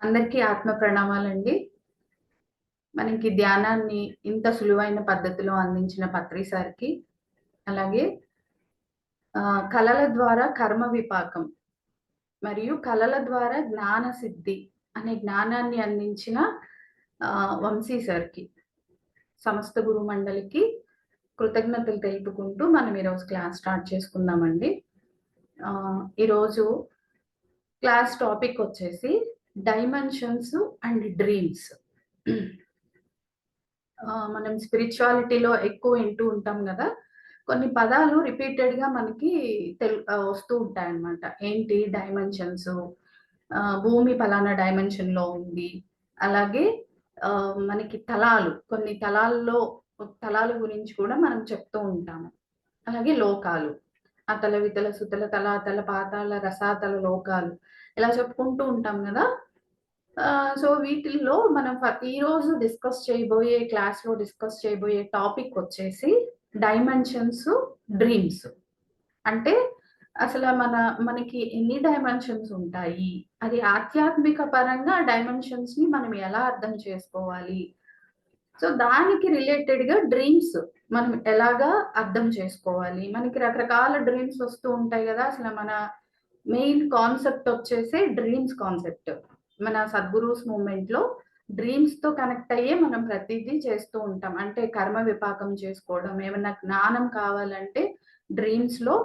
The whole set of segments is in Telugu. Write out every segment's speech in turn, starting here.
అందరికీ ఆత్మ ప్రణామాలండి. మనకి ధ్యానాన్ని ఇంత సులువైన పద్ధతిలో అందించిన పత్రి సార్‌కి, అలాగే కళల ద్వారా కర్మ విపాకం మరియు కళల ద్వారా జ్ఞాన సిద్ధి అనే జ్ఞానాన్ని అందించిన వంశీ సార్‌కి, సమస్త గురు మండలికి కృతజ్ఞతలు తెలుపుకుంటూ మనం ఈరోజు క్లాస్ స్టార్ట్ చేసుకుందామండి. ఈరోజు క్లాస్ టాపిక్ వచ్చేసి డైమెన్షన్స్ అండ్ డ్రీమ్స్. మనం స్పిరిచువాలిటీలో ఎక్కువ వింటూ ఉంటాం కదా, కొన్ని పదాలు రిపీటెడ్గా మనకి వస్తూ ఉంటాయన్నమాట. ఏంటి డైమెన్షన్స్, భూమి పలానా డైమెన్షన్లో ఉంది, అలాగే మనకి తలాలు, కొన్ని తలాల గురించి కూడా మనం చెప్తూ ఉంటాము. అలాగే లోకాలు, అతల వితల సుతల తలాతల పాతాళ రసాతల లోకాలు, ఇలా చెప్పుకుంటూ ఉంటాం కదా. సో వీటిల్లో మనం ఈరోజు క్లాస్లో డిస్కస్ చేయబోయే టాపిక్ వచ్చేసి డైమెన్షన్స్, డ్రీమ్స్. అంటే అసలు మనకి ఎన్ని డైమెన్షన్స్ ఉంటాయి, అది ఆధ్యాత్మిక పరంగా డైమెన్షన్స్ ని మనం ఎలా అర్థం చేసుకోవాలి, సో దానికి రిలేటెడ్గా డ్రీమ్స్ మనం ఎలాగా అర్థం చేసుకోవాలి. మనకి రకరకాల డ్రీమ్స్ వస్తూ ఉంటాయి కదా. అసలు మన మెయిన్ కాన్సెప్ట్ వచ్చేసి డ్రీమ్స్ కాన్సెప్ట్. మన సద్గురూస్ మూమెంట్లో డ్రీమ్స్తో కనెక్ట్ అయ్యే మనం ప్రతిదీ చేస్తూ ఉంటాం. అంటే కర్మ విపాకం చేసుకోవడం, ఏమైనా జ్ఞానం కావాలంటే డ్రీమ్స్లో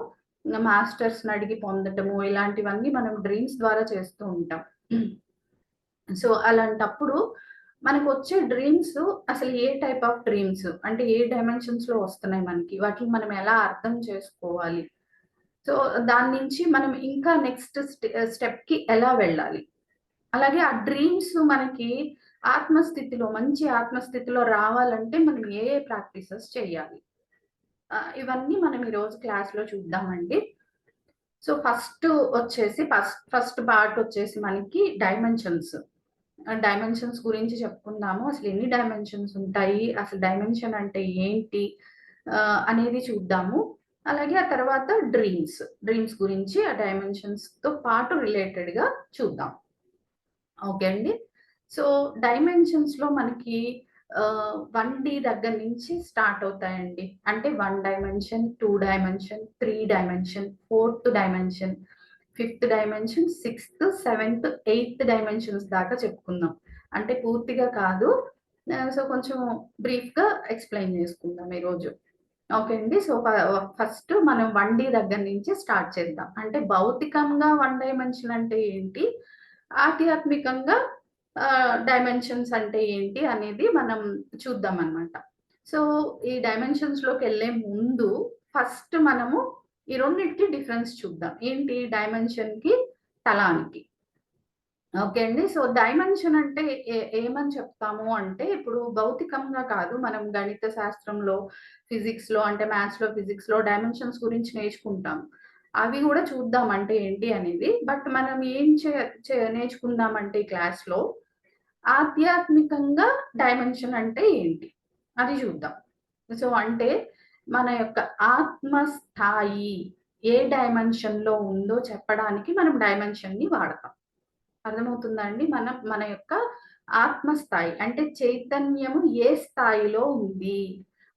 మాస్టర్స్ని అడిగి పొందటము, ఇలాంటివన్నీ మనం డ్రీమ్స్ ద్వారా చేస్తూ ఉంటాం. సో అలాంటప్పుడు మనకు వచ్చే డ్రీమ్స్ అసలు ఏ టైప్ ఆఫ్ డ్రీమ్స్, అంటే ఏ డైమెన్షన్స్లో వస్తున్నాయి మనకి, వాటిని మనం ఎలా అర్థం చేసుకోవాలి, సో దాని నుంచి మనం ఇంకా నెక్స్ట్ స్టెప్కి ఎలా వెళ్ళాలి, అలాగే ఆ డ్రీమ్స్ మనకి మంచి ఆత్మస్థితిలో రావాలంటే మనం ఏ ప్రాక్టీసెస్ చేయాలి, ఇవన్నీ మనం ఈరోజు క్లాస్లో చూద్దామండి. సో ఫస్ట్ పార్ట్ వచ్చేసి మనకి డైమెన్షన్స్ గురించి చెప్పుకుందాము. అసలు ఎన్ని డైమెన్షన్స్ ఉంటాయి, అసలు డైమెన్షన్ అంటే ఏంటి అనేది చూద్దాము. అలాగే ఆ తర్వాత డ్రీమ్స్ గురించి ఆ డైమెన్షన్స్తో పాటు రిలేటెడ్గా చూద్దాం. ఓకే అండి. సో డైమెన్షన్స్లో మనకి 1D దగ్గర నుంచి స్టార్ట్ అవుతాయండి. అంటే 1 dimension, 2 dimension, 3 dimension, 4th dimension, 5th dimension, 6th, 7th, 8th dimensions దాకా చెప్పుకుందాం. అంటే పూర్తిగా కాదు, సో కొంచెం బ్రీఫ్గా ఎక్స్ప్లెయిన్ చేసుకుందాం ఈరోజు. ఓకే అండి. సో ఫస్ట్ మనం 1D దగ్గర నుంచి స్టార్ట్ చేద్దాం. అంటే భౌతికంగా 1 డైమెన్షన్ అంటే ఏంటి, ఆధ్యాత్మికంగా డైమెన్షన్స్ అంటే ఏంటి అనేది మనం చూద్దాం అన్నమాట. సో ఈ డైమెన్షన్స్లోకి వెళ్ళే ముందు ఫస్ట్ మనము ఈ రెండింటికి డిఫరెన్స్ చూద్దాం. ఏంటి డైమెన్షన్కి, తలానికి. ఓకే అండి. సో డైమెన్షన్ అంటే ఏమని చెప్తాము అంటే, ఇప్పుడు భౌతికంగా కాదు, మనం గణిత శాస్త్రంలో, ఫిజిక్స్లో, అంటే మ్యాథ్స్లో, ఫిజిక్స్లో డైమెన్షన్స్ గురించి నేర్చుకుంటాం. అవి కూడా చూద్దాం అంటే ఏంటి అనేది. బట్ మనం ఏం నేర్చుకుందామంటే ఈ క్లాస్లో ఆధ్యాత్మికంగా డైమెన్షన్ అంటే ఏంటి అది చూద్దాం. సో అంటే మన యొక్క ఆత్మ స్థాయి ఏ డైమెన్షన్లో ఉందో చెప్పడానికి మనం డైమెన్షన్ని వాడతాం. అర్థమవుతుందా అండి? మన యొక్క ఆత్మస్థాయి అంటే చైతన్యము ఏ స్థాయిలో ఉంది,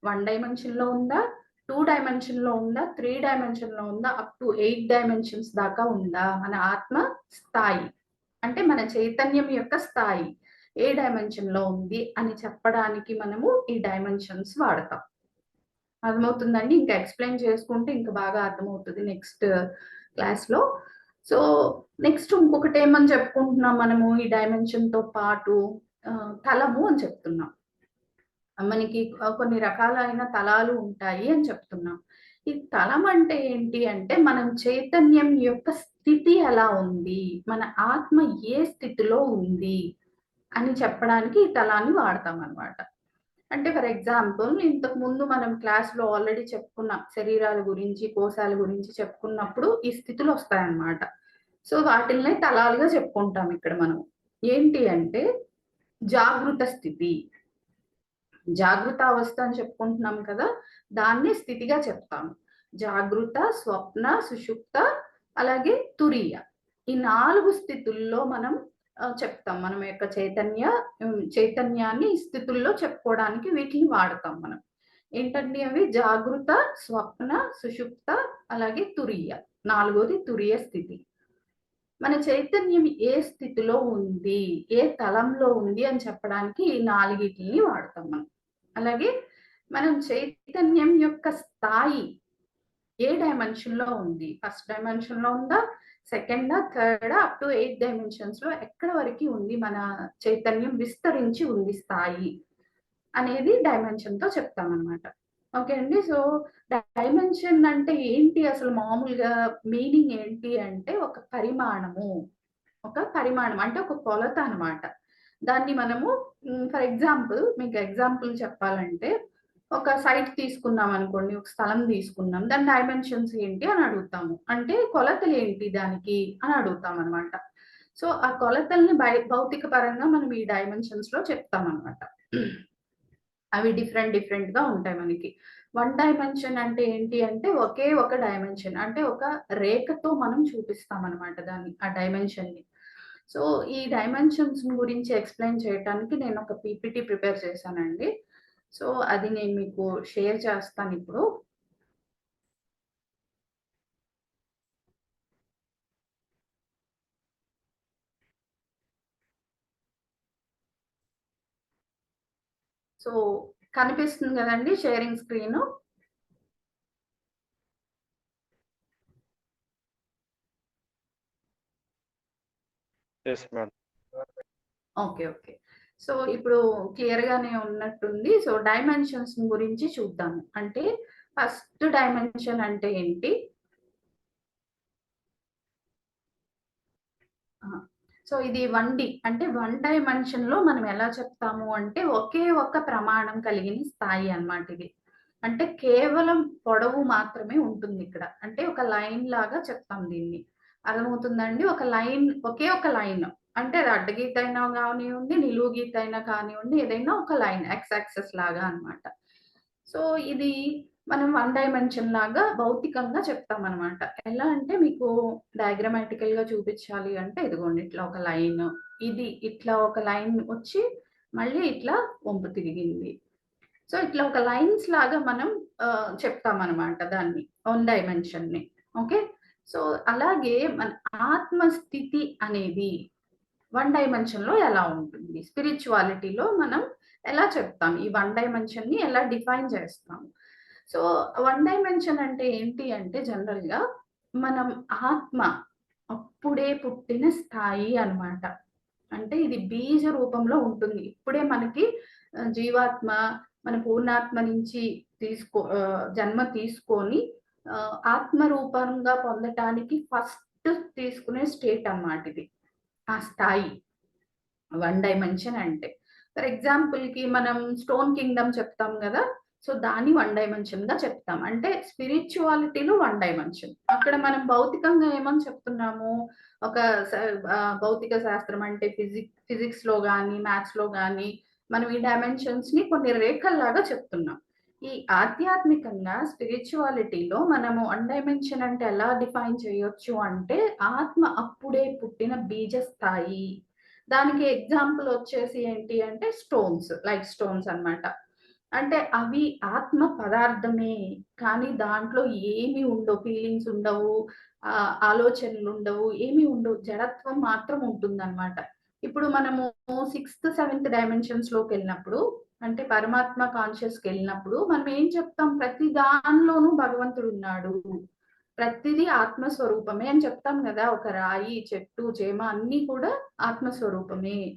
1 డైమెన్షన్లో ఉందా, 2 డైమెన్షన్లో ఉందా, 3 డైమెన్షన్లో ఉందా, అప్ టు 8 డైమెన్షన్స్ దాకా ఉందా మన ఆత్మ స్థాయి, అంటే మన చైతన్యం యొక్క స్థాయి ఏ డైమెన్షన్లో ఉంది అని చెప్పడానికి మనము ఈ డైమెన్షన్స్ వాడతాం. అర్థమవుతుందండి? ఇంకా ఎక్స్ప్లెయిన్ చేసుకుంటే ఇంకా బాగా అర్థమవుతుంది నెక్స్ట్ క్లాస్లో. సో నెక్స్ట్ ఇంకొకటి ఏమని చెప్పుకుంటున్నాం మనము ఈ డైమెన్షన్తో పాటు, తలము అని చెప్తున్నాం. మనకి కొన్ని రకాలైన తలాలు ఉంటాయి అని చెప్తున్నాం. ఈ తలం అంటే ఏంటి అంటే, మనం చైతన్యం యొక్క స్థితి ఎలా ఉంది, మన ఆత్మ ఏ స్థితిలో ఉంది అని చెప్పడానికి ఈ తలాన్ని వాడతాం అన్నమాట. అంటే ఫర్ ఎగ్జాంపుల్, ఇంతకు ముందు మనం క్లాస్లో ఆల్రెడీ చెప్పుకున్నాం, శరీరాల గురించి, కోశాల గురించి చెప్పుకున్నప్పుడు ఈ స్థితులు వస్తాయన్నమాట. సో వాటిల్ని తలాలుగా చెప్పుకుంటాం ఇక్కడ మనం. ఏంటి అంటే జాగృత స్థితి, జాగృత అవస్థ అని చెప్పుకుంటున్నాం కదా, దాన్ని స్థితిగా చెప్తాము. జాగృత, స్వప్న, సుషుప్త, అలాగే తురీయ, ఈ 4 స్థితుల్లో మనం చెప్తాం. మనం యొక్క చైతన్యాన్ని స్థితుల్లో చెప్పుకోవడానికి వీటిని వాడతాం మనం. ఏంటండి అవి? జాగృత, స్వప్న, సుషుప్త, అలాగే తురీయ. నాలుగోది తురీయ స్థితి. మన చైతన్యం ఏ స్థితిలో ఉంది, ఏ తలంలో ఉంది అని చెప్పడానికి ఈ నాలుగిటిని వాడతాం మనం. అలాగే మనం చైతన్యం యొక్క స్థాయి ఏ డైమెన్షన్ లో ఉంది, ఫస్ట్ డైమెన్షన్ లో ఉందా, సెకండా, థర్డా, అప్ టు 8 డైమెన్షన్స్ లో ఎక్కడ వరకు ఉంది మన చైతన్యం విస్తరించి ఉంది స్థాయి అనేది డైమెన్షన్ తో చెప్తామన్నమాట. ఓకే అండి. సో డైమెన్షన్ అంటే ఏంటి అసలు? మామూలుగా మీనింగ్ ఏంటి అంటే ఒక పరిమాణం అంటే ఒక కొలత అన్నమాట. దాన్ని మనము ఫర్ ఎగ్జాంపుల్, మీకు ఎగ్జాంపుల్ చెప్పాలంటే, ఒక సైట్ తీసుకున్నాం అనుకోండి, ఒక స్థలం తీసుకున్నాం. దాని డైమెన్షన్స్ ఏంటి అని అడుగుతాము. అంటే కొలతలు ఏంటి దానికి అని అడుగుతామనమాట. సో, ఆ కొలతల్ని భౌతిక పరంగా మనం ఈ డైమెన్షన్స్‌లో చెప్తామనమాట. అవి డిఫరెంట్‌గా ఉంటాయి మనకి. వన్ డైమెన్షన్ అంటే ఏంటి అంటే, ఒకే ఒక డైమెన్షన్. అంటే ఒక రేఖతో మనం చూపిస్తామనమాట దాన్ని, ఆ డైమెన్షన్‌ని. సో, ఈ డైమెన్షన్స్ గురించి ఎక్స్‌ప్లెయిన్ చేయటానికి నేనొక పీపీటీ ప్రిపేర్ చేశానండి. సో, అది నేను మీకు షేర్ చేస్తానిప్పుడు. సో, కనిపిస్తుంది గదండీ sharing screen. Yes madam. Okay. So, ఇప్పుడు క్లియర్‌గానే ఉన్నట్టుంది. సో, డైమెన్షన్స్ గురించి చూద్దాము. అంటే ఫస్ట్ డైమెన్షన్ అంటే ఏంటి? ఆ! సో, ఇది 1 అంటే వన్ డైమెన్షన్‌లో మనం ఎలా చెప్తాము అంటే, ఒకే ఒక ప్రమాణం కలిగిన స్థాయి అన్నమాట ఇది. అంటే కేవలం పొడవు మాత్రమే ఉంటుందిక్కడ. అంటే ఒక లైన్ లాగా చెప్తాం దీన్ని. అర్థమవుతుందండి? ఒకే ఒక లైన్. అంటే అది అడ్డగీత అయినా గానివ్వండి, నిలువు గీత అయినా కానివ్వండి, ఏదైనా ఒక లైన్ ఎక్స్ యాక్సిస్ లాగా అన్నమాట. సో, ఇది మనం వన్ డైమెన్షన్ లాగా భౌతికంగా చెప్తామనమాట. ఎలా అంటే మీకు డయాగ్రమాటికల్‌గా చూపించాలి అంటే ఇదిగోండి ఇట్లా ఒక లైన్. ఇది ఇట్లా ఒక లైన్ వచ్చి మళ్ళీ ఇట్లా వంపు తిరిగింది. సో, ఇట్లా ఒక లైన్స్ లాగా మనం చెప్తామనమాట దాన్ని. వన్ డైమెన్షన్‌ని. ఓకే. సో, అలాగే మన ఆత్మ స్థితి అనేది వన్ డైమెన్షన్‌లో ఎలా ఉంటుంది? స్పిరిచువాలిటీలో మనం ఎలా చెప్తాం? ఈ వన్ డైమెన్షన్‌ని ఎలా డిఫైన్ చేస్తాం? సో, వన్ డైమెన్షన్ అంటే ఏంటి అంటే జనరల్‌గా మనం ఆత్మ అప్పుడే పుట్టిన స్థాయి అన్నమాట. అంటే ఇది బీజ రూపంలో ఉంటుంది. ఇప్పుడే మనకి జీవాత్మ మన పూర్ణాత్మ నుంచి జన్మ తీసుకొని ఆత్మ రూపంగా పొందటానికి ఫస్ట్ తీసుకునే స్టేట్ అన్నమాట ఇది. ఆ స్థాయి. వన్ డైమెన్షన్ అంటే. ఫర్ ఎగ్జాంపుల్‌కి మనం స్టోన్ కింగ్డమ్ చెప్తాం గదా! సో, దాన్ని వన్ డైమెన్షన్‌గా చెప్తాం. అంటే స్పిరిచువాలిటీలో వన్ డైమెన్షన్. అక్కడ మనం భౌతికంగా ఏమని చెప్తున్నాము? ఒక స భౌతిక శాస్త్రం అంటే ఫిజిక్స్‌లో గాని, మ్యాథ్స్‌లో గాని మనం ఈ డైమెన్షన్స్‌ని కొన్ని రేఖల్లాగా చెప్తున్నాం. ఈ ఆధ్యాత్మికంగా స్పిరిచువాలిటీలో మనము వన్ డైమెన్షన్ అంటే ఎలా డిఫైన్ చేయొచ్చు అంటే, ఆత్మ అప్పుడే పుట్టిన బీజ స్థాయి. దానికి ఎగ్జాంపుల్ వచ్చేసి ఏంటి అంటే లైట్ స్టోన్స్ అన్నమాట. అంటే అవి ఆత్మ పదార్థమే. కానీ దాంట్లో ఏమి ఉండవు. ఫీలింగ్స్ ఉండవు. ఆలోచనలుండవు. ఏమి ఉండవు. జడత్వం మాత్రం ఉంటుందన్నమాట. ఇప్పుడు మనము సిక్స్త్, సెవెంత్ డైమెన్షన్స్‌లోకెళ్ళినప్పుడు అంటే పరమాత్మ కాన్షియస్‌కెళ్ళినప్పుడు మనం ఏం చెప్తాం? ప్రతి దానిలోనూ భగవంతుడున్నాడు. ప్రతిదీ ఆత్మస్వరూపమే అని చెప్తాం గదా! ఒక రాయి, చెట్టు, చేమ అన్నీ కూడా ఆత్మస్వరూపమే.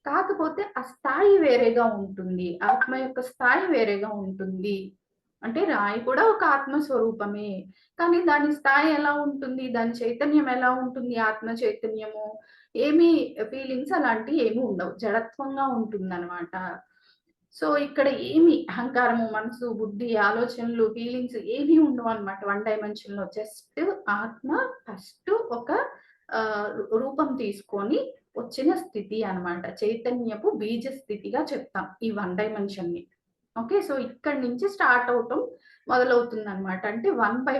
కాకపోతే ఆ స్థాయి వేరేగా ఉంటుంది. ఆత్మ యొక్క స్థాయి వేరేగా ఉంటుంది. అంటే రాయి కూడా ఒక ఆత్మ స్వరూపమే. కానీ దాని స్థాయి ఎలా ఉంటుంది? దాని చైతన్యం ఎలా ఉంటుంది? ఆత్మ చైతన్యము. ఏమి ఫీలింగ్స్ అలాంటియి ఏమి ఉండవు. జడత్వంగా ఉంటుందనమాట. సో, ఇక్కడ ఏమి అహంకారము, మనసు, బుద్ధి, ఆలోచనలు, ఫీలింగ్స్ ఏవి ఉండవనమాట వన్ డైమెన్షన్‌లో. జస్ట్ ఆత్మ ఫస్ట్ ఒక రూపం తీసుకొని వచ్చిన స్థితి అన్నమాట. చైతన్యపు బీజ స్థితిగా చెప్తాం ఈ వన్ డైమెన్షన్‌ని. ఓకే. సో, ఇక్కడి నుంచి స్టార్ట్ అవ్వటం మొదలవుతుందన్నమాట. అంటే వన్ బై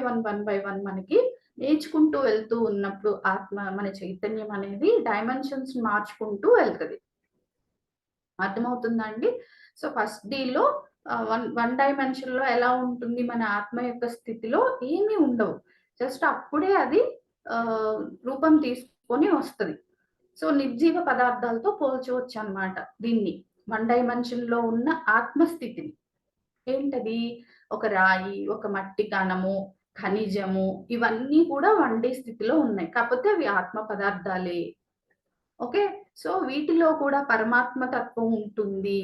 వన్ మనకి నేర్చుకుంటూ వెళ్తూ ఉన్నప్పుడు మన చైతన్యం అనేది డైమెన్షన్స్ మార్చుకుంటూ వెళ్తది. అర్థమవుతుందా అండి? సో, ఫస్ట్ డీలో వన్ డైమెన్షన్‌లో ఎలా ఉంటుంది మన ఆత్మ యొక్క స్థితిలో ఏమీ ఉండవు. జస్ట్ అప్పుడే అది రూపం తీసుకొని వస్తది. సో, నిర్జీవ పదార్థాలతో పోల్చవచ్చనమాట దీన్ని. వన్ డైమెన్షన్‌లో ఉన్న ఆత్మ స్థితిని. ఏంటది? ఒక రాయి, ఒక మట్టి కణము, ఖనిజము ఇవన్నీ కూడా 1D స్థితిలో ఉన్నాయి. కాపోతే అవి ఆత్మ పదార్థాలే. ఓకే. సో, వీటిలో కూడా పరమాత్మ తత్వం ఉంటుంది.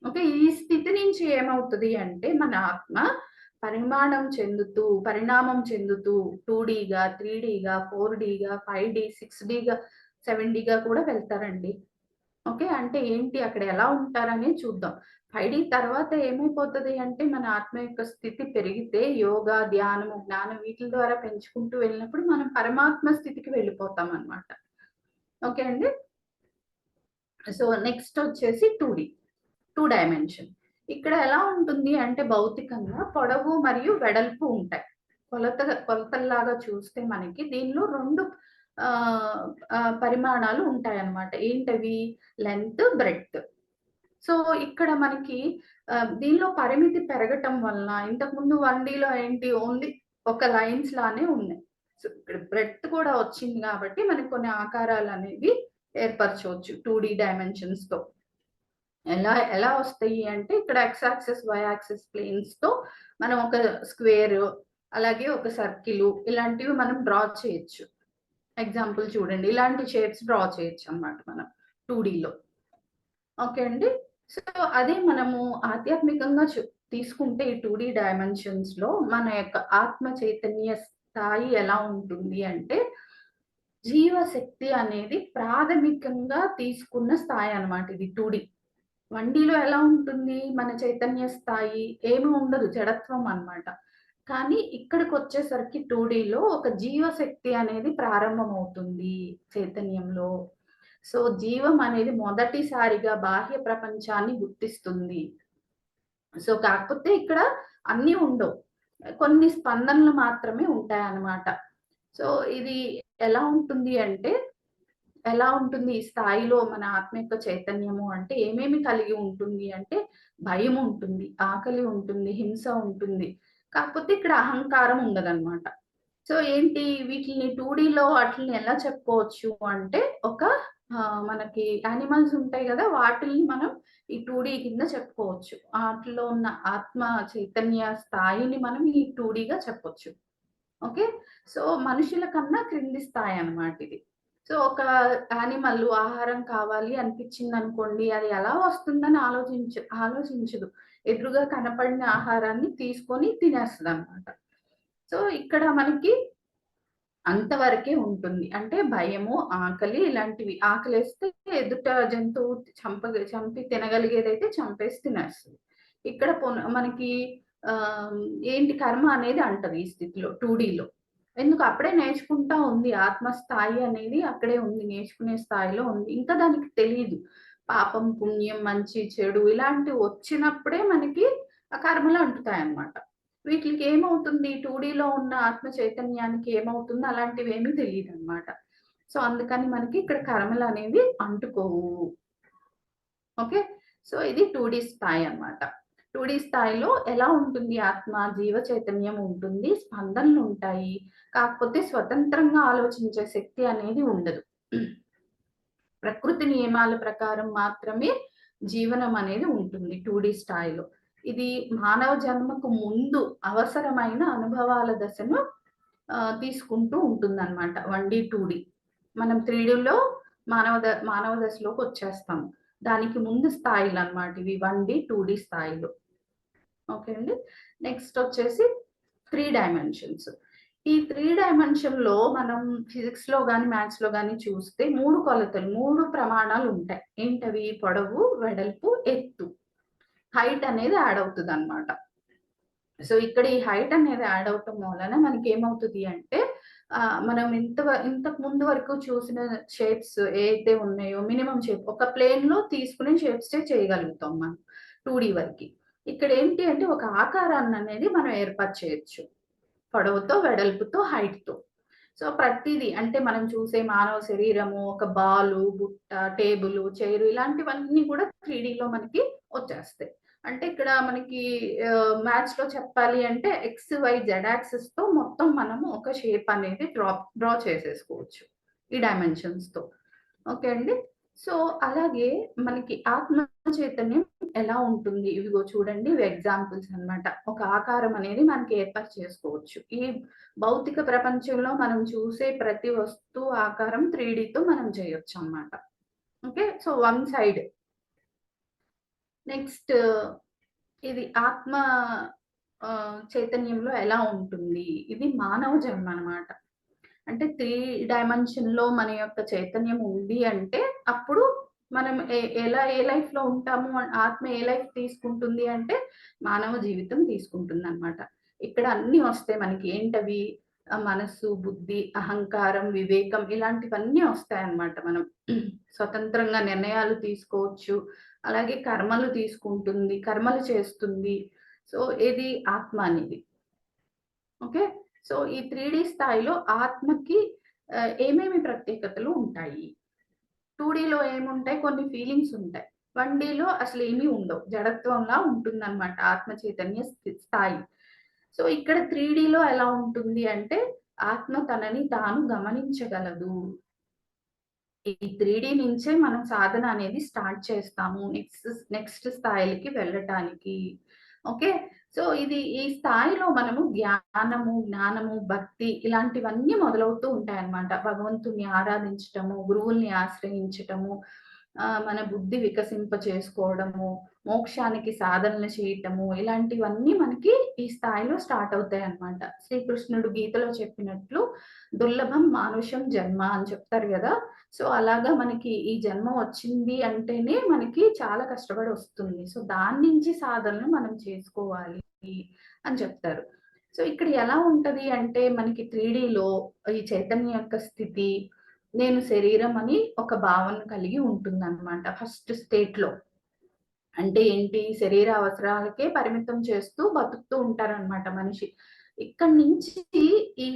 ఓకే. ఈ స్థితి నుంచి ఏమవుతది అంటే మన ఆత్మ పరిణామం చెందుతూ 2Dగా, 3Dగా, 4Dగా, 5D, 6Dగా, 7Dగా కూడా వెళ్తారండి. ఓకే. అంటే ఏంటి అక్కడ ఎలా ఉంటారనేది చూద్దాం. 5D తర్వాత ఏమైపోతది అంటే మన ఆత్మ యొక్క స్థితి పెరిగితే యోగా, ధ్యానము, జ్ఞానం వీటిల ద్వారా పెంచుకుంటూ వెళ్ళినప్పుడు మనం పరమాత్మ స్థితికి వెళ్ళిపోతామనమాట. ఓకే అండి. సో, నెక్స్ట్ వచ్చేసి 2D. 2 డైమెన్షన్. ఇక్కడ ఎలా ఉంటుంది అంటే భౌతికంగా పొడవు మరియు వెడల్పు ఉంటాయి. కొలతల్లాగా చూస్తే మనకి దీనిలో 2 ఆహ్, పరిమాణాలు ఉంటాయన్నమాట. ఏంటవి? Length, breadth. సో, ఇక్కడ మనకి దీనిలో పరిమితి పెరగటం వలన ఇంతకుముందు 1Dలో ఏంటి ఓన్లీ ఒక లైన్స్ లానే ఉన్నాయి. సో, ఇక్కడ బ్రెడ్త్ కూడా వచ్చింది కాబట్టి మనకు కొన్ని ఆకారాలనేవి ఏర్పరచవచ్చు 2D డైమెన్షన్స్‌తో. ఎలా వస్తాయి అంటే ఇక్కడ ఎక్స్ యాక్సిస్, వై యాక్సిస్ ప్లేన్స్‌తో మనం ఒక స్క్వేర్, అలాగే ఒక సర్కిలు ఇలాంటివి మనం డ్రా చేయొచ్చు. ఎగ్జాంపుల్ చూడండి. ఇలాంటి షేప్స్ డ్రా చేయొచ్చనమాట మనం 2Dలో. ఓకే అండి. సో, అదే మనము ఆధ్యాత్మికంగా తీసుకుంటే ఈ 2D డైమెన్షన్స్‌లో మన యొక్క ఆత్మ చైతన్య స్థాయి ఎలా ఉంటుంది అంటే, జీవశక్తి అనేది ప్రాథమికంగా తీసుకున్న స్థాయి అన్నమాట ఇది 2D. 1Dలో ఎలా ఉంటుంది మన చైతన్య స్థాయి? ఏమి ఉండదు. జడత్వం అన్నమాట. కానీ ఇక్కడికొచ్చేసరికి 2Dలో ఒక జీవశక్తి అనేది ప్రారంభమవుతుంది చైతన్యంలో. సో, జీవం అనేది మొదటిసారిగా బాహ్య ప్రపంచాన్ని గుర్తిస్తుంది. సో, కాకపోతే ఇక్కడ అన్నీ ఉండవు. కొన్ని స్పందనలు మాత్రమే ఉంటాయన్నమాట. సో, ఇది ఎలా ఉంటుంది అంటే, ఎలా ఉంటుంది ఈ స్థాయిలో మన ఆత్మ యొక్క చైతన్యము అంటే ఏమేమి కలిగి ఉంటుంది అంటే, భయం ఉంటుంది, ఆకలి ఉంటుంది, హింస ఉంటుంది. కాకపోతే ఇక్కడ అహంకారం ఉండదన్నమాట. సో, ఏంటి వీటిల్ని 2Dలో వాటిల్ని ఎలా చెప్పుకోవచ్చు అంటే, ఒక మనకి యానిమల్స్ ఉంటాయి గదా! వాటిల్ని మనం ఈ 2D కింద చెప్పుకోవచ్చు. ఆటిలో ఉన్న ఆత్మ చైతన్య స్థాయిని మనం ఈ 2Dగా చెప్పొచ్చు. ఓకే. సో, మనుషుల కన్నా క్రింది స్థాయి అన్నమాట ఇది. సో, ఒక యానిమల్ ఆహారం కావాలి అనిపించిందనుకోండి, అది ఎలా వస్తుందని ఆలోచించదు. ఎదురుగా కనపడిన ఆహారాన్ని తీసుకొని తినేస్తదన్నమాట. సో, ఇక్కడ మనకి అంతవరకే ఉంటుంది. అంటే భయము, ఆకలి ఇలాంటివి. ఆకలేస్తే ఎదుట జంతువు చంపి తినగలిగేదైతే చంపేసి తినేస్తది. ఇక్కడ మనకి ఏంటి కర్మ అనేది అంటది ఈ స్థితిలో 2Dలో. ఎందుకు అప్పుడే నేర్చుకుంటా ఉంది. ఆత్మ స్థాయి అనేది అక్కడే ఉంది. నేర్చుకునే స్థాయిలో ఉంది. ఇంకా దానికి తెలీదు. పాపం, పుణ్యం, మంచి, చెడు ఇలాంటివి వచ్చినప్పుడే మనకి ఆ కర్మలు అంటుతాయన్నమాట. వీటిలికి ఏమవుతుంది 2Dలో ఉన్న ఆత్మ చైతన్యానికి ఏమవుతుందో అలాంటివేమీ తెలీదనమాట. సో, అందుకని మనకి ఇక్కడ కర్మలనేవి అంటుకోవు. ఓకే. సో, ఇది 2D స్థాయి అన్నమాట. 2D స్థాయిలో ఎలా ఉంటుంది ఆత్మ? జీవ చైతన్యం ఉంటుంది. స్పందనలుంటాయి. కాకపోతే స్వతంత్రంగా ఆలోచించే శక్తి అనేది ఉండదు. ప్రకృతి నియమాల ప్రకారం మాత్రమే జీవనం అనేది ఉంటుంది 2D స్థాయిలో. ఇది మానవ జన్మకు ముందు అవసరమైన అనుభవాల దశను తీసుకుంటూ ఉంటుందన్నమాట 1D, 2D. మనం 3Dలో మానవ దశలోకొచ్చేస్తాము. దానికి ముందు స్థాయిలన్నమాట ఇవి 1D, 2D స్థాయిలు. ఓకే అండి. నెక్స్ట్ వచ్చేసి 3 డైమెన్షన్స్. ఈ 3 డైమెన్షన్‌లో మనం ఫిజిక్స్‌లో గాని, మ్యాథ్స్‌లో గాని చూస్తే 3 కొలతలు, 3 ప్రమాణాలుంటాయి. ఏంటవి? పొడవు, వెడల్పు, ఎత్తు. హైట్ అనేది యాడ్ అవుతదన్నమాట. సో, ఇక్కడ ఈ హైట్ అనేది యాడ్ అవ్వటం వలన మనకేమవుతది అంటే మనం ఇంతకు ముందు వరకు చూసిన షేప్స్ ఏయైతే ఉన్నాయో మినిమమ్ షేప్ ఒక ప్లేన్‌లో తీసుకునే షేప్సే చేయగలుగుతాం మనం 2D వరకి. ఇక్కడేంటి అంటే ఒక ఆకారాన్ననేది మనం ఏర్పాటు చేయొచ్చు. పొడవుతో, వెడల్పుతో, హైట్‌తో. సో ప్రతీదీ అంటే మనం చూసే మానవ శరీరము, ఒక బాలు, బుట్ట, టేబులు, చైరు ఇలాంటివన్నీ కూడా 3Dలో మనకి వచ్చేస్తాయి. అంటే ఇక్కడ మనకి మ్యాథ్స్‌లో చెప్పాలి అంటే ఎక్స్, వై, జెడ్ యాక్సిస్‌తో మొత్తం మనము ఒక షేప్ అనేది డ్రా చేసేసుకోవచ్చు. ఈ డైమెన్షన్స్‌తో. ఓకే అండి. సో, అలాగే మనకి ఆత్మ చైతన్యం ఎలా ఉంటుంది? ఇవిగో చూడండి ఇవి ఎగ్జాంపుల్స్ అన్నమాట. ఒక ఆకారం అనేది మనకి ఏర్పాటు చేసుకోవచ్చు. ఈ భౌతిక ప్రపంచంలో మనం చూసే ప్రతి వస్తువు ఆకారం 3Dతో మనం చేయొచ్చన్నమాట. Okay. So, one side. Next ఇది ఆత్మ చైతన్యంలో ఎలా ఉంటుంది? ఇది మానవ జన్మ అన్నమాట. అంటే 3 డైమెన్షన్‌లో మన యొక్క చైతన్యం ఉంది అంటే, అప్పుడు మనం ఏ లైఫ్‌లో ఉంటాము, ఆత్మ ఏ లైఫ్ తీసుకుంటుంది అంటే, మానవ జీవితం తీసుకుంటుందనమాట. ఇక్కడ అన్నీ వస్తాయి మనకి. ఏంటవి? మనస్సు, బుద్ధి, అహంకారం, వివేకం ఇలాంటివన్నీ వస్తాయన్నమాట. మనం స్వతంత్రంగా నిర్ణయాలు తీసుకోవచ్చు. అలాగే కర్మలు తీసుకుంటుంది, కర్మలు చేస్తుంది. సో, ఏది ఆత్మ అనేది. ఓకే. సో, ఈ 3 స్థాయిలో ఆత్మకి ఏమేమి ప్రత్యేకతలు ఉంటాయి? 2డీలో ఏముంటాయి? కొన్ని ఫీలింగ్స్ ఉంటాయి. 1డీలో అసలేమీ ఉండవు. జడత్వంలా ఉంటుందన్నమాట ఆత్మ చైతన్య స్థాయి. సో, ఇక్కడ 3డీలో ఎలా ఉంటుంది అంటే, ఆత్మ తనని తాను గమనించగలదు. ఈ 3డీ నుంచే మనం సాధన అనేది స్టార్ట్ చేస్తాము. నెక్స్ట్ స్థాయిలకి వెళ్ళటానికి. ఓకే. సో, ఈ స్థాయిలో మనము జ్ఞానము, భక్తి ఇలాంటివన్నీ మొదలవుతూ ఉంటాయన్నమాట. భగవంతుడిని ఆరాధించటము, గురువుల్ని ఆశ్రయించటము, మన బుద్ధి వికసింప చేసుకోవడము, మోక్షానికి సాధనలు చేయటము, ఇలాంటివన్నీ మనకి ఈ స్థాయిలో స్టార్ట్ అవుతాయన్నమాట. శ్రీకృష్ణుడు గీతలో చెప్పినట్లు దుర్లభం మానుషం జన్మ అని చెప్తారు గదా! సో, అలాగా మనకి ఈ జన్మ వచ్చింది అంటేనే మనకి చాలా కష్టపడి వస్తుంది. సో, దాని నుంచి సాధనలు మనం చేసుకోవాలి అని చెప్తారు. సో, ఇక్కడ ఎలా ఉంటది అంటే మనకి 3డీలో ఈ చైతన్యం యొక్క స్థితి, నేను శరీరం అని ఒక భావన కలిగి ఉంటుందన్నమాట ఫస్ట్ స్టేట్‌లో. అంటే ఏంటి? శరీర అవసరాలకే పరిమితం చేస్తూ బతుకుతూ ఉంటారనమాట మనిషి. ఇక్కడి నుంచి ఈ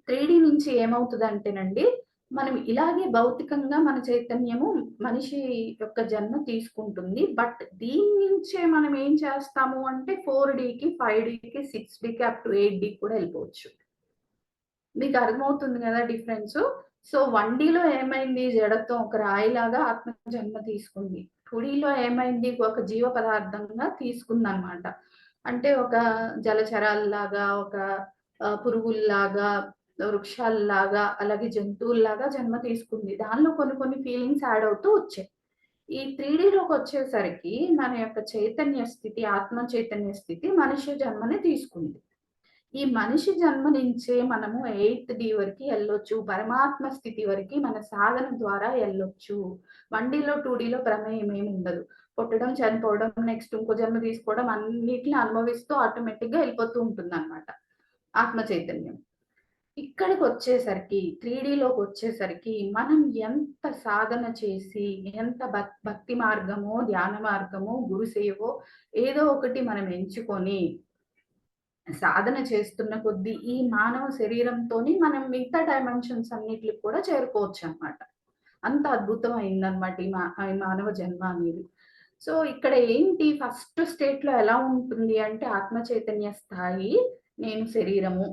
3డీ నుంచి ఏమవుతదంటేనండి, మనం ఇలాగే భౌతికంగా మన చైతన్యము మనిషి యొక్క జన్మ తీసుకుంటుంది. బట్ దీని నుంచే మనం ఏం చేస్తాము అంటే 4డీకి, 5డీకి, 6డీకి అప్ టు 8డీకి కూడా ఎళ్ళిపోవచ్చు. మీకు అర్థమవుతుంది గదా డిఫరెన్సు. సో, 1డీలో ఏమైంది? జడత్వం ఒక రాయిలాగా ఆత్మ జన్మ తీసుకుంది. 2డీలో ఏమైంది? ఒక జీవ పదార్థంగా తీసుకుందనమాట. అంటే ఒక జలచరాల్లాగా, ఒక పురుగుల్లాగా, వృక్షాల్లాగా, అలాగే జంతువుల్లాగా జన్మ తీసుకుంది. దానిలో కొన్ని కొన్ని ఫీలింగ్స్ యాడ్ అవుతూ వచ్చాయి. ఈ 3డీలోకొచ్చేసరికి మన యొక్క చైతన్య స్థితి, ఆత్మ చైతన్య స్థితి మనిషి జన్మని తీసుకుంది. ఈ మనిషి జన్మ నుంచే మనము 8థ్ వరకి ఎళ్ళొచ్చు. పరమాత్మ స్థితి వరకి మన సాధన ద్వారా ఎళ్ళొచ్చు. 1డీలో, 2డీలో ప్రమేయం ఏముండదు. పుట్టడం, చనిపోవడం, నెక్స్ట్ ఇంకో జన్మ తీసుకోవడం అన్నిటిని అనుభవిస్తూ ఆటోమేటిక్‌గా ఎళ్ళిపోతూ ఉంటుందన్నమాట ఆత్మ చైతన్యం. ఇక్కడికొచ్చేసరికి 3డీలోకొచ్చేసరికి మనం ఎంత సాధన చేసి, ఎంత భక్తి మార్గమో, ధ్యాన మార్గమో, గురు సేవో ఏదో ఒకటి మనం ఎంచుకొని సాధన చేస్తున్న కొద్దీ ఈ మానవ శరీరంతోని మనం మిగతా డైమెన్షన్స్ అన్నిట్లికి కూడా చేరుకోవచ్చనమాట. అంత అద్భుతమైందనమాట ఈ మానవ జన్మ అనేది. సో, ఇక్కడ ఏంటి ఫస్ట్ స్టేట్‌లో ఎలా ఉంటుంది అంటే ఆత్మ చైతన్య స్థాయి, నేను శరీరము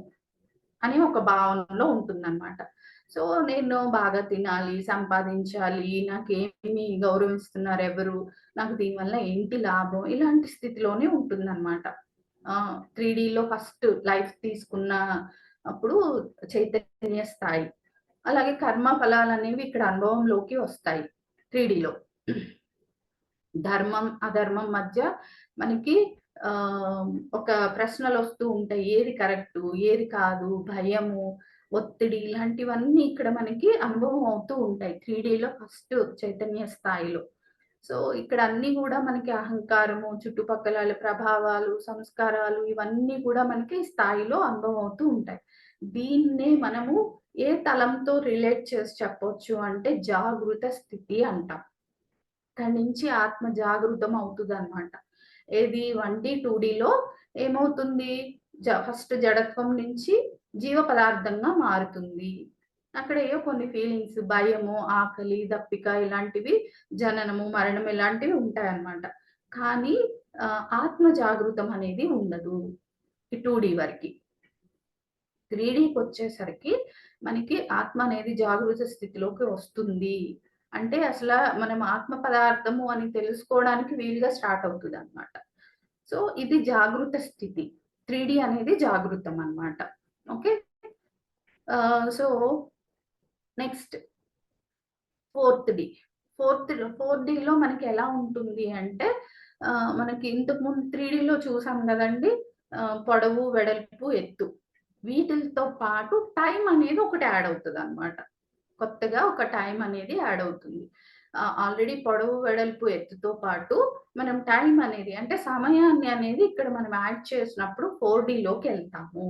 అని ఒక భావనలో ఉంటుందనమాట. సో, నేను బాగా తినాలి, సంపాదించాలి, నాకేమి గౌరవిస్తున్నారెవరు, నాకు దీనివల్ల ఏంటి లాభం, ఇలాంటి స్థితిలోనే ఉంటుందనమాట. 3డీలో ఫస్ట్ లైఫ్ తీసుకున్న అప్పుడు చైతన్య స్థాయి. అలాగే కర్మ ఫలాలనేవి ఇక్కడ అనుభవంలోకి వస్తాయి 3డీలో. ధర్మం, అధర్మం మధ్య మనకి ఒక ప్రశ్నలొస్తూ ఉంటాయి. ఏది కరెక్టు? ఏది కాదు? భయము, ఒత్తిడి ఇలాంటివన్నీ ఇక్కడ మనకి అనుభవం అవుతూ ఉంటాయి. 3డీలో ఫస్ట్ చైతన్య స్థాయిలో. సో, ఇక్కడ అన్నీ గూడా మనకి అహంకారము, చుట్టుపక్కల ప్రభావాలు, సంస్కారాలు ఇవన్నీ కూడా మనకి స్థాయిలో అనుభవం అవుతూ ఉంటాయి. దీన్నే మనము ఏ తలంతో రిలేట్ చేసి చెప్పొచ్చు అంటే జాగృత స్థితి అంటాం. అక్కడి నుంచి ఆత్మ జాగృతం అవుతదనమాట. ఏది 1డీ, 2డీలో ఏమవుతుంది? ఫస్ట్ జడత్వం నుంచి జీవ పదార్థంగా మారుతుంది. అక్కడ ఏవో కొన్ని ఫీలింగ్స్ భయము, ఆకలి, దప్పిక ఇలాంటివి జననము, మరణం ఇలాంటివి ఉంటాయన్నమాట. కానీ ఆత్మ జాగృతం అనేది ఉండదు. ఈ 2D వరకి. 3Dకొచ్చేసరికి మనకి ఆత్మ అనేది జాగృత స్థితిలోకి వస్తుంది. అంటే మనం ఆత్మ పదార్థము అని తెలుసుకోవడానికి వీలుగా స్టార్ట్ అవుతదన్నమాట. సో, ఇది జాగృత స్థితి. 3D అనేది జాగృతం అన్నమాట. Okay. So, next fourth D. Fourth డిలో మనకి ఎలా ఉంటుంది అంటే మనకి ఇంతకుముందు 3Dలో చూసాం గదండీ! పొడవు, వెడల్పు, ఎత్తు. వీటిలతో పాటు టైం అనేది ఒకటి యాడ్ అవుతదన్నమాట. కొత్తగా ఒక టైం అనేది యాడ్ అవుతుంది. ఆల్రెడీ పొడవు, వెడల్పు, ఎత్తుతో పాటు మనం టైం అనేది అంటే సమయాన్ని అనేది ఇక్కడ మనం యాడ్ చేసినప్పుడు 4Dలోకెళ్తాము.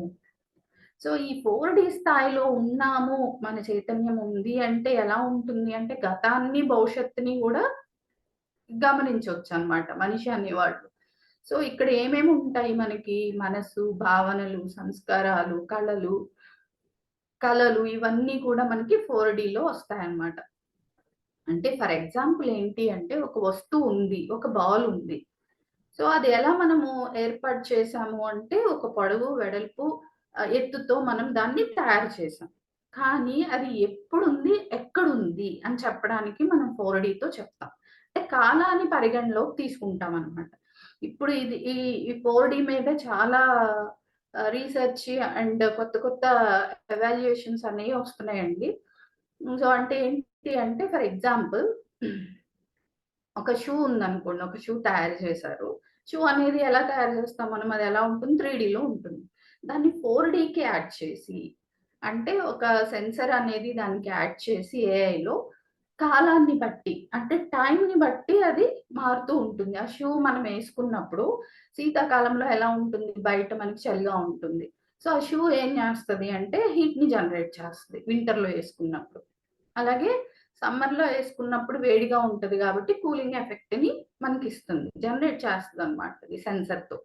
సో, ఈ 4D స్థాయిలో ఉన్నాము, మన చైతన్యం ఉంది అంటే ఎలా ఉంటుంది అంటే గతాన్ని, భవిష్యత్తుని గూడా గమనించొచ్చనమాట మనిషి అనేవాడు. సో, ఇక్కడ ఏమేమి ఉంటాయి మనకి మనసు, భావనలు, సంస్కారాలు, కళలు ఇవన్నీ కూడా మనకి 4Dలో వస్తాయన్నమాట. అంటే ఫర్ ఎగ్జాంపుల్ ఏంటి అంటే ఒక వస్తువు ఉంది. ఒక బాల్ ఉంది. సో, అది ఎలా మనము ఏర్పాటు చేసాము అంటే ఒక పొడవు, వెడల్పు, ఎత్తుతో మనం దాన్ని తయారు చేసాం. కానీ అది ఎప్పుడుంది, ఎక్కడుంది అని చెప్పడానికి మనం 4Dతో చెప్తాం. అంటే కాలాన్ని పరిగణలోకి తీసుకుంటామనమాట. ఇప్పుడు ఈ ఈ 4D మీద చాలా రీసెర్చ్ అండ్ కొత్త కొత్త ఎవాల్యుయేషన్స్ అనేవి వస్తున్నాయండి. సో, అంటే ఏంటి అంటే ఫర్ ఎగ్జాంపుల్ ఒక షూ ఉందనుకోండి. ఒక షూ తయారు చేశారు. షూ అనేది ఎలా తయారు చేస్తాం మనం? అది ఎలా ఉంటుంది? 3Dలో ఉంటుంది. దాన్ని 4Dకి యాడ్ చేసి, అంటే ఒక సెన్సార్ అనేది దానికి యాడ్ చేసి ఏఐలో కాలాన్ని బట్టి, అంటే టైమ్‌ని బట్టి అది మారుతూ ఉంటుంది. ఆ షూ మనం ఏసుకున్నప్పుడు శీతాకాలంలో ఎలా ఉంటుంది? బయట మనకి చలిగా ఉంటుంది. సో, ఆ షూ ఏం చేస్తది అంటే హీట్‌ని జనరేట్ చేస్తది వింటర్‌లో ఏసుకున్నప్పుడు. అలాగే సమ్మర్‌లో ఏసుకున్నప్పుడు వేడిగా ఉంటది గాబట్టి కూలింగ్ ఎఫెక్ట్‌ని మనకిస్తుంది. జనరేట్ చేస్తదనమాట ఈ సెన్సార్‌తో.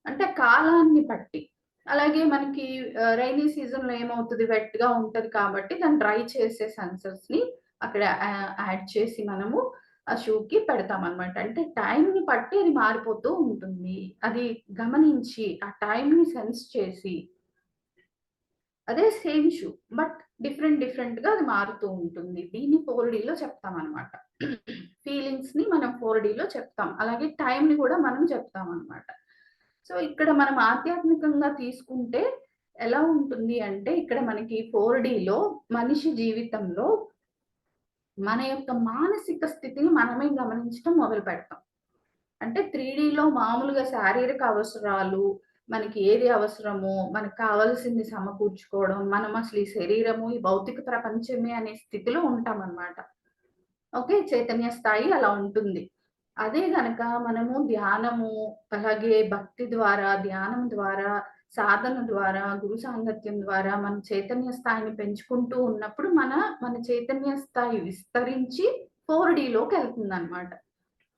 అంటే కాలాన్ని బట్టి. అలాగే మనకి రైనీ సీజన్‌లో ఏమవుతది వెట్‌గా ఉంటది కాబట్టి దాన్ని డ్రై చేసే సెన్సార్స్‌ని అక్కడ యాడ్ చేసి మనము ఆ షూకి పెడతామనమాట. అంటే టైమ్‌ని బట్టి అది మారిపోతూ ఉంటుంది. అది గమనించి ఆ టైమ్‌ని సెన్స్ చేసి అదే సేమ్ షూ. బట్ డిఫరెంట్‌గా అది మారుతూ ఉంటుంది. దీన్ని 4Dలో చెప్తామనమాట. ఫీలింగ్స్‌ని మనం 4Dలో చెప్తాం. అలాగే టైమ్‌ని గూడా మనం చెప్తామనమాట. సో, ఇక్కడ మనం ఆధ్యాత్మికంగా తీసుకుంటే ఎలా ఉంటుంది అంటే, ఇక్కడ మనకి 4Dలో మనిషి జీవితంలో మన యొక్క మానసిక స్థితిని మనమే గమనించడం మొదలుపెడతాం. అంటే 3Dలో మామూలుగా శారీరక అవసరాలు, మనకి ఏది అవసరమో, మనకు కావాల్సింది సమకూర్చుకోవడం, మనం అసలు ఈ శరీరము, ఈ భౌతిక ప్రపంచమే అనే స్థితిలో ఉంటామనమాట. ఓకే. చైతన్య స్థాయి అలా ఉంటుంది. అదే గనక మనము ధ్యానము, అలాగే భక్తి ద్వారా, ధ్యానం ద్వారా, సాధన ద్వారా, గురు సాంగత్యం ద్వారా మన చైతన్య స్థాయిని పెంచుకుంటూ ఉన్నప్పుడు మన చైతన్య స్థాయి విస్తరించి 4Dలోకెళ్తుందనమాట.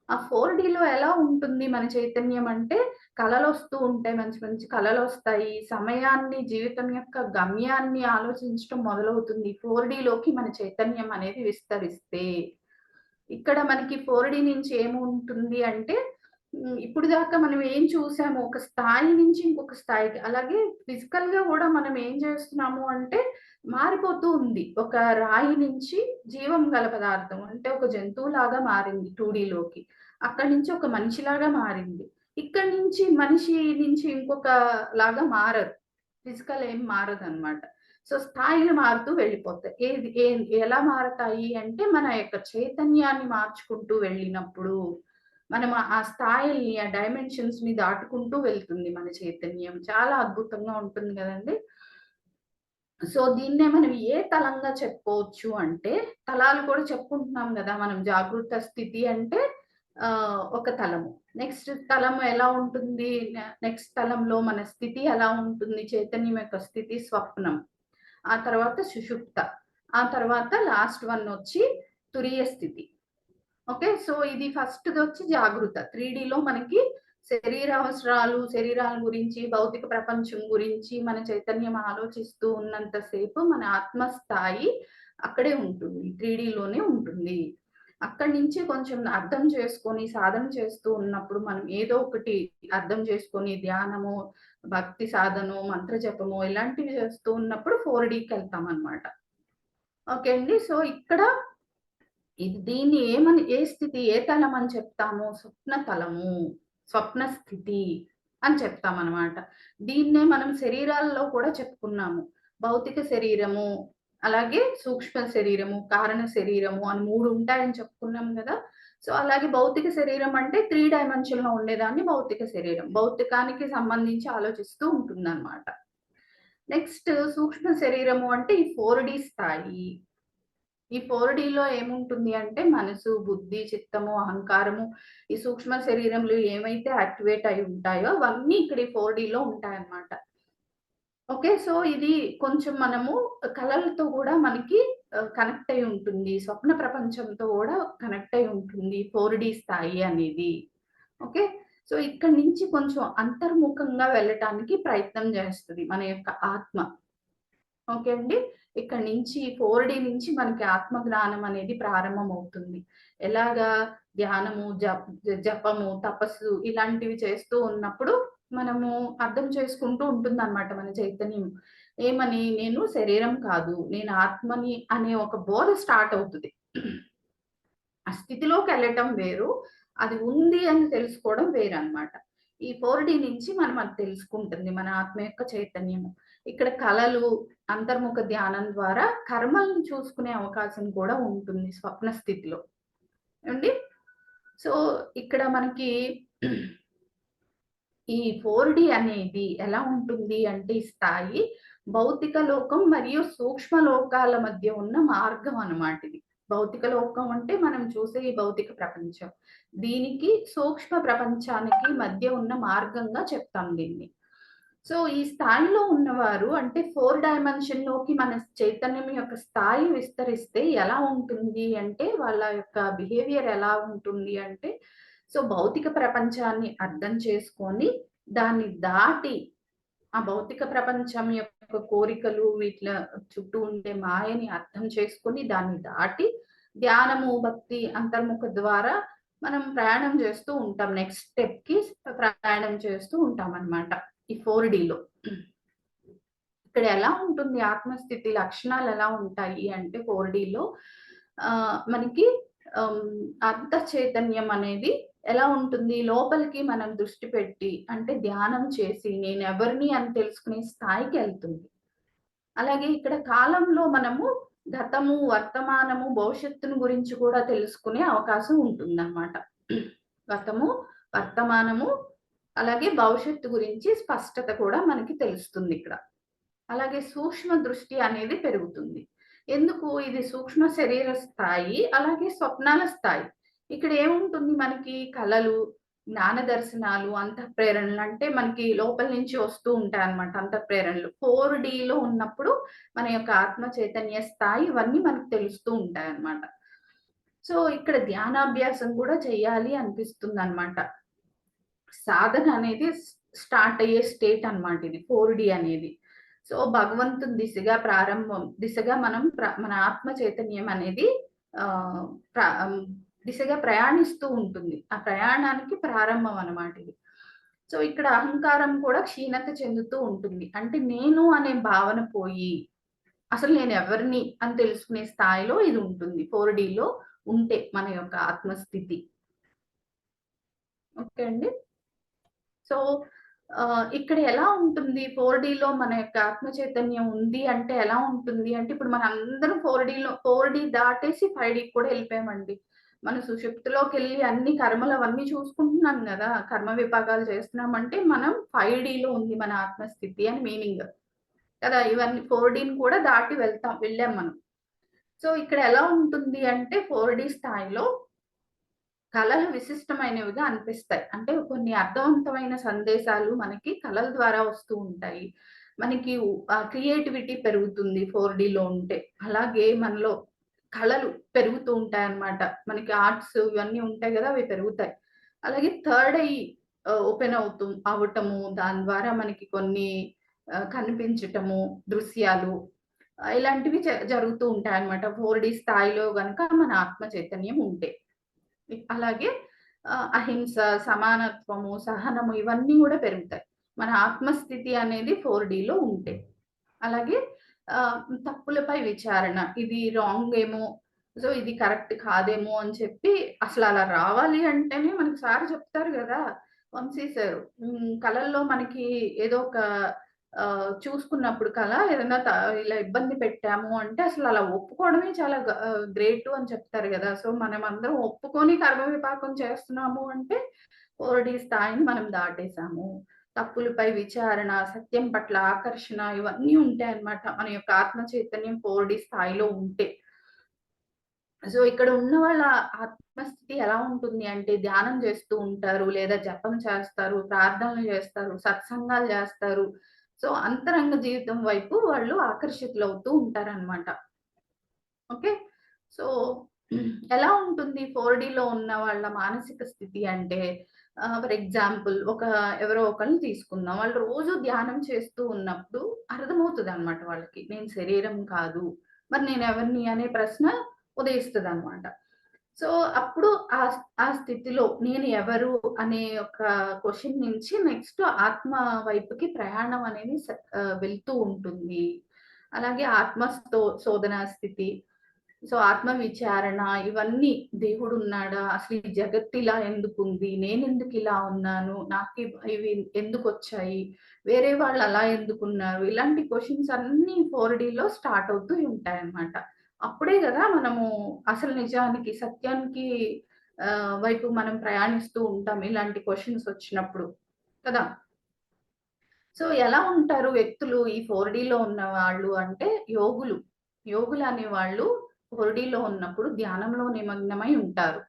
ఆ 4Dలో ఎలా ఉంటుంది మన చైతన్యం అంటే, కలలొస్తూ ఉంటాయి. మంచి మంచి కలలొస్తాయి. సమయాన్ని, జీవితం యొక్క గమ్యాన్ని ఆలోచించటం మొదలవుతుంది. 4Dలోకి మన చైతన్యం అనేది విస్తరిస్తే. ఇక్కడ మనకి 4D నుంచి ఏముంటుంది అంటే, ఇప్పుడు దాకా మనం ఏం చూసామో ఒక స్థాయి నుంచి ఇంకొక స్థాయికి. అలాగే ఫిజికల్‌గా గూడా మనం ఏం చేస్తున్నాము అంటే, మారిపోతూ ఉంది. ఒక రాయి నుంచి జీవం గల పదార్థం. అంటే ఒక జంతువులాగా మారింది 2Dలోకి. అక్కడి నుంచి ఒక మనిషిలాగా మారింది. ఇక్కడి నుంచి మనిషి నుంచి ఇంకొక లాగా మారదు. ఫిజికల్ ఏం మారదనమాట. సో, స్థాయిలు మారుతూ వెళ్ళిపోతాయి. ఎలా మారతాయి అంటే, మన యొక్క చైతన్యాన్ని మార్చుకుంటూ వెళ్ళినప్పుడు, మనం ఆ స్థాయిల్ని, ఆ డైమెన్షన్స్‌ని దాటుకుంటూ వెళ్తుంది మన చైతన్యం. చాలా అద్భుతంగా ఉంటుంది గదండీ! సో, దీన్నే మనం ఏ తలంగా చెప్పుకోవచ్చు అంటే, తలాలు కూడా చెప్పుకుంటున్నాం గదా! మనం జాగృత స్థితి అంటే ఒక తలము. నెక్స్ట్ తలము ఎలా ఉంటుంది? నెక్స్ట్ తలంలో మన స్థితి ఎలా ఉంటుంది? చైతన్యం యొక్క స్థితి స్వప్నం. ఆ తర్వాత సుషుప్త. ఆ తర్వాత లాస్ట్ వన్ వచ్చి తురీయ స్థితి. ఓకే. సో, ఇది ఫస్ట్‌దొచ్చి జాగృత. 3Dలో మనకి శరీర అవసరాలు, శరీరాల గురించి, భౌతిక ప్రపంచం గురించి మన చైతన్యం ఆలోచిస్తూ ఉన్నంత సేపు మన ఆత్మ స్థాయి అక్కడే ఉంటుంది. 3Dలోనే ఉంటుంది. అక్కడి నుంచి కొంచెం అర్థం చేసుకొని, సాధన చేస్తూ ఉన్నప్పుడు మనం ఏదో ఒకటి అర్థం చేసుకొని ధ్యానము, భక్తి సాధనో, మంత్ర జపమో ఇలాంటివి చేస్తూ ఉన్నప్పుడు 4Dకెళ్తామనమాట. ఓకే అండి. సో, ఇక్కడ దీన్ని ఏ స్థితి, ఏ తలం అని చెప్తాము? స్వప్న తలము, స్వప్న స్థితి అని చెప్తామనమాట. దీన్నే మనం శరీరాల్లో కూడా చెప్పుకున్నాము. భౌతిక శరీరము, అలాగే సూక్ష్మ శరీరము, కారణ శరీరము అని 3 ఉంటాయని చెప్పుకున్నాం గదా! సో, అలాగే భౌతిక శరీరం అంటే 3 డైమెన్షన్‌లో ఉండేదాన్ని భౌతిక శరీరం. భౌతికానికి సంబంధించి ఆలోచిస్తూ ఉంటుందనమాట. నెక్స్ట్ సూక్ష్మ శరీరము అంటే ఈ 4D స్థాయి. ఈ 4Dలో ఏముంటుంది అంటే మనసు, బుద్ధి, చిత్తము, అహంకారము, ఈ సూక్ష్మ శరీరంలో ఏమైతే యాక్టివేట్ అయి ఉంటాయో అవన్నీ ఇక్కడ ఈ 4Dలో ఉంటాయన్నమాట. ఓకే. సో, ఇది కొంచెం మనము కలలతో గూడా మనకి కనెక్ట్ అయి ఉంటుంది. స్వప్న ప్రపంచంతో గూడా కనెక్ట్ అయి ఉంటుంది 4D స్థాయి అనేది. ఓకే. సో, ఇక్కడి నుంచి కొంచెం అంతర్ముఖంగా వెళ్ళటానికి ప్రయత్నం జేస్తది మన యొక్క ఆత్మ. ఓకే అండి. ఇక్కడి నుంచి 4D నుంచి మనకి ఆత్మ జ్ఞానం అనేది ప్రారంభమవుతుంది. ఎలాగా ధ్యానము, జపము, తపస్సు ఇలాంటివి చేస్తూ ఉన్నప్పుడు మనము అర్థం చేసుకుంటూ ఉంటుందన్నమాట మన చైతన్యం. ఏమని? నేను శరీరం కాదు, నేను ఆత్మని అనే ఒక బోధ స్టార్ట్ అవుతది. ఆ స్థితిలోకెళ్ళటం వేరు. అది ఉంది అని తెలుసుకోవడం వేరన్నమాట. ఈ 4D నుంచి మనం అది తెలుసుకుంటుంది మన ఆత్మ యొక్క చైతన్యము. ఇక్కడ కలలు, అంతర్ముఖ ధ్యానం ద్వారా కర్మలను చూసుకునే అవకాశం కూడా ఉంటుంది స్వప్న స్థితిలో. ఏవండి? సో, ఇక్కడ మనకి ఈ 4D అనేది ఎలా ఉంటుంది అంటే ఈ స్థాయి భౌతిక లోకం మరియు సూక్ష్మ లోకాల మధ్య ఉన్న మార్గం అన్నమాట ఇది. భౌతిక లోకం అంటే మనం చూసే ఈ భౌతిక ప్రపంచం. దీనికి సూక్ష్మ ప్రపంచానికి మధ్య ఉన్న మార్గంగా చెప్తాం దీన్ని. సో, ఈ స్థాయిలో ఉన్నవారు అంటే 4 డైమెన్షన్‌లోకి మన చైతన్యం యొక్క స్థాయి విస్తరిస్తే ఎలా ఉంటుంది అంటే, వాళ్ళ యొక్క బిహేవియర్ ఎలా ఉంటుంది అంటే, సో, భౌతిక ప్రపంచాన్ని అర్థం చేసుకొని, దాన్ని దాటి ఆ భౌతిక ప్రపంచం యొక్క కోరికలు, వీట్ల చుట్టూ ఉండే మాయని అర్థం చేసుకొని, దాన్ని దాటి ధ్యానము, భక్తి, అంతర్ముఖ ద్వారా మనం ప్రయాణం చేస్తూ ఉంటాం. నెక్స్ట్ స్టెప్‌కి ప్రయాణం చేస్తూ ఉంటామనమాట. ఈ 4Dలో. ఇక్కడ ఎలా ఉంటుంది ఆత్మస్థితి లక్షణాలు ఎలా ఉంటాయి అంటే 4Dలో మనకి అంతః చైతన్యం అనేది ఎలా ఉంటుంది? లోపలికి మనం దృష్టి పెట్టి అంటే ధ్యానం చేసి నేనెవరిని అని తెలుసుకునే స్థాయికెళ్తుంది. అలాగే ఇక్కడ కాలంలో మనము గతము, వర్తమానము, భవిష్యత్తును గురించి కూడా తెలుసుకునే అవకాశం ఉంటుందన్నమాట. గతము, వర్తమానము అలాగే భవిష్యత్తు గురించి స్పష్టత కూడా మనకి తెలుస్తుందిక్కడ. అలాగే సూక్ష్మ దృష్టి అనేది పెరుగుతుంది. ఎందుకు? ఇది సూక్ష్మ శరీర స్థాయి, అలాగే స్వప్నాల స్థాయి. ఇక్కడ ఏముంటుంది మనకి కలలు, జ్ఞాన దర్శనాలు, అంతఃప్రేరణలు అంటే మనకి లోపల నుంచి వస్తూ ఉంటాయన్నమాట అంతఃప్రేరణలు. 4Dలో ఉన్నప్పుడు మన యొక్క ఆత్మ చైతన్య స్థాయి ఇవన్నీ మనకు తెలుస్తూ ఉంటాయన్నమాట. సో, ఇక్కడ ధ్యానాభ్యాసం కూడా చేయాలి అనిపిస్తుందన్నమాట. సాధన అనేది స్టార్ట్ అయ్యే స్టేట్ అన్నమాట ఇది 4D అనేది. సో, భగవంతుని దిశగా మనం మన ఆత్మ చైతన్యం అనేది ఆహ్, ప్ర దిశగా ప్రయాణిస్తూ ఉంటుంది. ఆ ప్రయాణానికి ప్రారంభం అన్నమాట ఇది. సో, ఇక్కడ అహంకారం కూడా క్షీణత చెందుతూ ఉంటుంది. అంటే నేను అనే భావన పోయి, అసలు నేనెవరిని అని తెలుసుకునే స్థాయిలో ఇది ఉంటుంది. 4Dలో ఉంటే మన యొక్క ఆత్మస్థితి. ఓకే అండి. సో, ఇక్కడ ఎలా ఉంటుంది 4Dలో మన యొక్క ఆత్మ చైతన్యం ఉంది అంటే ఎలా ఉంటుంది అంటే, ఇప్పుడు మనందరం 4D దాటేసి 5Dకి కూడా ఎళ్ళిపోయామండి. మన సుషుప్తిలోకెళ్ళి అన్ని కర్మలు అవన్నీ చూసుకుంటున్నాం గదా! కర్మ విపాకాలు చేస్తున్నామంటే మనం 5Dలో ఉంది మన ఆత్మస్థితి అని మీనింగ్. కదా! ఇవన్నీ 4Dని కూడా దాటి వెళ్ళాం మనం. సో, ఇక్కడ ఎలా ఉంటుంది అంటే 4D స్థాయిలో కళలు విశిష్టమైనవిగా అనిపిస్తాయి. అంటే కొన్ని అర్థవంతమైన సందేశాలు మనకి కళల ద్వారా వస్తూ ఉంటాయి. మనకి క్రియేటివిటీ పెరుగుతుంది 4Dలో ఉంటే. అలాగే మనలో కళలు పెరుగుతూ ఉంటాయన్నమాట. మనకి ఆర్ట్స్ ఇవన్నీ ఉంటాయి గదా! అవి పెరుగుతాయి. అలాగే థర్డ్ ఐ ఓపెన్ అవ్వటము, దాని ద్వారా మనకి కొన్ని కనిపించటము, దృశ్యాలు ఇలాంటివి జరుగుతూ ఉంటాయన్నమాట. 4D స్థాయిలో గనక మన ఆత్మ చైతన్యం ఉంటే. అలాగే అహింస, సమానత్వము, సహనము ఇవన్నీ గూడా పెరుగుతాయి. మన ఆత్మస్థితి అనేది 4Dలో ఉంటే. అలాగే తప్పులపై విచారణ. ఇది రాంగ్ ఏమో, సో ఇది కరెక్ట్ కాదేమో అని చెప్పి అసలలా రావాలి అంటేనే మనకి సార్ చెప్తారు గదా! వంశీ సారు. కళల్లో మనకి ఏదో ఒక చూసుకున్నప్పుడు కళ ఏదైనా ఇలా ఇబ్బంది పెట్టాము అంటే అసలలా ఒప్పుకోవడమే చాలా గ్రేటు అని చెప్తారు గదా! సో మనమందరం ఒప్పుకొని కర్మ విపాకం చేస్తున్నాము అంటే 4D స్థాయిని మనం దాటేసాము. తప్పులపై విచారణ, సత్యం పట్ల ఆకర్షణ ఇవన్నీ ఉంటాయన్నమాట. మన యొక్క ఆత్మ చైతన్యం 4D స్థాయిలో ఉంటే. సో, ఇక్కడ ఉన్న వాళ్ళ ఆత్మస్థితి ఎలా ఉంటుంది అంటే ధ్యానం చేస్తూ ఉంటారు, లేదా జపం చేస్తారు, ప్రార్థనలు చేస్తారు, సత్సంగాలు చేస్తారు. సో, అంతరంగ జీవితం వైపు వాళ్ళు ఆకర్షితులవుతూ ఉంటారనమాట. ఓకే. సో, ఎలా ఉంటుంది 4Dలో ఉన్న వాళ్ళ మానసిక స్థితి అంటే ఫర్ ఎగ్జాంపుల్ ఎవరో ఒకళ్ళని తీసుకుందాం. వాళ్ళు రోజు ధ్యానం చేస్తూ ఉన్నప్పుడు అర్థమవుతదనమాట వాళ్ళకి. నేను శరీరం కాదు. మరి నేనెవరిని అనే ప్రశ్న ఉదయిస్తదనమాట. సో, అప్పుడు ఆ స్థితిలో నేను ఎవరు అనే ఒక క్వెషన్ నుంచి నెక్స్ట్ ఆత్మ వైపుకి ప్రయాణం అనేది వెళ్తూ ఉంటుంది. అలాగే శోధన స్థితి. సో, ఆత్మ విచారణ ఇవన్నీ దేవుడున్నాడా? అసలు ఈ జగత్తు ఇలా ఎందుకుంది? నేనెందుకిలా ఉన్నాను? ఇవి ఎందుకొచ్చాయి? వేరే వాళ్ళు అలా ఎందుకున్నారు? ఇలాంటి క్వెషన్స్ అన్నీ 4Dలో స్టార్ట్ అవుతూ ఉంటాయన్నమాట. అప్పుడే గదా మనము అసలు నిజానికి, సత్యానికి వైపు మనం ప్రయాణిస్తూ ఉంటాం ఇలాంటి క్వెషన్స్ వచ్చినప్పుడు. కదా! సో, ఎలా ఉంటారు వ్యక్తులు ఈ 4Dలో ఉన్నవాళ్ళు అంటే యోగులు. యోగులనేవాళ్ళు 4Dలో ఉన్నప్పుడు ధ్యానంలో నిమగ్నమై ఉంటారు.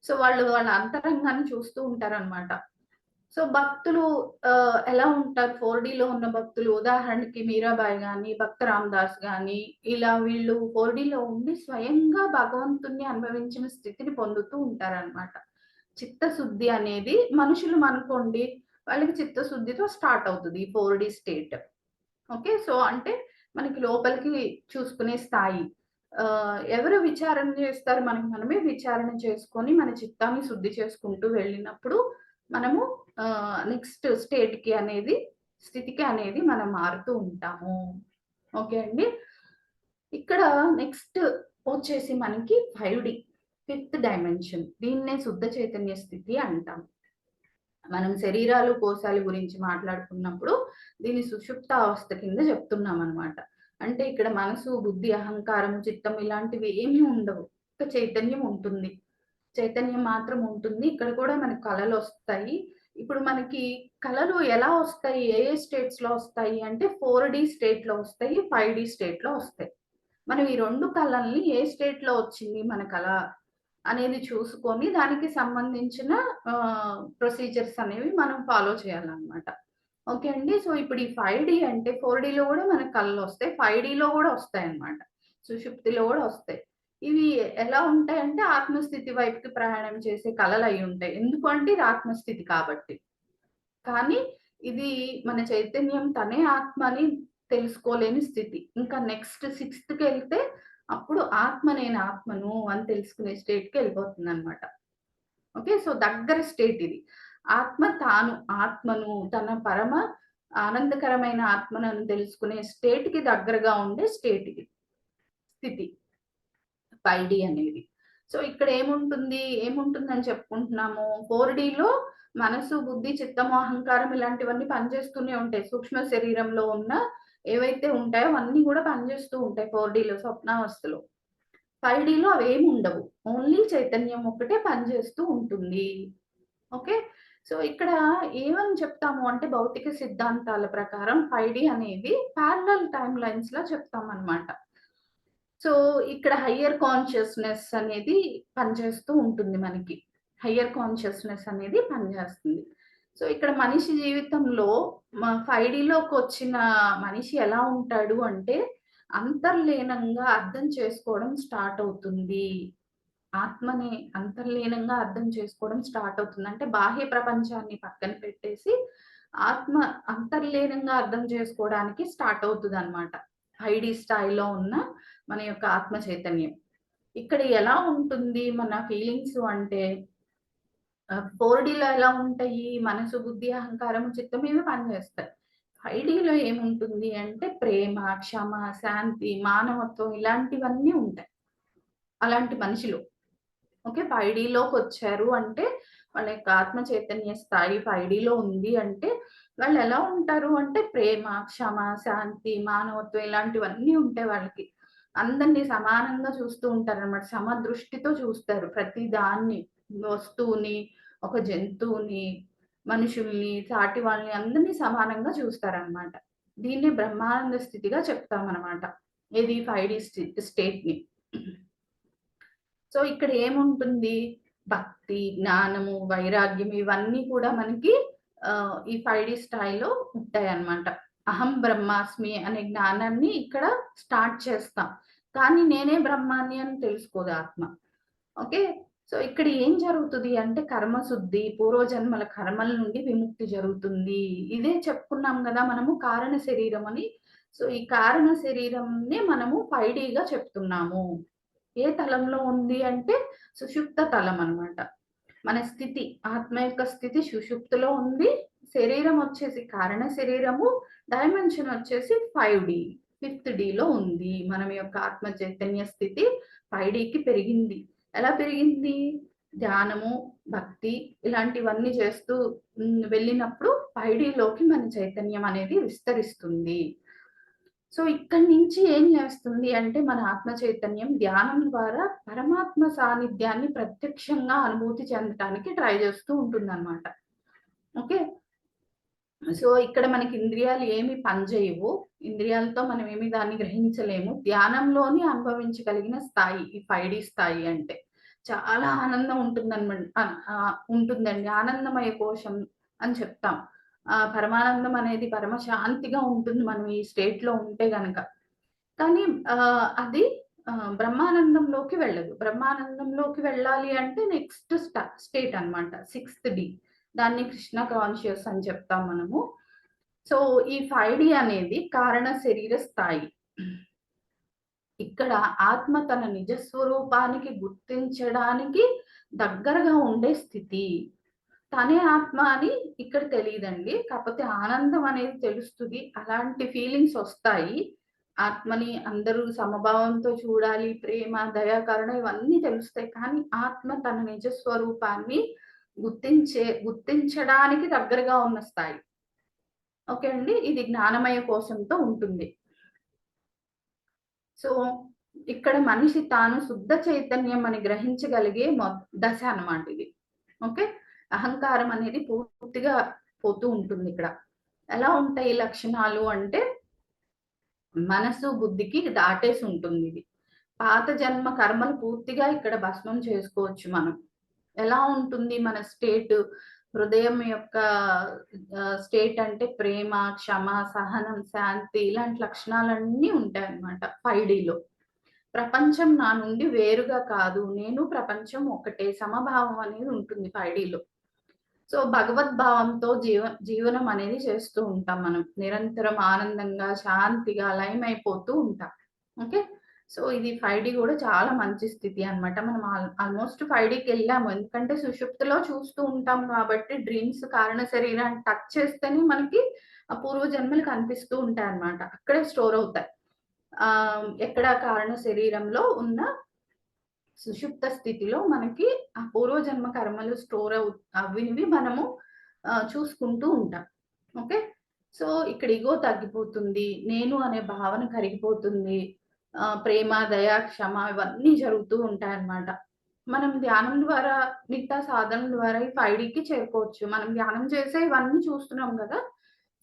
సో, వాళ్ళు వాళ్ళ అంతరంగాన్ని చూస్తూ ఉంటారనమాట. సో, భక్తులు ఎలా ఉంటారు 4Dలో ఉన్న భక్తులు ఉదాహరణకి మీరాబాయి గాని, భక్త రామదాస్ గాని ఇలా వీళ్ళు 4Dలో ఉండి స్వయంగా భగవంతుడిని అనుభవించిన స్థితిని పొందుతూ ఉంటారనమాట. చిత్తశుద్ధి అనేది మనుషులమనుకోండి వాళ్ళకి చిత్తశుద్ధితో స్టార్ట్ అవుతది ఈ 4D స్టేట్. ఓకే. సో, అంటే మనకి లోపలికి చూసుకునే స్థాయి. ఎవరు విచారణ చేస్తారు? మనకి మనమే విచారణ చేసుకొని మన చిత్తాన్ని శుద్ధి చేసుకుంటూ వెళ్ళినప్పుడు మనము నెక్స్ట్ స్థితికి అనేది మనం మారుతూ ఉంటాము. ఓకే అండి. ఇక్కడ నెక్స్ట్ వచ్చేసి మనకి 5D ఫిఫ్త్ డైమెన్షన్. దీన్నే శుద్ధ చైతన్య స్థితి అంటాం. మనం శరీరాలు, కోశాల గురించి మాట్లాడుకున్నప్పుడు దీన్ని సుషుప్త అవస్థ కింద చెప్తున్నామనమాట. అంటే ఇక్కడ మనసు, బుద్ధి, అహంకారం, చిత్తం ఇలాంటివి ఏమీ ఉండవు. ఒక చైతన్యం ఉంటుంది. చైతన్యం మాత్రం ఉంటుంది. ఇక్కడ కూడా మనకు కలలొస్తాయి. ఇప్పుడు మనకి కలలు ఎలా వస్తాయి? ఏ ఏ స్టేట్స్‌లో వస్తాయి అంటే 4D స్టేట్‌లో వస్తాయి. 5D స్టేట్‌లో వస్తాయి. మనం ఈ 2 కళల్ని ఏ స్టేట్‌లో వచ్చింది మన కళ అనేది చూసుకొని దానికి సంబంధించిన ప్రొసీజర్స్ అనేవి మనం ఫాలో చేయాలన్నమాట. ఓకే అండి. సో, ఇప్పుడు ఈ 5D అంటే 4Dలో గూడా మనకు కళలొస్తాయి. 5Dలో గూడా వస్తాయన్నమాట. సుషుప్తిలో గూడా వస్తాయి. ఇవి ఎలా ఉంటాయంటే ఆత్మస్థితి వైపుకి ప్రయాణం చేసే కళలయ్యుంటాయి. ఎందుకు అంటే ఇది ఆత్మస్థితి కాబట్టి. కానీ ఇది మన చైతన్యం తనే ఆత్మ అని తెలుసుకోలేని స్థితి. ఇంకా నెక్స్ట్ సిక్స్త్‌కెళ్తే అప్పుడు ఆత్మ నేను ఆత్మను అని తెలుసుకునే స్టేట్‌కెళ్ళిపోతుందనమాట. ఓకే. సో, దగ్గర స్టేట్ ఇది. ఆత్మ తాను ఆత్మను తన పరమ ఆనందకరమైన ఆత్మనని తెలుసుకునే స్టేట్‌కి దగ్గరగా ఉండే స్టేట్ ఇది. స్థితి. 5D అనేది. సో, ఇక్కడ ఏముంటుందని చెప్పుకుంటున్నాము. 4Dలో మనసు, బుద్ధి, చిత్తము, అహంకారం ఇలాంటివన్నీ పనిచేస్తూనే ఉంటాయి. సూక్ష్మ శరీరంలో ఉన్న ఏవైతే ఉంటాయో అవన్నీ గూడా పనిచేస్తూ ఉంటాయి 4Dలో స్వప్నావస్థలో. 5Dలో అవేమి ఉండవు. ఓన్లీ చైతన్యం ఒక్కటే పనిచేస్తూ ఉంటుంది. ఓకే. సో, ఇక్కడ ఏమని చెప్తాము అంటే భౌతిక సిద్ధాంతాల ప్రకారం 5D అనేది పారలెల్ టైమ్ లైన్స్‌లా చెప్తామనమాట. సో, ఇక్కడ హయ్యర్ కాన్షియస్‌నెస్ అనేది పనిచేస్తూ ఉంటుంది మనకి. హయ్యర్ కాన్షియస్‌నెస్ అనేది పనిచేస్తుంది. సో, ఇక్కడ మనిషి జీవితంలో 5Dలోకొచ్చిన మనిషి ఎలా ఉంటాడు అంటే, అంతర్లీనంగా అర్థం చేసుకోవడం స్టార్ట్ అవుతుంది. ఆత్మని అంతర్లీనంగా అర్థం చేసుకోవడం స్టార్ట్ అవుతుంది. అంటే బాహ్య ప్రపంచాన్ని పక్కన పెట్టేసి ఆత్మ అంతర్లీనంగా అర్థం చేసుకోవడానికి స్టార్ట్ అవుతదనమాట. 5D స్థాయిలో ఉన్న మన యొక్క ఆత్మ చైతన్యం. ఇక్కడ ఎలా ఉంటుంది మన ఫీలింగ్స్ అంటే 4Dలో ఎలా ఉంటాయి? మనసు, బుద్ధి, అహంకారము, చిత్తం ఇవి పనిచేస్తాయి. 5Dలో ఏముంటుంది అంటే ప్రేమ, క్షమ, శాంతి, మానవత్వం ఇలాంటివన్నీ ఉంటాయి. అలాంటి మనిషిలో. ఓకే. 5Dలోకొచ్చారు అంటే వాళ్ళ యొక్క ఆత్మ చైతన్య స్థాయి 5Dలో ఉంది అంటే వాళ్ళెలా ఉంటారు అంటే ప్రేమ, క్షమ, శాంతి, మానవత్వం ఇలాంటివన్నీ ఉంటాయి వాళ్ళకి. అందరిని సమానంగా చూస్తూ ఉంటారనమాట. సమదృష్టితో చూస్తారు ప్రతి దాన్ని. వస్తువుని, ఒక జంతువుని, మనుషుల్ని, సాటి వాళ్ళని అందరిని సమానంగా చూస్తారనమాట. దీన్ని బ్రహ్మానంద స్థితిగా చెప్తామనమాట. ఏది 5D స్టేట్‌ని. సో, ఇక్కడ ఏముంటుంది? భక్తి, జ్ఞానము, వైరాగ్యం ఇవన్నీ కూడా మనకి ఈ 5D స్థాయిలో ఉంటాయన్నమాట. అహం బ్రహ్మాస్మి అనే జ్ఞానాన్ని ఇక్కడ స్టార్ట్ చేస్తాం. కానీ నేనే బ్రహ్మాన్ని అని తెలుసుకోదు ఆత్మ. ఓకే. సో, ఇక్కడ ఏం జరుగుతది అంటే కర్మశుద్ధి, పూర్వజన్మల కర్మల నుండి విముక్తి జరుగుతుంది. ఇదే చెప్పుకున్నాం గదా! మనము కారణ శరీరం అని. సో, ఈ కారణ శరీరంని మనము 5Dగా చెప్తున్నాము. ఏ తలంలో ఉంది అంటే సుషుప్త తలం అన్నమాట. మన స్థితి, ఆత్మ యొక్క స్థితి సుషుప్తిలో ఉంది. శరీరం వచ్చేసి కారణ శరీరము, డైమెన్షన్ వచ్చేసి 5D, ఫిఫ్త్ Dలో ఉంది. మనం యొక్క ఆత్మ చైతన్య స్థితి 5Dకి పెరిగింది. ఎలా పెరిగింది? ధ్యానము, భక్తి ఇలాంటివన్నీ చేస్తూ వెళ్ళినప్పుడు 5Dలోకి మన చైతన్యం అనేది విస్తరిస్తుంది. సో, ఇక్కడి నుంచి ఏం చేస్తుంది అంటే మన ఆత్మ చైతన్యం ధ్యానం ద్వారా పరమాత్మ సాన్నిధ్యాన్ని ప్రత్యక్షంగా అనుభూతి చెందటానికి ట్రై చేస్తూ ఉంటుందన్నమాట. ఓకే. సో, ఇక్కడ మనకి ఇంద్రియాలు ఏమి పనిచేయవు. ఇంద్రియాలతో మనం ఏమి దాన్ని గ్రహించలేము. ధ్యానంలోని అనుభవించగలిగిన స్థాయి ఈ 5D స్థాయి అంటే. చాలా ఆనందం ఉంటుందండి. ఆనందమయ కోశం అని చెప్తాం. పరమానందం అనేది పరమశాంతిగా ఉంటుంది మనం ఈ స్టేట్‌లో ఉంటే గనక. కానీ అది బ్రహ్మానందంలోకి వెళ్ళదు. బ్రహ్మానందంలోకి వెళ్ళాలి అంటే నెక్స్ట్ స్టేట్ అన్నమాట. Sixth D. దాన్ని కృష్ణ కాన్షియస్ అని చెప్తాం మనము. సో, ఈ 5D అనేది కారణ శరీర స్థాయి. ఇక్కడ ఆత్మ తన నిజ స్వరూపానికి గుర్తించడానికి దగ్గరగా ఉండే స్థితి. తనే ఆత్మ అని ఇక్కడ తెలీదండి. కాపోతే ఆనందం అనేది తెలుస్తది. అలాంటి ఫీలింగ్స్ ఒస్తాయి. ఆత్మని అందరూ సమభావంతో చూడాలి. ప్రేమ, దయ, కరుణ ఇవన్నీ తెలుస్తాయి. కానీ ఆత్మ తన నిజ స్వరూపాన్ని గుర్తించడానికి దగ్గరగా ఉన్న స్థాయి. ఓకే అండి. ఇది జ్ఞానమయ కోశంతో ఉంటుంది. సో, ఇక్కడ మనిషి తాను శుద్ధ చైతన్యం అని గ్రహించగలిగే దశ అన్నమాట ఇది. ఓకే. అహంకారం అనేది పూర్తిగా పోతూ ఉంటుందిక్కడ. ఎలా ఉంటాయి లక్షణాలు అంటే, మనసు, బుద్ధికి దాటేసి ఉంటుందిది. పాత జన్మ కర్మలు పూర్తిగా ఇక్కడ భస్మం చేసుకోవచ్చు మనం. ఎలా ఉంటుంది మన స్టేట్? హృదయం యొక్క స్టేట్ అంటే ప్రేమ, క్షమ, సహనం, శాంతి ఇలాంటి లక్షణాలన్నీ ఉంటాయన్నమాట 5Dలో. ప్రపంచం నా నుండి వేరుగా కాదు. నేను ప్రపంచం ఒకటే సమభావం అనేది ఉంటుంది 5Dలో. సో, భగవద్భావంతో జీవనం అనేది చేస్తూ ఉంటాం మనం. నిరంతరం ఆనందంగా, శాంతిగా లయమైపోతూ ఉంటాం. ఓకే. సో, ఇది 5D గూడా చాలా మంచి స్థితి అన్నమాట. మనం ఆల్‌మోస్ట్ 5Dకెళ్ళాము. ఎందుకంటే సుషుప్తిలో చూస్తూ ఉంటాం కాబట్టి డ్రీమ్స్ కారణ శరీరాన్ని టచ్ చేస్తేనే మనకి ఆ పూర్వ జన్మలు కనిపిస్తూ ఉంటాయన్నమాట. అక్కడే స్టోర్ అవుతాయి. ఎక్కడ కారణ శరీరంలో ఉన్న సుషుప్త స్థితిలో మనకి ఆ పూర్వజన్మ కర్మలు స్టోర్ అవ్వినవి మనము చూసుకుంటూ ఉంటాం. ఓకే. సో, ఇక్కడ ఇగో తగ్గిపోతుంది. నేను అనే భావన కరిగిపోతుంది. ప్రేమ, దయ, క్షమ ఇవన్నీ జరుగుతూ ఉంటాయన్నమాట. మనం ధ్యానం ద్వారా మిగతా సాధనల ద్వారా ఈ 5Dకి చేరుకోవచ్చు. మనం ధ్యానం చేసే ఇవన్నీ చూస్తున్నాం గదా!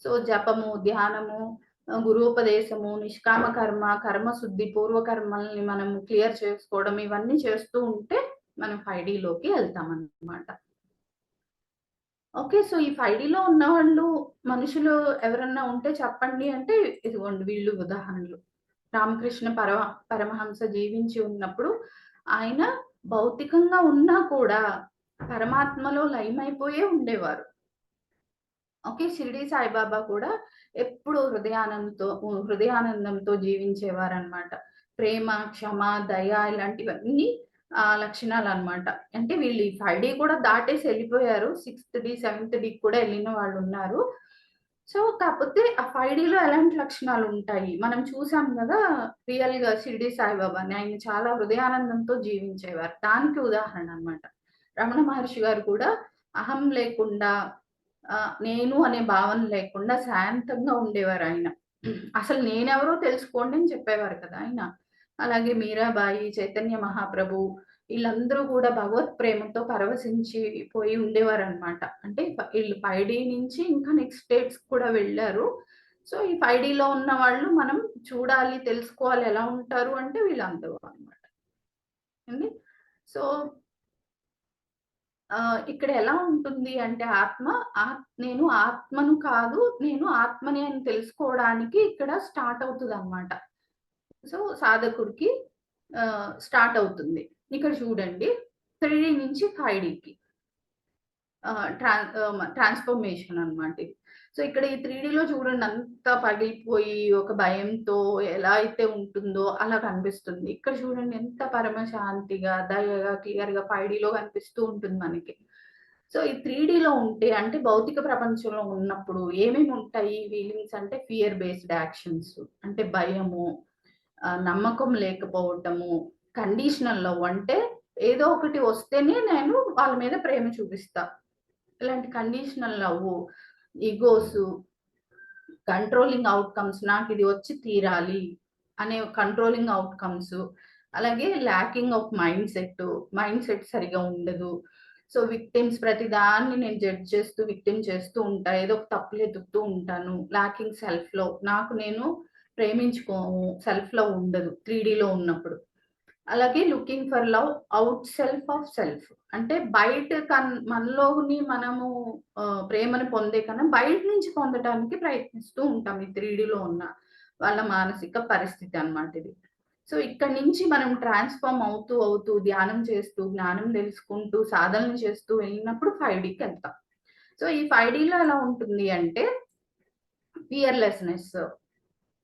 సో, జపము, ధ్యానము, గురూపదేశము, నిష్కామ కర్మ, కర్మశుద్ధి, పూర్వ కర్మల్ని మనం క్లియర్ చేసుకోవడం ఇవన్నీ చేస్తూ ఉంటే మనం 5Dలోకి ఎళ్తామన్నమాట. ఓకే. సో, ఈ 5Dలో ఉన్నవాళ్ళు మనుషులు ఎవరన్నా ఉంటే చెప్పండి అంటే ఇదిగోండి వీళ్ళు ఉదాహరణలు. రామకృష్ణ పరమహంస జీవించి ఉన్నప్పుడు ఆయన భౌతికంగా ఉన్నా కూడా పరమాత్మలో లయమైపోయే ఉండేవారు. ఓకే. షిరిడి సాయిబాబా కూడా ఎప్పుడు హృదయానందంతో జీవించేవారనమాట. ప్రేమ, క్షమ, దయ ఇలాంటివన్నీ లక్షణాలనమాట. అంటే వీళ్ళు ఈ 5 కూడా దాటేసి ఎళ్ళిపోయారు. 6థ్ డి, 7థ్ డికి కూడా ఎళ్ళిన వాళ్ళున్నారు. సో, కాపోతే ఆ 5డీలో ఎలాంటి లక్షణాలుంటాయి? మనం చూసాం గదా! రియల్‌గా షిరిడి సాయిబాబాని. ఆయన చాలా హృదయానందంతో జీవించేవారు. దానికి ఉదాహరణ అనమాట. రమణ మహర్షి గారు కూడా అహం లేకుండా నేను అనే భావన లేకుండా శాంతంగా ఉండేవారాయన. అసలు నేనెవరో తెలుసుకోండి అని చెప్పేవారు కదా ఆయన. అలాగే మీరాబాయి, చైతన్య మహాప్రభు ఈళ్ళందరూ కూడా భగవత్ ప్రేమతో పరవశించి పోయి ఉండేవారనమాట. అంటే ఈళ్ళు 5డీ నుంచి ఇంకా నెక్స్ట్ స్టేట్స్‌కి కూడా వెళ్లారు. సో, ఈ 5డీలో ఉన్న వాళ్ళు మనం చూడాలి, తెలుసుకోవాలి ఎలా ఉంటారు అంటే వీళ్ళందరూ అనమాట. అండి. సో ఇక్కడ ఎలా ఉంటుంది అంటే నేను ఆత్మను కాదు, నేను ఆత్మని అని తెలుసుకోవడానికి ఇక్కడ స్టార్ట్ అవుతదనమాట. సో, సాధకుడికి స్టార్ట్ అవుతుంది. ఇక్కడ చూడండి 3డీ నుంచి 5డీకి. ట్రాన్స్‌ఫర్మేషన్ అన్నమాట ఇది. సో, ఇక్కడ ఈ 3డీలో చూడండి అంతా పగిలిపోయి ఒక భయంతో ఎలా అయితే ఉంటుందో అలా కనిపిస్తుంది. ఇక్కడ చూడండి ఎంత పరమశాంతిగా, దయగా, క్లియర్‌గా 5డీలో కనిపిస్తూ ఉంటుంది మనకి. సో, ఈ 3డీలో ఉంటే అంటే భౌతిక ప్రపంచంలో ఉన్నప్పుడు ఏమేమి ఉంటాయి ఫీలింగ్స్ అంటే ఫియర్ బేస్డ్ యాక్షన్స్ అంటే భయము, నమ్మకం లేకపోవటము, కండిషనల్ లవ్ అంటే ఏదో ఒకటి వస్తేనే నేను వాళ్ళ మీద ప్రేమ చూపిస్తా. ఇలాంటి కండిషనల్ లవ్వు, ఇగోసు, కంట్రోలింగ్ ఔట్‌కమ్స్ నాకిది వచ్చి తీరాలి అనే కంట్రోలింగ్ ఔట్‌కమ్స్. అలాగే ల్యాకింగ్ ఆఫ్ మైండ్ సెట్ సరిగ్గా ఉండదు. సో, విక్టిమ్స్ ప్రతిదాన్ని నేను జడ్జ్ చేస్తూ, విక్టిమ్ చేస్తూ ఉంటా. ఏదో ఒక తప్పులు ఎతుకుతూ ఉంటాను. Lacking self love. నాకు నేను ప్రేమించుకోను. సెల్ఫ్ లవ్ ఉండదు 3డీలో ఉన్నప్పుడు. అలాగే looking for love out self of self. అంటే మనలోని మనము ప్రేమను పొందే కన్నా బయట నుంచి పొందటానికి ప్రయత్నిస్తూ ఉంటాం. ఈ 3డీలో ఉన్న వాళ్ళ మానసిక పరిస్థితి అన్నమాట ఇది. సో, ఇక్కడి నుంచి మనం ట్రాన్స్‌ఫార్మ్ అవుతూ ధ్యానం చేస్తూ, జ్ఞానం తెలుసుకుంటూ, సాధనలు చేస్తూ వెళ్ళినప్పుడు 5డీకెళ్తాం. సో, ఈ 5డీలో ఎలా ఉంటుంది అంటే ఫియర్‌లెస్‌నెస్,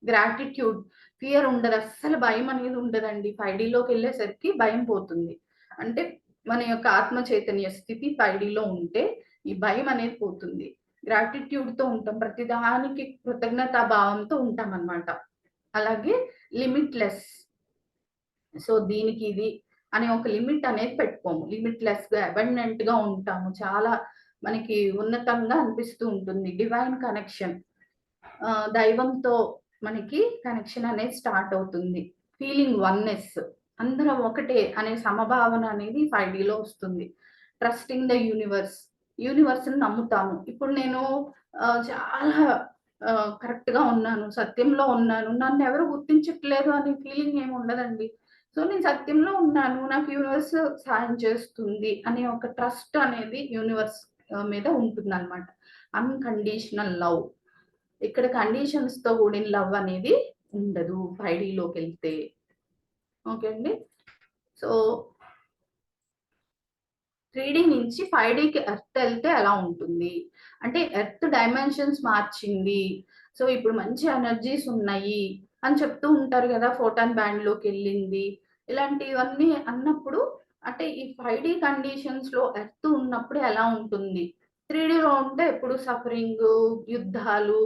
గ్రాటిట్యూడ్, ఫియర్ ఉండదు. అస్సలు భయం అనేది ఉండదండి. 5డీలోకెళ్ళేసరికి భయం పోతుంది. అంటే మన యొక్క ఆత్మ చైతన్య స్థితి 5డీలో ఉంటే ఈ భయం అనేది పోతుంది. గ్రాటిట్యూడ్‌తో ఉంటాం. ప్రతిదానికి కృతజ్ఞతా భావంతో ఉంటామనమాట. అలాగే లిమిట్‌లెస్. సో, దీనికి ఇది అనే ఒక లిమిట్ అనేది పెట్టుకోము. లిమిట్‌లెస్‌గా, అబండెంట్‌గా ఉంటాము. చాలా మనకి ఉన్నతంగా అనిపిస్తూ ఉంటుంది. Divine connection. దైవంతో మనకి కనెక్షన్ అనేది స్టార్ట్ అవుతుంది. Feeling oneness. అందరం ఒకటే అనే సమభావన అనేది 5డీలో వస్తుంది. ట్రస్టింగ్ ద యూనివర్స్‌ని నమ్ముతాము. ఇప్పుడు నేను చాలా కరెక్ట్‌గా ఉన్నాను. సత్యంలో ఉన్నాను. నన్నెవరు గుర్తించట్లేదు అనే ఫీలింగ్ ఏమి ఉండదండి. సో, నేను సత్యంలో ఉన్నాను. నాకు యూనివర్స్ సాయం చేస్తుంది అనే ఒక ట్రస్ట్ అనేది యూనివర్స్ మీద ఉంటుందన్నమాట. Unconditional love. ఇక్కడ కండీషన్స్‌తో కూడిన లవ్ అనేది ఉండదు 5డీలోకెళ్తే. ఓకే అండి. సో, 3డీ నుంచి 5డీకి ఎర్త్ ఎళ్తే ఎలా ఉంటుంది? అంటే ఎర్త్ డైమెన్షన్స్ మార్చింది. సో, ఇప్పుడు మంచి ఎనర్జీస్ ఉన్నాయి అని చెప్తూ ఉంటారు గదా! ఫోటాన్ బ్యాండ్‌లోకెళ్ళింది. ఇలాంటివన్నీ అన్నప్పుడు అంటే ఈ 5డీ కండిషన్స్‌లో ఎర్త్ ఉన్నప్పుడు ఎలా ఉంటుంది? 3డీలో ఉంటే ఎప్పుడు సఫరింగు, యుద్ధాలు,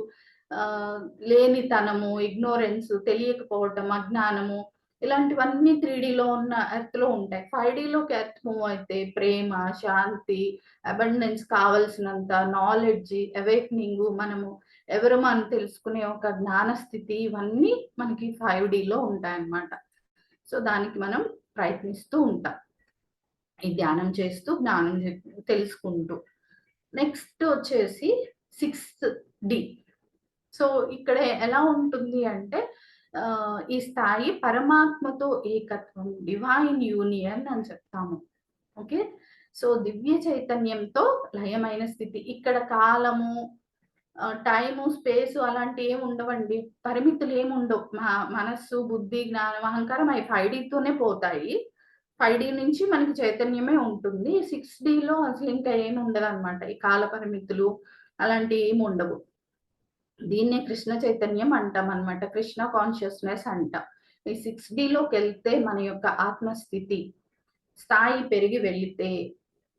ఆహ్, లేనితనము, ఇగ్నోరెన్స్, తెలియకపోవటం, అజ్ఞానము ఇలాంటివన్నీ 3డీలో ఉన్న ఎర్త్‌లో ఉంటాయి. 5డీలోకి ఎర్త్ మూవ్ అయితే ప్రేమ, శాంతి, అబండెన్స్ కావాల్సినంత నాలెడ్జ్, అవేకెనింగు మనము ఎవరమో అని తెలుసుకునే ఒక జ్ఞాన స్థితి ఇవన్నీ మనకి 5డీలో ఉంటాయన్నమాట. సో, దానికి మనం ప్రయత్నిస్తూ ఉంటాం. ఈ ధ్యానం చేస్తూ, జ్ఞానం తెలుసుకుంటూ. నెక్స్ట్ వచ్చేసి 6థ్ డి. సో, ఇక్కడ ఎలా ఉంటుంది అంటే ఈ స్థాయి పరమాత్మతో ఏకత్వం, డివైన్ యూనియన్ అని చెప్తాము. ఓకే. సో, దివ్య చైతన్యంతో లయమైన స్థితి. ఇక్కడ కాలము, టైము, స్పేసు అలాంటియేమి ఉండవండి. పరిమితులేముండవు. మనస్సు, బుద్ధి, జ్ఞానం, అహంకారం అయి 5డీతోనే పోతాయి. 5D నుంచి మనకి చైతన్యమే ఉంటుంది. 6Dలో అసలు ఇంకా ఏమి ఉండదనమాట. ఈ కాల పరిమితులు అలాంటివి ఏమి ఉండవు. దీన్నే కృష్ణ చైతన్యం అంటామనమాట. కృష్ణ కాన్షియస్‌నెస్ అంటాం. ఈ 6Dలోకెళ్తే మన యొక్క ఆత్మస్థితి స్థాయి పెరిగి వెళితే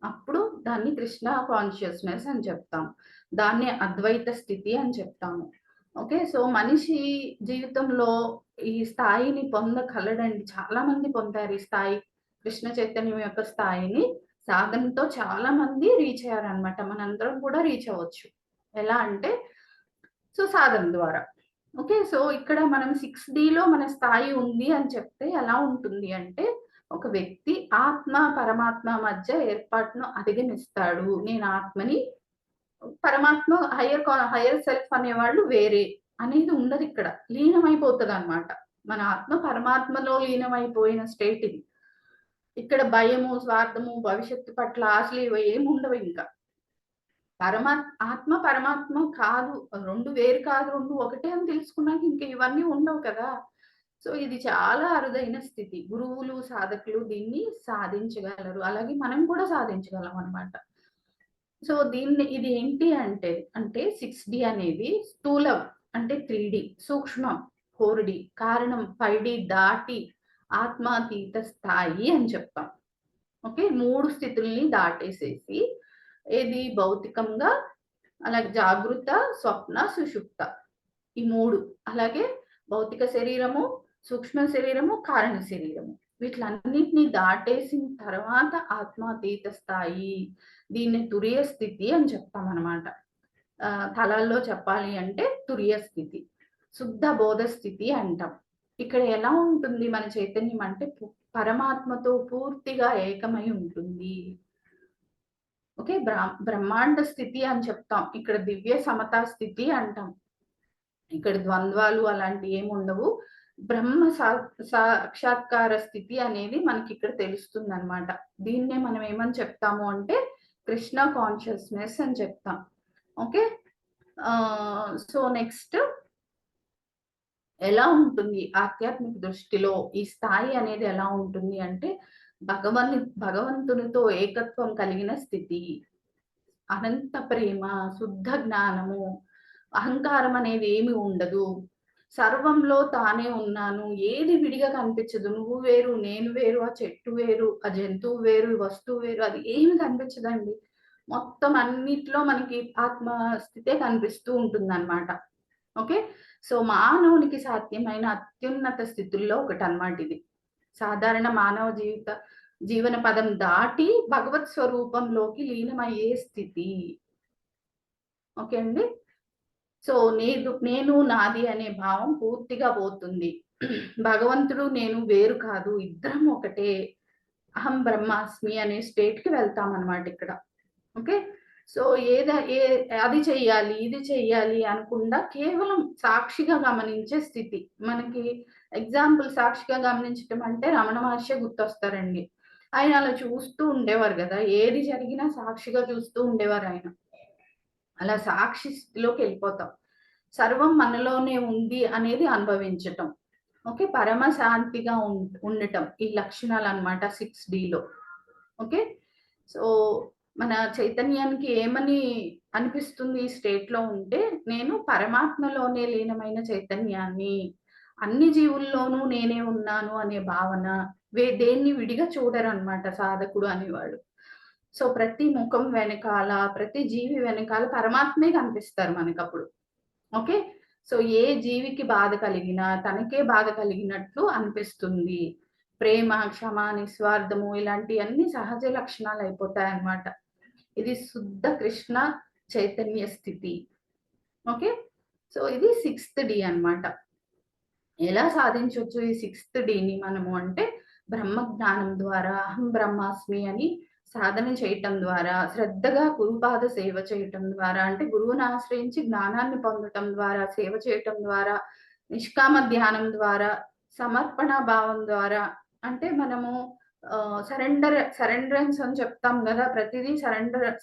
అప్పుడు దాన్ని కృష్ణ కాన్షియస్‌నెస్ అని చెప్తాం. దాన్నే అద్వైత స్థితి అని చెప్తాము. ఓకే. సో, మనిషి జీవితంలో ఈ స్థాయిని పొందగలడండి. చాలా మంది పొందారు ఈ స్థాయి. కృష్ణ చైతన్యం యొక్క స్థాయిని సాధనతో చాలా మంది రీచ్ అయ్యారనమాట. మనందరం కూడా రీచ్ అవ్వచ్చు. ఎలా అంటే సాధన ద్వారా. ఓకే. సో, ఇక్కడ మనం 6Dలో మన స్థాయి ఉంది అని చెప్తే ఎలా ఉంటుంది అంటే, ఒక వ్యక్తి ఆత్మ, పరమాత్మ మధ్య ఏర్పాటును అధిగమిస్తాడు. నేను ఆత్మని, పరమాత్మ హైయర్ సెల్ఫ్ అనేవాళ్ళు వేరే అనేది ఉండదిక్కడ. లీనమైపోతదనమాట. మన ఆత్మ పరమాత్మలో లీనమైపోయిన స్టేట్ ఇది. ఇక్కడ భయము, స్వార్థము, భవిష్యత్తు పట్ల ఆశలు ఇవి ఏముండవింక. ఆత్మ పరమాత్మ కాదు. 2 వేరు కాదు. 2 ఒకటే అని తెలుసుకున్నాక ఇంక ఇవన్నీ ఉండవు కదా! సో, ఇది చాలా అరుదైన స్థితి. గురువులు, సాధకులు దీన్ని సాధించగలరు. అలాగే మనం కూడా సాధించగలం అన్నమాట. సో, ఇది ఏంటి అంటే 6D అనేది స్థూలం అంటే 3D, సూక్ష్మం 4D, కారణం 5D దాటి ఆత్మాతీత స్థాయి అని చెప్తాం. ఓకే. 3 స్థితుల్ని దాటేసేసి ఏది భౌతికంగా, అలాగే జాగృత, స్వప్న, సుషుప్త ఈ 3. అలాగే భౌతిక శరీరము, సూక్ష్మ శరీరము, కారణ శరీరము. వీటిలన్నిటిని దాటేసిన తర్వాత ఆత్మాతీత స్థాయి. దీన్ని తురియ స్థితి అని చెప్తామనమాట. తలాల్లో చెప్పాలి అంటే తురియ స్థితి. శుద్ధ బోధ స్థితి అంటాం. ఇక్కడ ఎలా ఉంటుంది మన చైతన్యం అంటే పరమాత్మతో పూర్తిగా ఏకమై ఉంటుంది. ఓకే. బ్రహ్మాండ స్థితి అని చెప్తాం. ఇక్కడ దివ్య సమతా స్థితి అంటాం. ఇక్కడ ద్వంద్వాలు అలాంటివి ఏముండవు. బ్రహ్మ సాక్షాత్కార స్థితి అనేది మనకిక్కడ తెలుస్తుందనమాట. దీన్నే మనం ఏమని చెప్తాము అంటే కృష్ణ కాన్షియస్‌నెస్ అని చెప్తాం. ఓకే. సో, నెక్స్ట్ ఎలా ఉంటుంది ఆధ్యాత్మిక దృష్టిలో ఈ స్థాయి అనేది ఎలా ఉంటుంది అంటే భగవంతునితో ఏకత్వం కలిగిన స్థితి, అనంత ప్రేమ, శుద్ధ జ్ఞానము, అహంకారం అనేది ఏమి ఉండదు. సర్వంలో తానే ఉన్నాను. ఏది విడిగా కనిపించదు. నువ్వు వేరు, నేను వేరు, ఆ చెట్టు వేరు, ఆ జంతువు వేరు, ఈ వస్తువు వేరు, అది ఏమి కనిపించదండి. మొత్తం అన్నిట్లో మనకి ఆత్మ స్థితే కనిపిస్తూ ఉంటుందన్నమాట. ఓకే. సో, మానవునికి సాధ్యమైన అత్యున్నత స్థితుల్లో ఒకటన్నమాట ఇది. సాధారణ మానవ జీవన పదం దాటి భగవత్ స్వరూపంలోకి లీనమయ్యే స్థితి. ఓకే అండి. సో, నేను నాది అనే భావం పూర్తిగా పోతుంది. భగవంతుడు నేను వేరు కాదు. ఇద్దరం ఒకటే. అహం బ్రహ్మాస్మి అనే స్టేట్‌కి వెళ్తామన్నమాట ఇక్కడ. ఓకే. సో, అది చెయ్యాలి, ఇది చెయ్యాలి అనకుండా కేవలం సాక్షిగా గమనించే స్థితి. మనకి ఎగ్జాంపుల్ సాక్షిగా గమనించటం అంటే రమణ మహర్షి గుర్తొస్తారండి. ఆయన అలా చూస్తూ ఉండేవారు గదా! ఏది జరిగినా సాక్షిగా చూస్తూ ఉండేవారాయన. అలా సాక్షి స్థితిలోకి వెళ్ళిపోతాం. సర్వం మనలోనే ఉంది అనేది అనుభవించటం. ఓకే. పరమ శాంతిగా ఉండటం. ఈ లక్షణాలన్నమాట 6Dలో. ఓకే. సో, మన చైతన్యానికి ఏమని అనిపిస్తుంది ఈ స్టేట్‌లో ఉంటే, నేను పరమాత్మలోనే లీనమైన చైతన్యాన్ని, అన్ని జీవుల్లోనూ నేనే ఉన్నాను అనే భావన, దేన్ని విడిగా చూడరనమాట సాధకుడు అనేవాడు. సో, ప్రతి ముఖం వెనకాల, ప్రతి జీవి వెనకాల పరమాత్మే కనిపిస్తారు మనకప్పుడు. ఓకే. సో, ఏ జీవికి బాధ కలిగినా తనకే బాధ కలిగినట్లు అనిపిస్తుంది. ప్రేమ, క్షమ, నిస్వార్థము ఇలాంటియన్నీ సహజ లక్షణాలయిపోతాయన్నమాట. ఇది శుద్ధ కృష్ణ చైతన్య స్థితి. ఓకే. సో, ఇది 6థ్ డి అన్నమాట. ఎలా సాధించొచ్చు ఈ 6థ్ డిని మనము అంటే బ్రహ్మ జ్ఞానం ద్వారా, అహం బ్రహ్మాస్మి అని సాధన చేయటం ద్వారా, శ్రద్ధగా గురుపాద సేవ చేయటం ద్వారా, అంటే గురువుని ఆశ్రయించి జ్ఞానాన్ని పొందటం ద్వారా, సేవ చేయటం ద్వారా, నిష్కామ ధ్యానం ద్వారా, సమర్పణ భావం ద్వారా, అంటే మనము సరెండరెన్స్ అని చెప్తాం గదా! ప్రతిదీ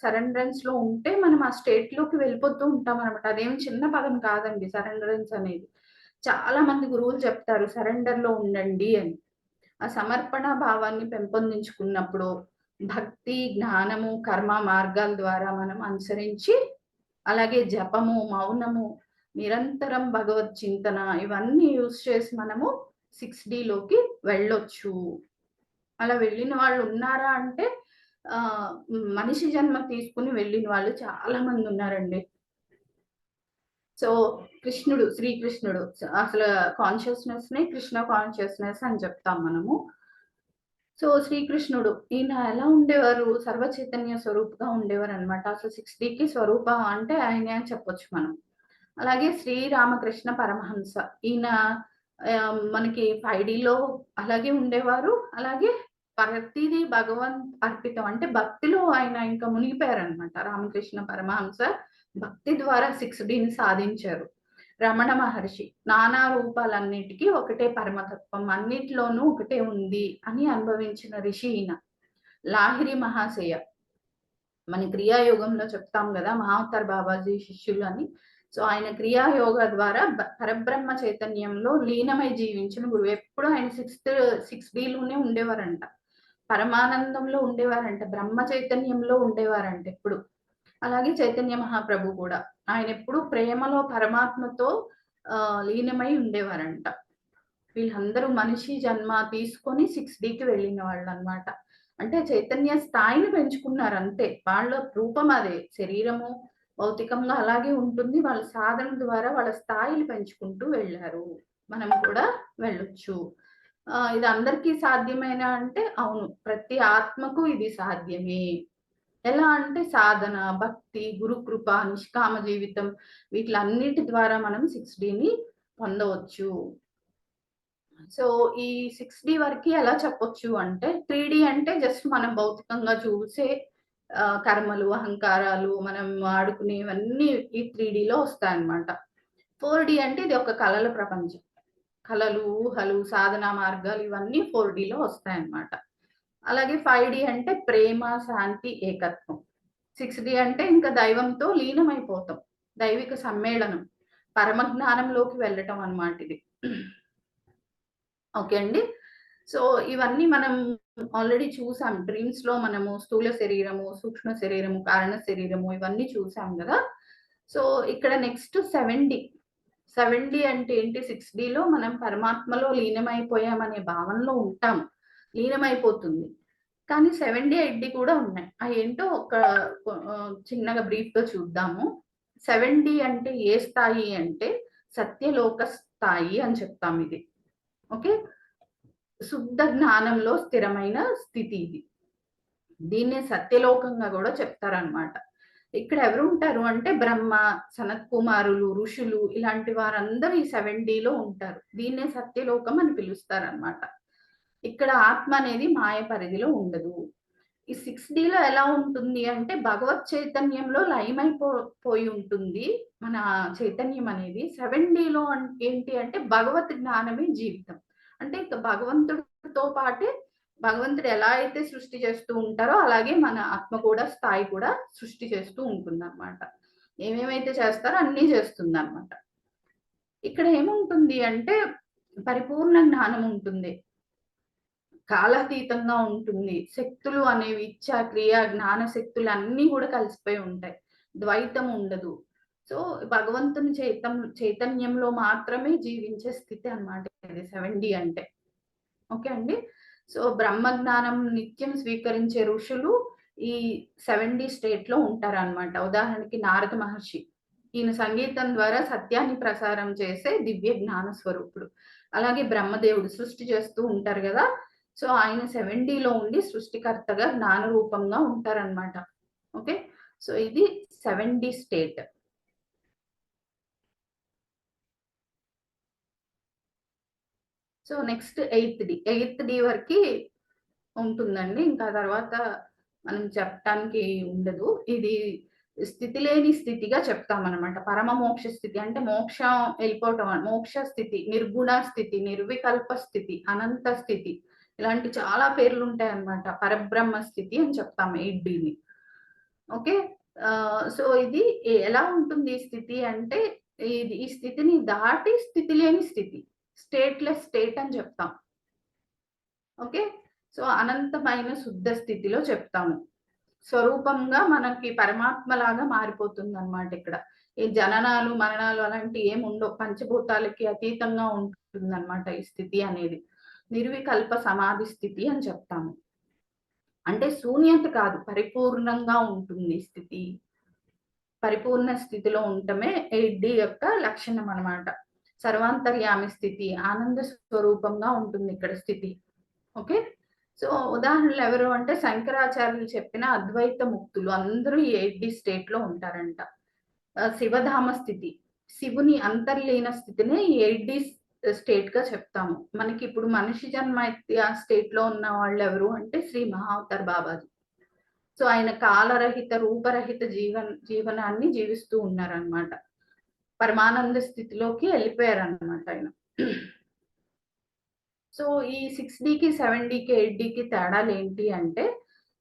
సరెండరెన్స్‌లో ఉంటే మనం ఆ స్టేట్‌లోకి వెళ్ళిపోతూ ఉంటామనమాట. అదేం చిన్న పదం కాదండి సరెండరెన్స్ అనేది. చాలా మంది గురువులు చెప్తారు సరెండర్‌లో ఉండండి అని. ఆ సమర్పణ భావాన్ని పెంపొందించుకున్నప్పుడు భక్తి, జ్ఞానము, కర్మ మార్గాల ద్వారా మనం అనుసరించి, అలాగే జపము, మౌనము, నిరంతరం భగవత్ చింతన ఇవన్నీ యూజ్ చేసి మనము 6Dలోకి వెళ్ళొచ్చు. అలా వెళ్ళిన వాళ్ళు ఉన్నారా అంటే మనిషి జన్మ తీసుకొని వెళ్ళిన వాళ్ళు చాలా మంది ఉన్నారండి. సో, శ్రీకృష్ణుడు అసలు కాన్షియస్‌నెస్‌నే కృష్ణ కాన్షియస్‌నెస్ అని చెప్తాం మనము. సో, శ్రీకృష్ణుడు ఈయన ఎలా ఉండేవారు? సర్వ చైతన్య స్వరూపుగా ఉండేవారనమాట. అసలు 6Dకి స్వరూపం అంటే ఆయనే అని చెప్పొచ్చు మనం. అలాగే శ్రీరామకృష్ణ పరమహంస. ఈయన మనకి 5Dలో అలాగే ఉండేవారు. అలాగే ప్రతీదీ అర్పితం. అంటే భక్తిలో ఆయన ఇంకా మునిగిపోయారనమాట. రామకృష్ణ పరమహంస భక్తి ద్వారా 6Dని సాధించారు. రమణ మహర్షి నానా రూపాలన్నిటికీ ఒకటే పరమతత్వం, అన్నిట్లోనూ ఒకటే ఉంది అని అనుభవించిన ఋషి ఈయన. లాహిరి మహాశయ మన క్రియాయోగంలో చెప్తాం గదా! మహావతార్ బాబాజీ శిష్యులు అని. సో, ఆయన క్రియాయోగ ద్వారా పరబ్రహ్మ చైతన్యంలో లీనమై జీవించిన గురువు. ఎప్పుడు ఆయన 6Dలోనే ఉండేవారంట. పరమానందంలో ఉండేవారంట. బ్రహ్మ చైతన్యంలో ఉండేవారంట ఎప్పుడు. అలాగే చైతన్య మహాప్రభు కూడా. ఆయనెప్పుడు ప్రేమలో పరమాత్మతో లీనమై ఉండేవారంట. వీళ్ళందరూ మనిషి జన్మ తీసుకొని 6Dకి వెళ్ళిన వాళ్ళనమాట. అంటే చైతన్య స్థాయిని పెంచుకున్నారు అంతే. వాళ్ళ రూపం అదే. శరీరము భౌతికంగా అలాగే ఉంటుంది. వాళ్ళ సాధన ద్వారా వాళ్ళ స్థాయిని పెంచుకుంటూ వెళ్లారు. మనం కూడా వెళ్ళొచ్చు. ఇది అందరికీ సాధ్యమేనా అంటే అవును. ప్రతి ఆత్మకు ఇది సాధ్యమే. ఎలా అంటే సాధన, భక్తి, గురుకృప, నిష్కామ జీవితం వీటిలన్నిటి ద్వారా మనం 6Dని పొందవచ్చు. సో, ఈ 6D వరకి ఎలా చెప్పొచ్చు అంటే 3D అంటే జస్ట్ మనం భౌతికంగా చూసే కర్మలు, అహంకారాలు, మనం ఆడుకునేవన్నీ ఈ 3Dలో వస్తాయన్నమాట. 4D అంటే ఇది ఒక కలల ప్రపంచం. కలలు, ఊహలు, సాధనా మార్గాలు ఇవన్నీ 4Dలో వస్తాయన్నమాట. అలాగే 5D అంటే ప్రేమ, శాంతి, ఏకత్వం. 6D అంటే ఇంకా దైవంతో లీనమైపోతాం. దైవిక సమ్మేళనం. పరమజ్ఞానంలోకి వెళ్ళటం అన్నమాట ఇది. ఓకే అండి. సో, ఇవన్నీ మనం ఆల్రెడీ చూసాం. డ్రీమ్స్‌లో మనము స్థూల శరీరము, సూక్ష్మ శరీరము, కారణ శరీరము ఇవన్నీ చూసాం గదా! సో, ఇక్కడ నెక్స్ట్ 7D. 7D అంటే ఏంటి? 6Dలో మనం పరమాత్మలో లీనమైపోయామనే భావనలో ఉంటాం. లీనమైపోతుంది. కానీ 7D, 8D కూడా ఉన్నాయి. అయేంటో చిన్నగా బ్రీఫ్‌గా చూద్దాము. 7D అంటే ఏ స్థాయి అంటే సత్యలోక స్థాయి అని చెప్తాం ఇది. ఓకే. శుద్ధ జ్ఞానంలో స్థిరమైన స్థితి ఇది. దీన్నే సత్యలోకంగా గూడా చెప్తారనమాట. ఇక్కడ ఎవరుంటారు అంటే బ్రహ్మ, సనత్ కుమారులు, ఋషులు ఇలాంటి వారందరూ ఈ 7Dలో ఉంటారు. దీన్నే సత్యలోకం అని పిలుస్తారనమాట. ఇక్కడ ఆత్మ అనేది మాయ పరిధిలో ఉండదు. ఈ 6Dలో ఎలా ఉంటుంది అంటే భగవత్ చైతన్యంలో పోయి ఉంటుంది మన చైతన్యం అనేది. 7Dలో ఏంటి అంటే భగవత్ జ్ఞానమే జీవితం. అంటే ఇక భగవంతుడితో పాటే భగవంతుడు ఎలా అయితే సృష్టి చేస్తూ ఉంటారో అలాగే మన ఆత్మ కూడా స్థాయి కూడా సృష్టి చేస్తూ ఉంటుందన్నమాట. ఏమేమైతే చేస్తారో అన్నీ చేస్తుందన్నమాట. ఇక్కడ ఏముంటుంది అంటే పరిపూర్ణ జ్ఞానం ఉంటుంది. కాలాతీతంగా ఉంటుంది. శక్తులు అనేవి ఇచ్చ, క్రియ, జ్ఞాన శక్తులు అన్నీ గూడా కలిసిపోయి ఉంటాయి. ద్వైతం ఉండదు. సో, భగవంతుని చైతన్యంలో మాత్రమే జీవించే స్థితి అన్నమాట ఇది 7D అంటే. ఓకే అండి. సో, బ్రహ్మజ్ఞానం నిత్యం స్వీకరించే ఋషులు ఈ 7D స్టేట్‌లో ఉంటారన్నమాట. ఉదాహరణకి నారద మహర్షి. ఈయన సంగీతం ద్వారా సత్యాన్ని ప్రసారం చేసే దివ్య జ్ఞాన స్వరూపుడు. అలాగే బ్రహ్మదేవుడు సృష్టి చేస్తూ ఉంటారు గదా! సో, ఆయన 7Dలో ఉండి సృష్టికర్తగా జ్ఞాన రూపంగా ఉంటారన్నమాట. ఓకే. సో, ఇది 7D state. So, next eighth D. Eighth D వరకి ఉంటుందండి. ఇంకా తర్వాత మనం చెప్పటానికి ఉండదు. ఇది స్థితి లేని స్థితిగా చెప్తామనమాట. పరమ మోక్ష స్థితి అంటే మోక్షం ఎళ్ళిపోవటం మోక్ష స్థితి, నిర్గుణ స్థితి, నిర్వికల్ప స్థితి, అనంత స్థితి ఇలాంటి చాలా పేర్లుంటాయన్నమాట. పరబ్రహ్మ స్థితి అని చెప్తాం 8Dని. ఓకే. సో, ఇది ఎలా ఉంటుంది ఈ స్థితి అంటే ఈ స్థితిని దాటి స్థితి లేని స్థితి. స్టేట్‌లెస్ స్టేట్ అని చెప్తాం. ఓకే. సో అనంతమైన శుద్ధ స్థితిలో చెప్తాము. స్వరూపంగా మనకి పరమాత్మలాగా మారిపోతుందన్నమాట ఇక్కడ. ఈ జననాలు, మరణాలు అలాంటివి ఏమి ఉండవు. పంచభూతాలకి అతీతంగా ఉంటుందన్నమాట ఈ స్థితి అనేది. నిర్వికల్ప సమాధి స్థితి అని చెప్తాము. అంటే శూన్యత కాదు, పరిపూర్ణంగా ఉంటుంది స్థితి. పరిపూర్ణ స్థితిలో ఉండటమే 8D యొక్క లక్షణం అన్నమాట. సర్వాంతర్యామి స్థితి, ఆనంద స్వరూపంగా ఉంటుంది ఇక్కడ స్థితి. ఓకే. సో ఉదాహరణలు ఎవరు అంటే శంకరాచార్యులు చెప్పిన అద్వైత ముక్తులు అందరూ ఈ 8D స్టేట్ లో ఉంటారంట. శివధామ స్థితి, శివుని అంతర్లీన స్థితినే ఈ 8D స్టేట్ గా చెప్తాము. మనకి ఇప్పుడు మనిషి జన్మ ఎత్తి ఆ స్టేట్ లో ఉన్న వాళ్ళు ఎవరు అంటే శ్రీ మహావతార్ బాబాజీ. సో ఆయన కాలరహిత రూపరహిత జీవనాన్ని జీవిస్తూ ఉన్నారనమాట. పరమానంద స్థితిలోకి వెళ్ళిపోయారనమాట ఆయన. సో ఈ 6Dకి 7Dకి 8Dకి తేడాలు ఏంటి అంటే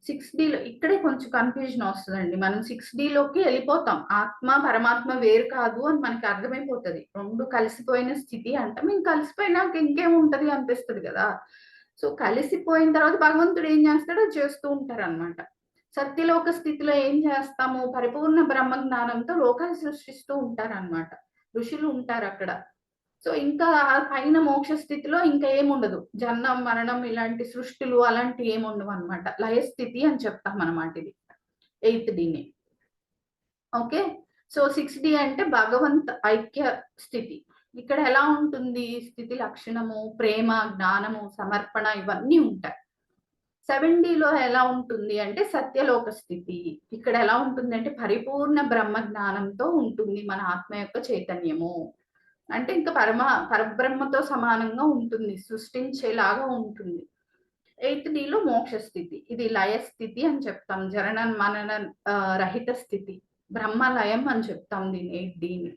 6Dలో ఇక్కడే కొంచెం కన్ఫ్యూజన్ వస్తుందండి. మనం 6Dలోకి వెళ్ళిపోతాం. ఆత్మ పరమాత్మ వేరు కాదు అని మనకి అర్థమైపోతుంది. రెండు కలిసిపోయిన స్థితి అంటాం. ఇంక కలిసిపోయినాక ఇంకేముంటది అనిపిస్తుంది కదా. సో కలిసిపోయిన తర్వాత భగవంతుడు ఏం చేస్తాడో చేస్తూ ఉంటారనమాట. సత్యలోక స్థితిలో ఏం చేస్తాము, పరిపూర్ణ బ్రహ్మ జ్ఞానంతో లోకాలు సృష్టిస్తూ ఉంటారనమాట. ఋషులు ఉంటారు అక్కడ. సో ఇంకా పైన మోక్ష స్థితిలో ఇంకా ఏముండదు. జననం మరణం ఇలాంటి సృష్టిలు అలాంటి ఏముండవు అనమాట. లయ స్థితి అని చెప్తాం అనమాట ఇది 8Dని. ఓకే. సో 6D అంటే భగవంత్ ఐక్య స్థితి. ఇక్కడ ఎలా ఉంటుంది స్థితి లక్షణము, ప్రేమ, జ్ఞానము, సమర్పణ ఇవన్నీ ఉంటాయి. 7Dలో ఎలా ఉంటుంది అంటే సత్యలోక స్థితి. ఇక్కడ ఎలా ఉంటుంది అంటే పరిపూర్ణ బ్రహ్మ జ్ఞానంతో ఉంటుంది మన ఆత్మ యొక్క చైతన్యము. అంటే ఇంకా పరబ్రహ్మతో సమానంగా ఉంటుంది, సృష్టించేలాగా ఉంటుంది. 8Dలో మోక్ష స్థితి, ఇది లయ స్థితి అని చెప్తాం. జనన మనన రహిత స్థితి, బ్రహ్మ లయం అని చెప్తాం దీన్ని 8Dని.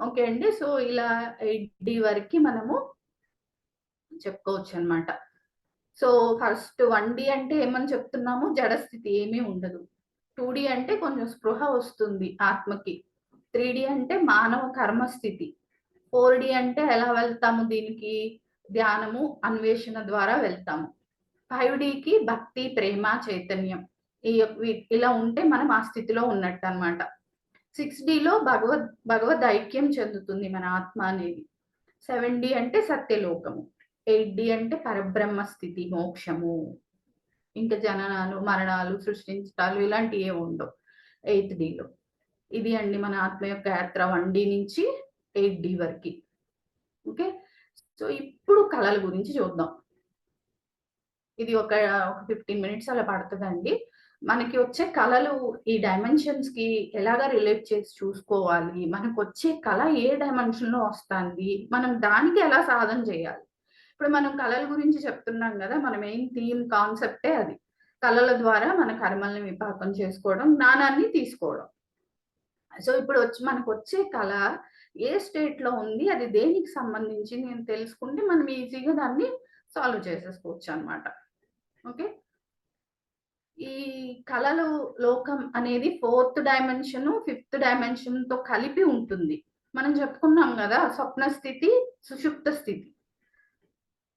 ఓకే అండి. సో ఇలా 8D వరకు మనము చెప్పుకోవచ్చు అనమాట. సో ఫస్ట్ 1D అంటే ఏమని చెప్తున్నాము, జడస్థితి ఏమీ ఉండదు. 2D అంటే కొంచెం స్పృహ వస్తుంది ఆత్మకి. 3D అంటే మానవ కర్మ స్థితి. 4D అంటే ఎలా వెళ్తాము దీనికి, ధ్యానము అన్వేషణ ద్వారా వెళ్తాము. 5Dకి భక్తి, ప్రేమ, చైతన్యం ఇలా ఉంటే మనం ఆ స్థితిలో ఉన్నట్టు అనమాట. 6Dలో భగవద్ ఐక్యం చెందుతుంది మన ఆత్మ అనేది. 7D అంటే సత్యలోకము. 8D అంటే పరబ్రహ్మ స్థితి, మోక్షము. ఇంకా జననాలు మరణాలు సృష్టించటాలు ఇలాంటివి ఏమి ఉండవు 8Dలో. ఇది అండి మన ఆత్మ యొక్క యాత్ర 1D నుంచి 8D వరకు. ఓకే. సో ఇప్పుడు కళల గురించి చూద్దాం. ఇది ఒక 15 మినిట్స్ అలా పడుతుందండి. మనకి వచ్చే కళలు ఈ డైమెన్షన్స్ కి ఎలాగా రిలేట్ చేసి చూసుకోవాలి, మనకు వచ్చే కళ ఏ డైమెన్షన్ లో వస్తుంది, మనం దానికి ఎలా సాధన చేయాలి. ఇప్పుడు మనం కళల గురించి చెప్తున్నాం కదా, మన మెయిన్ థీమ్ కాన్సెప్టే అది. కళల ద్వారా మన కర్మల్ని విపాకం చేసుకోవడం, జ్ఞానాన్ని తీసుకోవడం. సో ఇప్పుడు మనకు వచ్చే కళ ఏ స్టేట్ లో ఉంది, అది దేనికి సంబంధించి నేను తెలుసుకుంటే మనం ఈజీగా దాన్ని సాల్వ్ చేసేసుకోవచ్చు అనమాట. ఓకే. ఈ కళలు లోకం అనేది 4th డైమెన్షన్ 5th డైమెన్షన్ తో కలిపి ఉంటుంది. మనం చెప్పుకున్నాం కదా స్వప్న స్థితి, సుషుప్త స్థితి.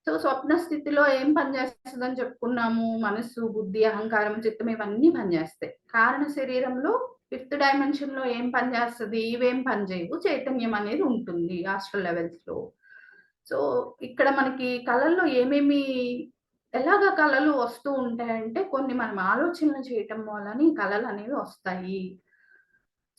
సో స్వప్న స్థితిలో ఏం పనిచేస్తుందని చెప్పుకున్నాము, మనస్సు, బుద్ధి, అహంకారం, చిత్తం ఇవన్నీ పనిచేస్తాయి. కారణ శరీరంలో 5th డైమెన్షన్ లో ఏం పనిచేస్తుంది, ఇవేం పనిచేయవు, చైతన్యం అనేది ఉంటుంది ఆస్ట్రల్ లెవెల్స్ లో. సో ఇక్కడ మనకి కళల్లో ఏమేమి ఎలాగా కళలు వస్తూ ఉంటాయంటే కొన్ని మనం ఆలోచనలు చేయటం వలన ఈ కళలు అనేవి వస్తాయి.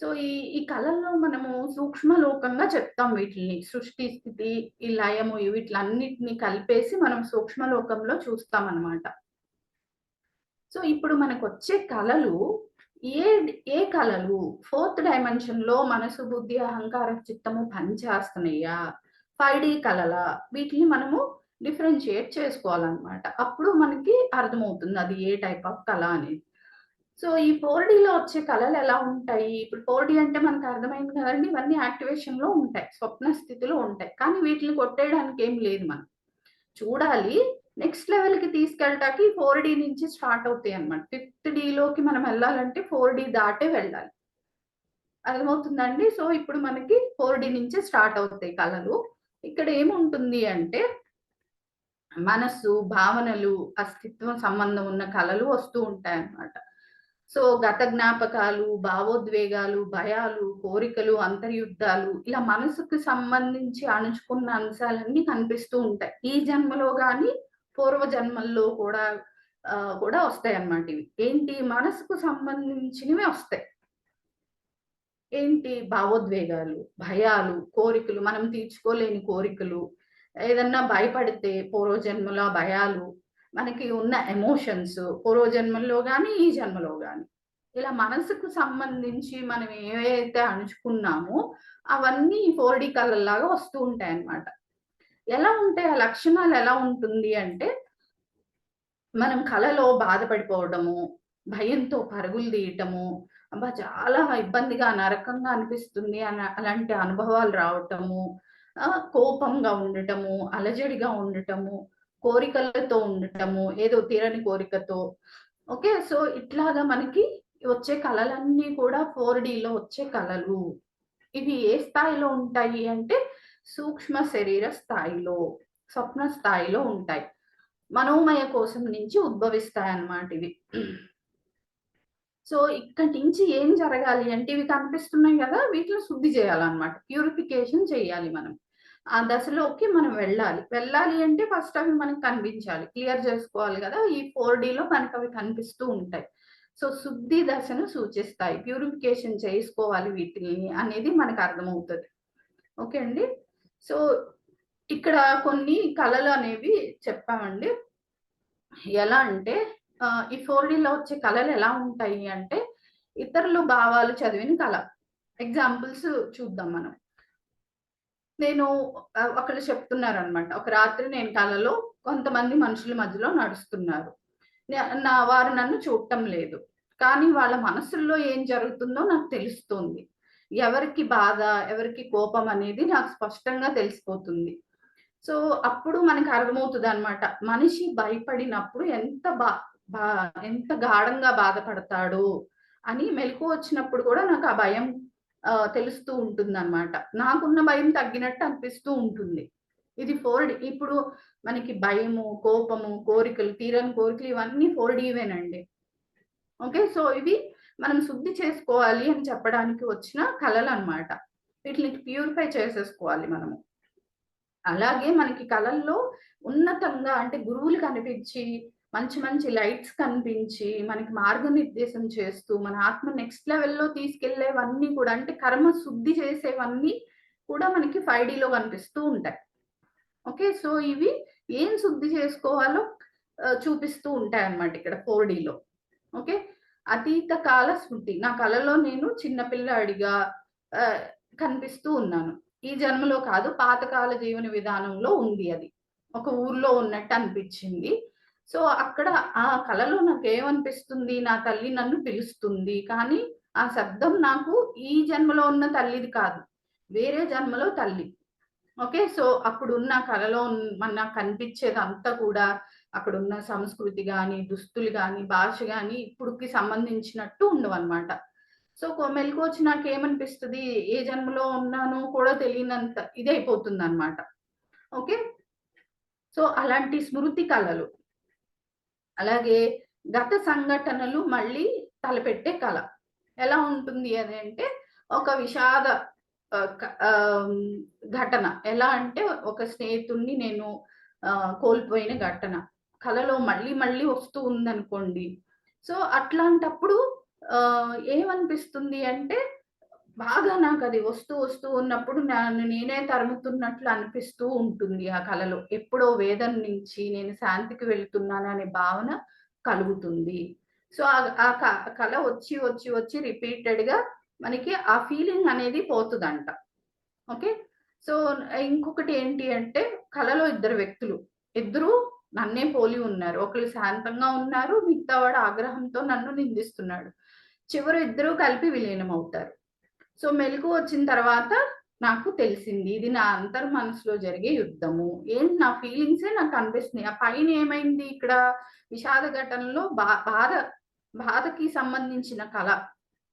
సో ఈ కళల్లో మనము సూక్ష్మ లోకంగా చెప్తాం వీటిని. సృష్టి స్థితి, ఈ లయము వీటిలన్నిటిని కలిపేసి మనం సూక్ష్మ లోకంలో చూస్తాం అన్నమాట. సో ఇప్పుడు మనకు వచ్చే కళలు ఏ కళలు 4th డైమెన్షన్ లో మనసు, బుద్ధి, అహంకార, చిత్తము పనిచేస్తున్నాయా, 5D కళల, వీటిని మనము డిఫరెన్షియేట్ చేసుకోవాలన్నమాట. అప్పుడు మనకి అర్థమవుతుంది అది ఏ టైప్ ఆఫ్ కళ అనేది. సో ఈ 4Dలో వచ్చే కళలు ఎలా ఉంటాయి, ఇప్పుడు 4D అంటే మనకు అర్థమైంది కదండి, ఇవన్నీ యాక్టివేషన్ లో ఉంటాయి, స్వప్న స్థితిలో ఉంటాయి. కానీ వీటిని కొట్టేయడానికి ఏం లేదు, మనం చూడాలి. నెక్స్ట్ లెవెల్ కి తీసుకెళ్ళటానికి 4D నుంచి స్టార్ట్ అవుతాయి అన్నమాట. 5th Dలోకి మనం వెళ్ళాలంటే 4D దాటే వెళ్ళాలి. అర్థమవుతుందండి. సో ఇప్పుడు మనకి 4D నుంచి స్టార్ట్ అవుతాయి కళలు. ఇక్కడ ఏముంటుంది అంటే మనస్సు, భావనలు, అస్తిత్వం సంబంధం ఉన్న కలలు వస్తూ ఉంటాయన్నమాట. సో, గత జ్ఞాపకాలు, భావోద్వేగాలు, భయాలు, కోరికలు, అంతర్యుద్ధాలు ఇలా మనసుకు సంబంధించి అణుచుకున్న అంశాలన్నీ కనిపిస్తూ ఉంటాయి. ఈ జన్మలో గాని, పూర్వ జన్మల్లో కూడా వస్తాయన్నమాట ఇవి. ఏంటి మనసుకు సంబంధించినవి వస్తాయి. ఏంటి భావోద్వేగాలు, భయాలు, కోరికలు, మనం తీర్చుకోలేని కోరికలు, ఏదన్నా భయపడితే పూర్వజన్మల భయాలు, మనకి ఉన్న ఎమోషన్స్ పూర్వజన్మల్లో గాని, ఈ జన్మలో గాని. ఇలా మనసుకు సంబంధించి మనం ఏవైతే అణుచుకున్నామో అవన్నీ 4D కలల్లాగా వస్తూ ఉంటాయన్నమాట. ఎలా ఉంటాయి? ఆ లక్షణాలు ఎలా ఉంటుంది అంటే, మనం కలలో బాధపడిపోవడము, భయంతో పరుగులు తీయటము, అబ్బా! చాలా ఇబ్బందిగా, నరకంగా అనిపిస్తుంది అలాంటి అనుభవాలు రావటము, కోపంగా ఉండటము, అలజడిగా ఉండటము, కోరికలతో ఉండటము, ఏదో తీరని కోరికతో. ఓకే. సో, ఇట్లాగా మనకి వచ్చే కలలన్నీ కూడా 4Dలో వచ్చే కలలు. ఇవి ఏ స్థాయిలో ఉంటాయి అంటే, సూక్ష్మ శరీర స్థాయిలో, స్వప్న స్థాయిలో ఉంటాయి. మనోమయ కోశం నుంచి ఉద్భవిస్తాయన్నమాట ఇవి. సో, ఇక్కడి నుంచి ఏం జరగాలి అంటే, ఇవి కనిపిస్తున్నాయి గదా! వీటిని శుద్ధి చేయాలన్నమాట. ప్యూరిఫికేషన్ చేయాలి మనం. ఆ దశలోకి మనం వెళ్ళాలి. వెళ్ళాలి అంటే ఫస్ట్ అవి మనకు కనిపించాలి. క్లియర్ చేసుకోవాలి గదా! ఈ 4Dలో మనకవి కనిపిస్తూ ఉంటాయి. సో, శుద్ధి దశను సూచిస్తాయి. ప్యూరిఫికేషన్ చేసుకోవాలి వీటిల్ని అనేది మనకు అర్థమవుతది. ఓకే అండి. సో, ఇక్కడ కొన్ని కళలు అనేవి చెప్పామండి. ఎలా అంటే ఈ 4Dలో వచ్చే కళలు ఎలా ఉంటాయి అంటే, ఇతరులు భావాలు చదివిన కళ. ఎగ్జాంపుల్స్ చూద్దాం మనం. నేను ఒకళ్ళు చెప్తున్నారనమాట. ఒక రాత్రి నేను కలలో కొంతమంది మనుషుల మధ్యలో నడుస్తున్నారు. న నా వారు నన్ను చూడటం లేదు. కానీ వాళ్ళ మనసుల్లో ఏం జరుగుతుందో నాకు తెలుస్తోంది. ఎవరికి బాధ, ఎవరికి కోపం అనేది నాకు స్పష్టంగా తెలిసిపోతుంది. సో, అప్పుడు మనకు అర్థమవుతదనమాట. మనిషి భయపడినప్పుడు బా బా ఎంత గాఢంగా బాధపడతాడో అని మెలుకువ వచ్చినప్పుడు కూడా నాకు ఆ భయం తెలుస్తూ ఉంటుందనమాట. నాకున్న భయం తగ్గినట్టు అనిపిస్తూ ఉంటుంది. ఇది 4D. ఇప్పుడు మనకి భయము, కోపము, కోరికలు, తీరని కోరికలు ఇవన్నీ 4Dవేనండి. ఓకే. సో, ఇవి మనం శుద్ధి చేసుకోవాలి అని చెప్పడానికి వచ్చిన కళలనమాట. వీటిని ప్యూరిఫై చేసేసుకోవాలి మనము. అలాగే మనకి కళల్లో ఉన్నతంగా అంటే గురువులు కనిపించి, మంచి మంచి లైట్స్ కనిపించి, మనకి మార్గనిర్దేశం చేస్తూ, మన ఆత్మ నెక్స్ట్ లెవెల్‌లో తీసుకెళ్ళేవన్నీ కూడా అంటే కర్మ శుద్ధి చేసేవన్నీ కూడా మనకి 5Dలో కనిపిస్తూ ఉంటాయి. ఓకే. సో, ఇవి ఏం శుద్ధి చేసుకోవాలో చూపిస్తూ ఉంటాయన్నమాట ఇక్కడ 4Dలో. ఓకే. అతీత కాల స్మృతి. నా కలలో నేను చిన్న పిల్లాడిగా ఆహ్, కనిపిస్తూ ఉన్నాను. ఈ జన్మలో కాదు, పాతకాల జీవన విధానంలో ఉంది అది. ఒక ఊర్లో ఉన్నట్టు అనిపిచ్చింది. సో, అక్కడ ఆ కలలో నాకేమనిపిస్తుంది, నా తల్లి నన్ను పిలుస్తుంది. కానీ, ఆ శబ్దం నాకు ఈ జన్మలో ఉన్న తల్లిది కాదు. వేరే జన్మలో తల్లి. ఓకే. సో, అప్పుడున్న కలలో నాకు కనిపిచ్చేదంతా కూడా అక్కడున్న సంస్కృతి గాని, దుస్తులు గాని, భాష గాని ఇప్పుడుకి సంబంధించినట్టు ఉండవనమాట. సో, మెలుకువొచ్చి నాకేమనిపిస్తది, ఏ జన్మలో ఉన్నానో కూడా తెలియనంత ఇదయిపోతుందనమాట. ఓకే. సో, అలాంటి స్మృతి కళలు. అలాగే గత సంఘటనలు మళ్ళీ తలపెట్టే కళ. ఎలా ఉంటుంది అని అంటే, ఒక విషాద ఆహ్, క ఆహ్, ఘటన. ఎలా అంటే, ఒక స్నేహితుడిని నేను కోల్పోయిన ఘటన. కలలో మళ్ళీ మళ్ళీ వస్తూ ఉందనుకోండి. సో, అట్లాంటప్పుడు ఏమనిపిస్తుంది అంటే, బాగా నాకది వస్తూ ఉన్నప్పుడు నన్ను నేనే తరుముతున్నట్లు అనిపిస్తూ ఉంటుంది ఆ కలలో. ఎప్పుడో వేదన నుంచి నేను శాంతికి వెళ్తున్నాననే భావన కలుగుతుంది. సో, ఆ కల వచ్చి రిపీటెడ్‌గా మనకి ఆ ఫీలింగ్ అనేది పోతదంట. ఓకే. సో, ఇంకొకటి ఏంటి అంటే కలలో ఇద్దరు వ్యక్తులు. ఇద్దరు నన్నే పోలి ఉన్నారు. ఒకళ్ళు శాంతంగా ఉన్నారు. మిగతావాడు ఆగ్రహంతో నన్ను నిందిస్తున్నాడు. చివరి ఇద్దరు కలిపి విలీనమవుతారు. సో, మెలుకువ వచ్చిన తర్వాత నాకు తెలిసింది. ఇది నా మనసులో జరిగే యుద్ధము. నా ఫీలింగ్సే నాకు కనిపిస్తున్నాయి. ఆ పైన ఏమైంది ఇక్కడ విషాద ఘటనలో బాధకి సంబంధించిన కల.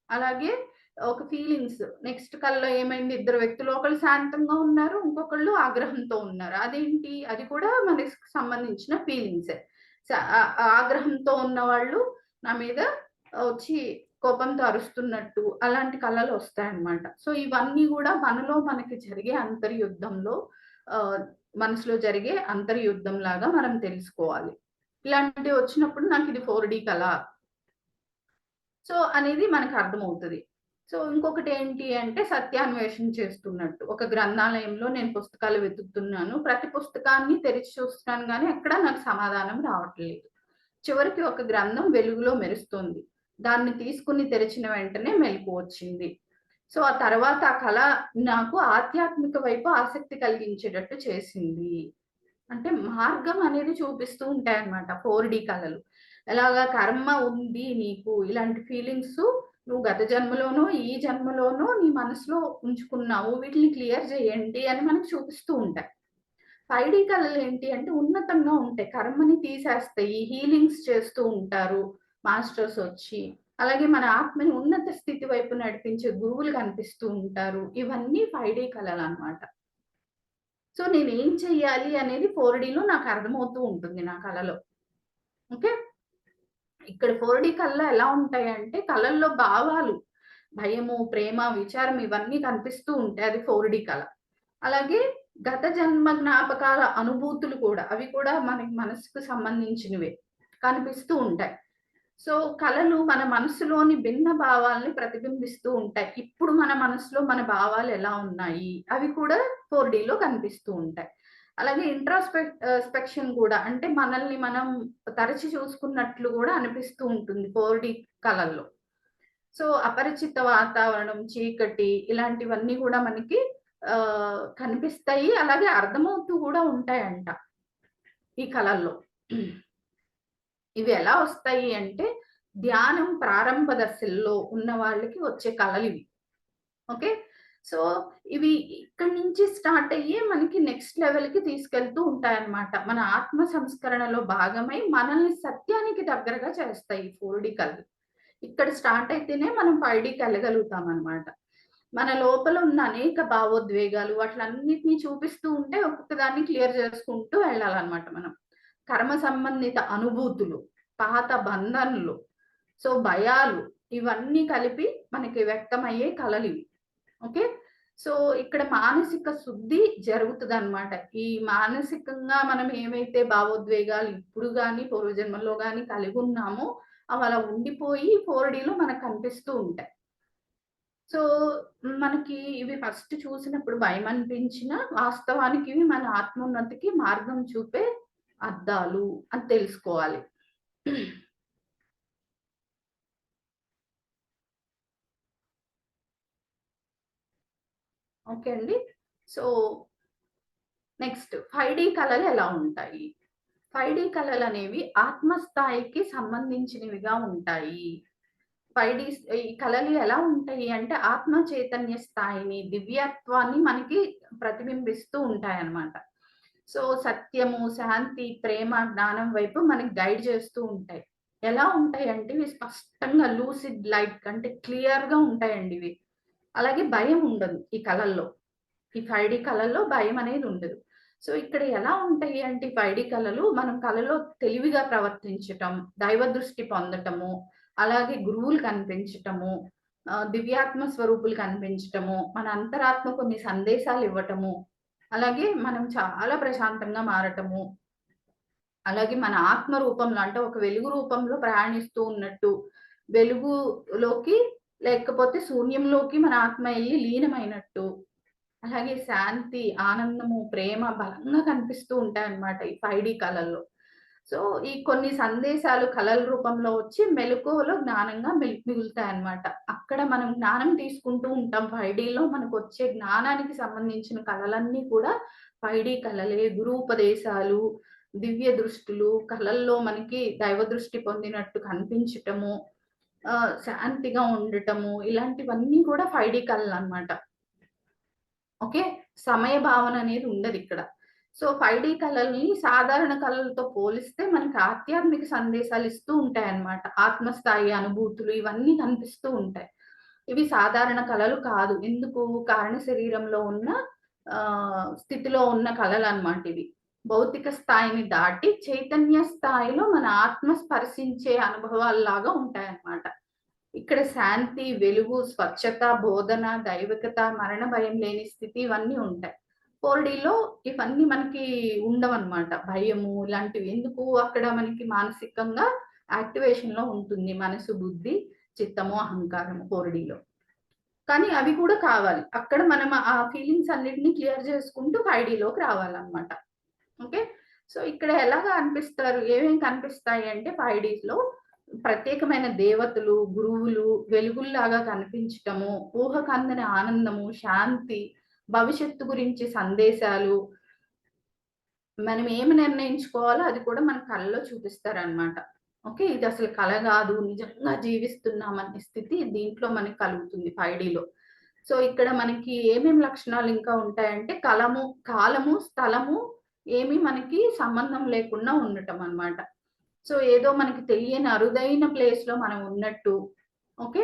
అలాగే ఒక ఫీలింగ్స్. నెక్స్ట్ కలలో ఏమైంది, ఇద్దరు వ్యక్తులు ఒకళ్ళు శాంతంగా ఉన్నారు, ఇంకొకళ్ళు ఆగ్రహంతో ఉన్నారు. అదేంటి? అది కూడా మనకి సంబంధించిన ఫీలింగ్సే. ఆగ్రహంతో ఉన్నవాళ్ళు నా మీద వచ్చి కోపంతో అరుస్తున్నట్టు అలాంటి కలలు వస్తాయన్నమాట. సో, ఇవన్నీ గూడా మనలో మనకి జరిగే అంతర్యుద్ధంలో ఆహ్, మనసులో జరిగే అంతర్యుద్ధంలాగా మనం తెలుసుకోవాలి. ఇలాంటివి వచ్చినప్పుడు నాకిది 4 కల. సో, అనేది మనకర్థమవుతది. సో, ఇంకొకటేంటి అంటే సత్యాన్వేషణ చేస్తున్నట్టు. ఒక గ్రంథాలయంలో నేను పుస్తకాలు వెతుకుతున్నాను. ప్రతి పుస్తకాన్ని తెరిచి చూస్తున్నాను గానీ, ఎక్కడ నాకు సమాధానం రావట్లేదు. చివరికి ఒక గ్రంథం వెలుగులో మెరుస్తోంది. దాన్ని తీసుకొని తెరిచిన వెంటనే మెలుకువొచ్చింది. సో, ఆ తర్వాత ఆ కళ నాకు ఆధ్యాత్మిక వైపు ఆసక్తి కలిగించేటట్టు చేసింది. అంటే మార్గం అనేది చూపిస్తూ ఉంటాయన్నమాట 4 కళలు. ఎలాగా కర్మ ఉంది నీకు, ఇలాంటి ఫీలింగ్స్ నువ్వు గత జన్మలోనో, ఈ జన్మలోనో నీ మనసులో ఉంచుకున్నావు. వీటిని క్లియర్ చేయండి అని మనకు చూపిస్తూ ఉంటాయి. 5D కళలు ఏంటి అంటే ఉన్నతంగా ఉంటాయి. కర్మని తీసేస్తాయి. హీలింగ్స్ చేస్తూ ఉంటారు మాస్టర్స్ వచ్చి. అలాగే మన ఆత్మని ఉన్నత స్థితి వైపు నడిపించే గురువులు కనిపిస్తూ ఉంటారు. ఇవన్నీ 5D కళలనమాట. సో, నేనేం చెయ్యాలి అనేది 4Dలో నాకు అర్థమవుతూ ఉంటుంది నా కలలో. ఓకే. ఇక్కడ 4D కళలో ఎలా ఉంటాయంటే, కళల్లో భావాలు, భయము, ప్రేమ, విచారం ఇవన్నీ కనిపిస్తూ ఉంటాయి. అది 4D కళ. అలాగే గత జన్మ జ్ఞాపకాల అనుభూతులు కూడా, అవి కూడా మనకి మనసుకు సంబంధించినవే కనిపిస్తూ ఉంటాయి. సో, కళలు మన మనసులోని భిన్న భావాల్ని ప్రతిబింబిస్తూ ఉంటాయి. ఇప్పుడు మన మనసులో మన భావాలు ఎలా ఉన్నాయి, అవి కూడా 4Dలో కనిపిస్తూ ఉంటాయి. అలాగే స్పెక్షన్ గూడా అంటే మనల్ని మనం తరచి చూసుకున్నట్లు గూడా అనిపిస్తూ ఉంటుంది 4D కళల్లో. సో, అపరిచిత వాతావరణం, చీకటి ఇలాంటివన్నీ గూడా మనకి కనిపిస్తాయి. అలాగే అర్థమవుతూ గూడా ఉంటాయంట ఈ కళల్లో. ఇవి ఎలా వస్తాయి అంటే, ధ్యానం ప్రారంభ దశల్లో ఉన్న వాళ్ళకి వచ్చే కళలివి. ఓకే. సో, ఇవి ఇక్కడి నుంచి స్టార్ట్ అయ్యి మనకి నెక్స్ట్ లెవెల్‌కి తీసుకెళ్తూ ఉంటాయన్నమాట. మన ఆత్మ సంస్కరణలో భాగమై మనల్ని సత్యానికి దగ్గరగా చేస్తాయి 4D కళలు. ఇక్కడ స్టార్ట్ అయితేనే మనం 5Dకెళ్ళగలుగుతామనమాట. మన లోపల ఉన్న అనేక భావోద్వేగాలు వాటిలన్నిటిని చూపిస్తూ ఉంటే ఒక్కొక్క దాన్ని క్లియర్ చేసుకుంటూ వెళ్ళాలనమాట మనం. కర్మ సంబంధిత అనుభూతులు, పాత బంధనలు, సో భయాలు ఇవన్నీ కలిపి మనకి వ్యక్తమయ్యే కలలివి. ఓకే. సో, ఇక్కడ మానసిక శుద్ధి జరుగుతదనమాట. ఈ మానసికంగా మనం ఏవైతే భావోద్వేగాలు ఇప్పుడు గాని, పూర్వజన్మల్లో గాని కలిగున్నామో అవలా ఉండిపోయి 4Dలో మనకు కనిపిస్తూ ఉంటాయి. సో, మనకి ఇవి ఫస్ట్ చూసినప్పుడు భయమనిపించినా, వాస్తవానికి ఇవి మన ఆత్మోన్నతికి మార్గం చూపే అద్దాలు అని తెలుసుకోవాలి. ఓకే అండి. సో, నెక్స్ట్ 5D కళలు ఎలా ఉంటాయి? 5D కళలనేవి ఆత్మస్థాయికి సంబంధించినవిగా ఉంటాయి. 5D ఈ కళలు ఎలా ఉంటాయి అంటే ఆత్మ చైతన్య స్థాయిని, దివ్యత్వాన్ని మనకి ప్రతిబింబిస్తూ ఉంటాయన్నమాట. సో, సత్యము, శాంతి, ప్రేమ, జ్ఞానం వైపు మనకి గైడ్ చేస్తూ ఉంటాయి. ఎలా ఉంటాయంటే ఇవి స్పష్టంగా లూసిడ్ లైట్ అంటే క్లియర్‌గా ఉంటాయండి ఇవి. అలాగే భయం ఉండదు ఈ కళల్లో. ఈ 5D కళల్లో భయమనేది ఉండదు. సో, ఇక్కడ ఎలా ఉంటాయి అంటే ఈ 5D కళలు మనం కళలో తెలివిగా ప్రవర్తించటం, దైవ దృష్టి పొందటము, అలాగే గురువులు కనిపించటము, దివ్యాత్మ స్వరూపులు కనిపించటము, మన అంతరాత్మ కొన్ని సందేశాలివ్వటము, అలాగే మనం చాలా ప్రశాంతంగా మారటము, అలాగే మన ఆత్మ రూపంలో అంటే ఒక వెలుగు రూపంలో ప్రయాణిస్తూ ఉన్నట్టు, వెలుగులోకి లేకపోతే శూన్యంలోకి మన ఆత్మ ఎళ్లి లీనమైనట్టు, అలాగే శాంతి, ఆనందము, ప్రేమ బలంగా కనిపిస్తూ ఉంటాయన్నమాట ఈ 5D కళల్లో. సో, ఈ కొన్ని సందేశాలు కళల రూపంలో వచ్చి మెలకువలో జ్ఞానంగా మిగులుతాయన్నమాట. అక్కడ మనం జ్ఞానం తీసుకుంటూ ఉంటాం. 5Dలో మనకొచ్చే జ్ఞానానికి సంబంధించిన కళలన్నీ కూడా 5D కళలే. గురూపదేశాలు, దివ్య దృష్టులు, కళల్లో మనకి దైవ దృష్టి పొందినట్టు కనిపించటము, శాంతిగా ఉండటము, ఇలాంటివన్నీ కూడా 5D కళలన్నమాట. ఓకే. సమయ భావన అనేది ఉండదిక్కడ. సో, 5D కళల్ని సాధారణ కళలతో పోలిస్తే మనకి ఆధ్యాత్మిక సందేశాలిస్తూ ఉంటాయన్నమాట. ఆత్మస్థాయి అనుభూతులు ఇవన్నీ కనిపిస్తూ ఉంటాయి. ఇవి సాధారణ కళలు కాదు. ఎందుకు? కారణ శరీరంలో ఉన్న స్థితిలో ఉన్న కళలు అన్నమాట ఇవి. భౌతిక స్థాయిని దాటి చైతన్య స్థాయిలో మన ఆత్మ స్పర్శించే అనుభవాల్లాగా ఉంటాయన్నమాట. ఇక్కడ శాంతి, వెలుగు, స్వచ్ఛత, బోధన, దైవికత, మరణ భయం లేని స్థితి ఇవన్నీ ఉంటాయి. 4Dలో ఇవన్నీ మనకి ఉండవన్నమాట. భయము ఇలాంటివి. ఎందుకు? అక్కడ మనకి మానసికంగా యాక్టివేషన్‌లో ఉంటుంది. మనసు, బుద్ధి, చిత్తము, అహంకారము 4Dలో. కానీ అవి కూడా కావాలి. అక్కడ మనం ఆ ఫీలింగ్స్ అన్నిటిని క్లియర్ చేసుకుంటూ 5Dలోకి రావాలన్నమాట. ఓకే. సో ఇక్కడ ఎలాగా అనిపిస్తారు? ఏమేం కనిపిస్తాయి అంటే 5Dలో ప్రత్యేకమైన దేవతలు, గురువులు, వెలుగుల్లాగా కనిపించటము, ఊహకందని ఆనందము, శాంతి, భవిష్యత్తు గురించి సందేశాలు, మనం ఏమి నిర్ణయించుకోవాలో అది కూడా మన కళలో చూపిస్తారనమాట. ఓకే. ఇది అసలు కల గాదు. నిజంగా జీవిస్తున్నామనే స్థితి దీంట్లో మనకి కలుగుతుంది 5Dలో. సో ఇక్కడ మనకి ఏమేం లక్షణాలు ఇంకా ఉంటాయంటే కాలము, స్థలము ఏమి మనకి సంబంధం లేకుండా ఉండటం అన్నమాట. సో ఏదో మనకి తెలియని అరుదైన ప్లేస్‌లో మనం ఉన్నట్టు. ఓకే.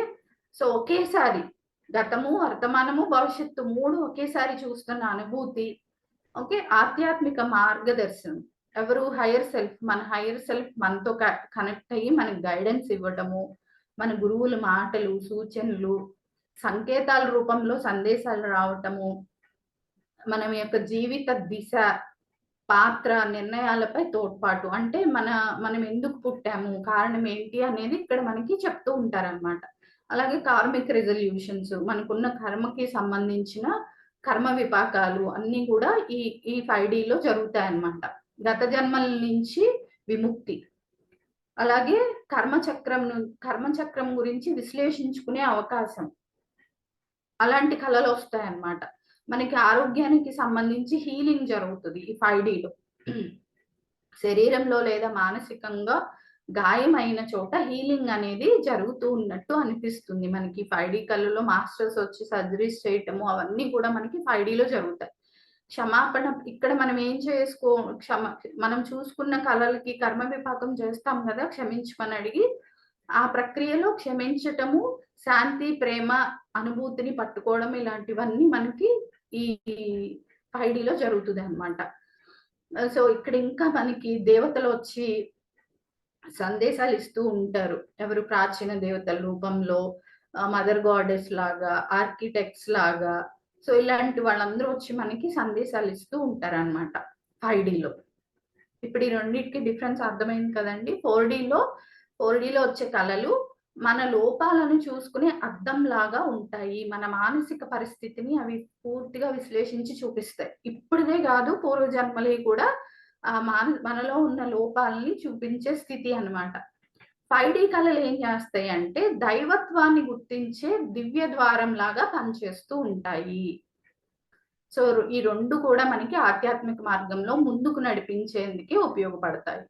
సో ఒకేసారి గతము, వర్తమానము, భవిష్యత్తు 3 ఒకేసారి చూస్తున్న అనుభూతి. ఓకే. ఆధ్యాత్మిక మార్గదర్శనం. ఎవరు? Hire self. మన హైయర్ సెల్ఫ్ మనతో కనెక్ట్ అయ్యి మనకు గైడెన్స్ ఇవ్వటము. మన గురువుల మాటలు, సూచనలు, సంకేతాల రూపంలో సందేశాలు రావటము. మన యొక్క జీవిత దిశ, పాత్ర, నిర్ణయాలపై తోడ్పాటు. అంటే మనం ఎందుకు పుట్టాము? కారణం ఏంటి? అనేది ఇక్కడ మనకి చెప్తూ ఉంటారనమాట. అలాగే కార్మిక్ రిజల్యూషన్స్ మనకున్న కర్మకి సంబంధించిన కర్మ విపాకాలు అన్నీ కూడా ఈ 5Dలో జరుగుతాయన్నమాట. గత జన్మల నుంచి విముక్తి. అలాగే కర్మచక్రం గురించి విశ్లేషించుకునే అవకాశం. అలాంటి కళలొస్తాయన్నమాట. మనకి ఆరోగ్యానికి సంబంధించి హీలింగ్ జరుగుతది ఈ 5Dలో. శరీరంలో లేదా మానసికంగా గాయమైన చోట హీలింగ్ అనేది జరుగుతూ ఉన్నట్టు అనిపిస్తుంది. మనకి 5D కళలో మాస్టర్స్ వచ్చి సర్జరీస్ చేయటము అవన్నీ కూడా మనకి 5Dలో జరుగుతాయి. క్షమాపణ ఇక్కడ మనం ఏం మనం చూసుకున్న కళలకి కర్మ విపాకం చేస్తాం కదా! క్షమించమని అడిగి, ఆ ప్రక్రియలో క్షమించటము, శాంతి, ప్రేమ, అనుభూతిని పట్టుకోవడం ఇలాంటివన్నీ మనకి ఈ 5Dలో జరుగుతదనమాట. సో ఇక్కడ ఇంకా మనకి దేవతలొచ్చి సందేశాలు ఇస్తూ ఉంటారు. ఎవరు? ప్రాచీన దేవతల రూపంలో మదర్ గాడెస్ లాగా, ఆర్కిటెక్ట్స్ లాగా. సో ఇలాంటి వాళ్ళందరూ వచ్చి మనకి సందేశాలు ఇస్తూ ఉంటారనమాట 5Dలో. ఇప్పుడు ఈ రెండిటికి డిఫరెన్స్ అర్థమైంది కదండీ! 4Dలో వచ్చే కళలు మన లోపాలను చూసుకునే అద్దంలాగా ఉంటాయి. మన మానసిక పరిస్థితిని అవి పూర్తిగా విశ్లేషించి చూపిస్తాయి. ఇప్పుడిదే కాదు పూర్వజన్మలయి కూడా మనలో ఉన్న లోపాలని చూపించే స్థితి అన్నమాట. 5D కళలు ఏం చేస్తాయి అంటే దైవత్వాన్ని గుర్తించే దివ్య ద్వారంలాగా పనిచేస్తూ ఉంటాయి. సో ఈ 2 కూడా మనకి ఆధ్యాత్మిక మార్గంలో ముందుకు నడిపించేందుకే ఉపయోగపడతాయి.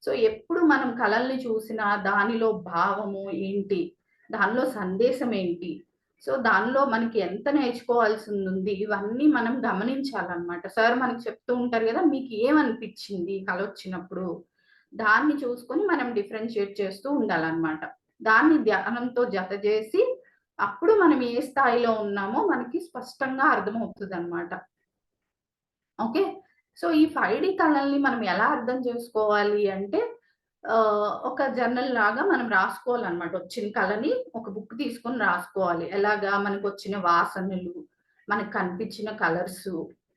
సో ఎప్పుడు మనం కళల్ని చూసినా దానిలో భావము ఏంటి? దానిలో సందేశం ఏంటి? సో దానిలో మనకి ఎంత నేర్చుకోవాల్సిందుంది? ఇవన్నీ మనం గమనించాలన్నమాట. సార్ మనకు చెప్తూ ఉంటారు గదా! మీకు ఏమనిపించింది కలొచ్చినప్పుడు? దాన్ని చూసుకొని మనం డిఫరెన్షియేట్ చేస్తూ ఉండాలన్నమాట. దాన్ని ధ్యానంతో జత చేసి అప్పుడు మనం ఏ స్థాయిలో ఉన్నామో మనకి స్పష్టంగా అర్థమవుతదన్నమాట. ఓకే. సో ఈ 5D కళల్ని మనం ఎలా అర్థం చేసుకోవాలి అంటే ఒక జర్నల్ లాగా మనం రాసుకోవాలన్నమాట. వచ్చిన కళని ఒక బుక్ తీసుకొని రాసుకోవాలి. ఎలాగా? మనకొచ్చిన వాసనలు, మనకు కనిపించిన కలర్సు,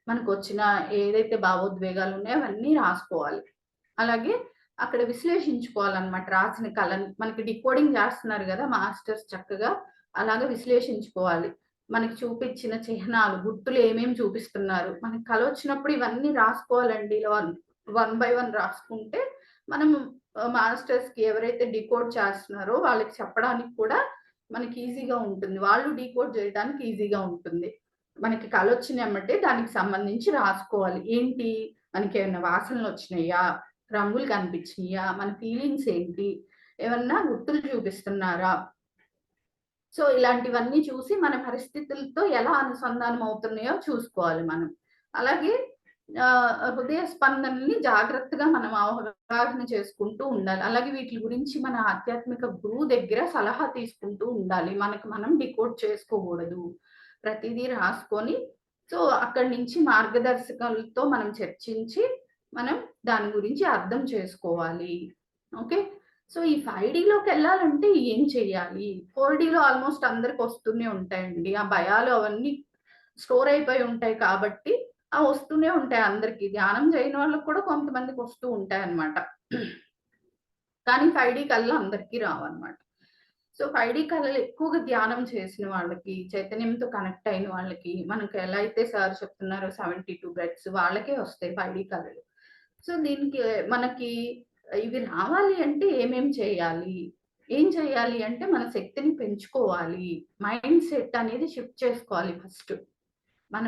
మనకొచ్చిన ఏదైతే భావోద్వేగాలు ఉన్నాయో అవన్నీ రాసుకోవాలి. అలాగే అక్కడ విశ్లేషించుకోవాలన్నమాట రాసిన కళని. మనకి డీకోడింగ్ చేస్తున్నారు గదా! మాస్టర్స్ చక్కగా. అలాగా విశ్లేషించుకోవాలి. మనకి చూపించిన చిహ్నాలు, గుర్తులు ఏమేమి చూపిస్తున్నారు. మనకి కల వచ్చినప్పుడు ఇవన్నీ రాసుకోవాలండి. ఇలా వన్ బై వన్ రాసుకుంటే మనం మాస్టర్స్‌కి ఎవరైతే డీకోడ్ చేస్తున్నారో వాళ్ళకి చెప్పడానికి కూడా మనకి ఈజీగా ఉంటుంది. వాళ్ళు డీకోడ్ చేయడానికి ఈజీగా ఉంటుంది. మనకి కలొచ్చినెమ్మటే దానికి సంబంధించి రాసుకోవాలి. ఏంటి? మనకేమన్నా వాసనలొచ్చినాయా? రంగులు కనిపించినియా? మన ఫీలింగ్స్ ఏంటి? ఏమన్నా గుర్తులు చూపిస్తున్నారా? సో ఇలాంటివన్నీ చూసి మన పరిస్థితులతో ఎలా అనుసంధానం అవుతున్నాయో చూసుకోవాలి మనం. అలాగే హృదయ స్పందనని జాగ్రత్తగా మనం అవగాహన చేసుకుంటూ ఉండాలి. అలాగే వీటి గురించి మన ఆధ్యాత్మిక గురువు దగ్గర సలహా తీసుకుంటూ ఉండాలి. మనకు మనం డికోడ్ చేసుకోకూడదు. ప్రతిదీ రాసుకొని సో, అక్కడి నుంచి మార్గదర్శకాలతో మనం చర్చించి, మనం దాని గురించి అర్థం చేసుకోవాలి. ఓకే. సో, ఈ 5డీలోకెళ్ళాలంటే ఏం చేయాలి? 4డీలో ఆల్‌మోస్ట్ అందరికొస్తూనే ఉంటాయండి. ఆ భయాలు అవన్నీ స్టోర్ అయిపోయి ఉంటాయి కాబట్టి వస్తూనే ఉంటాయి అందరికి. ధ్యానం చేయని వాళ్ళకి కూడా కొంతమందికొస్తూ ఉంటాయన్నమాట. కానీ 5డీ కళలు అందరికీ రావన్నమాట. సో, 5డీ కళలు ఎక్కువగా ధ్యానం చేసిన వాళ్ళకి, చైతన్యంతో కనెక్ట్ అయిన వాళ్ళకి, మనకు ఎలా అయితే సార్ చెప్తున్నారో 72 బ్రెత్స్ వాళ్ళకే వస్తాయి 5డీ కళలు. సో, దీనికి మనకి ఇవి రావాలి అంటే ఏమేం చేయాలి? ఏం చేయాలి అంటే మన శక్తిని పెంచుకోవాలి. మైండ్ సెట్ అనేది షిఫ్ట్ చేసుకోవాలి ఫస్ట్. మన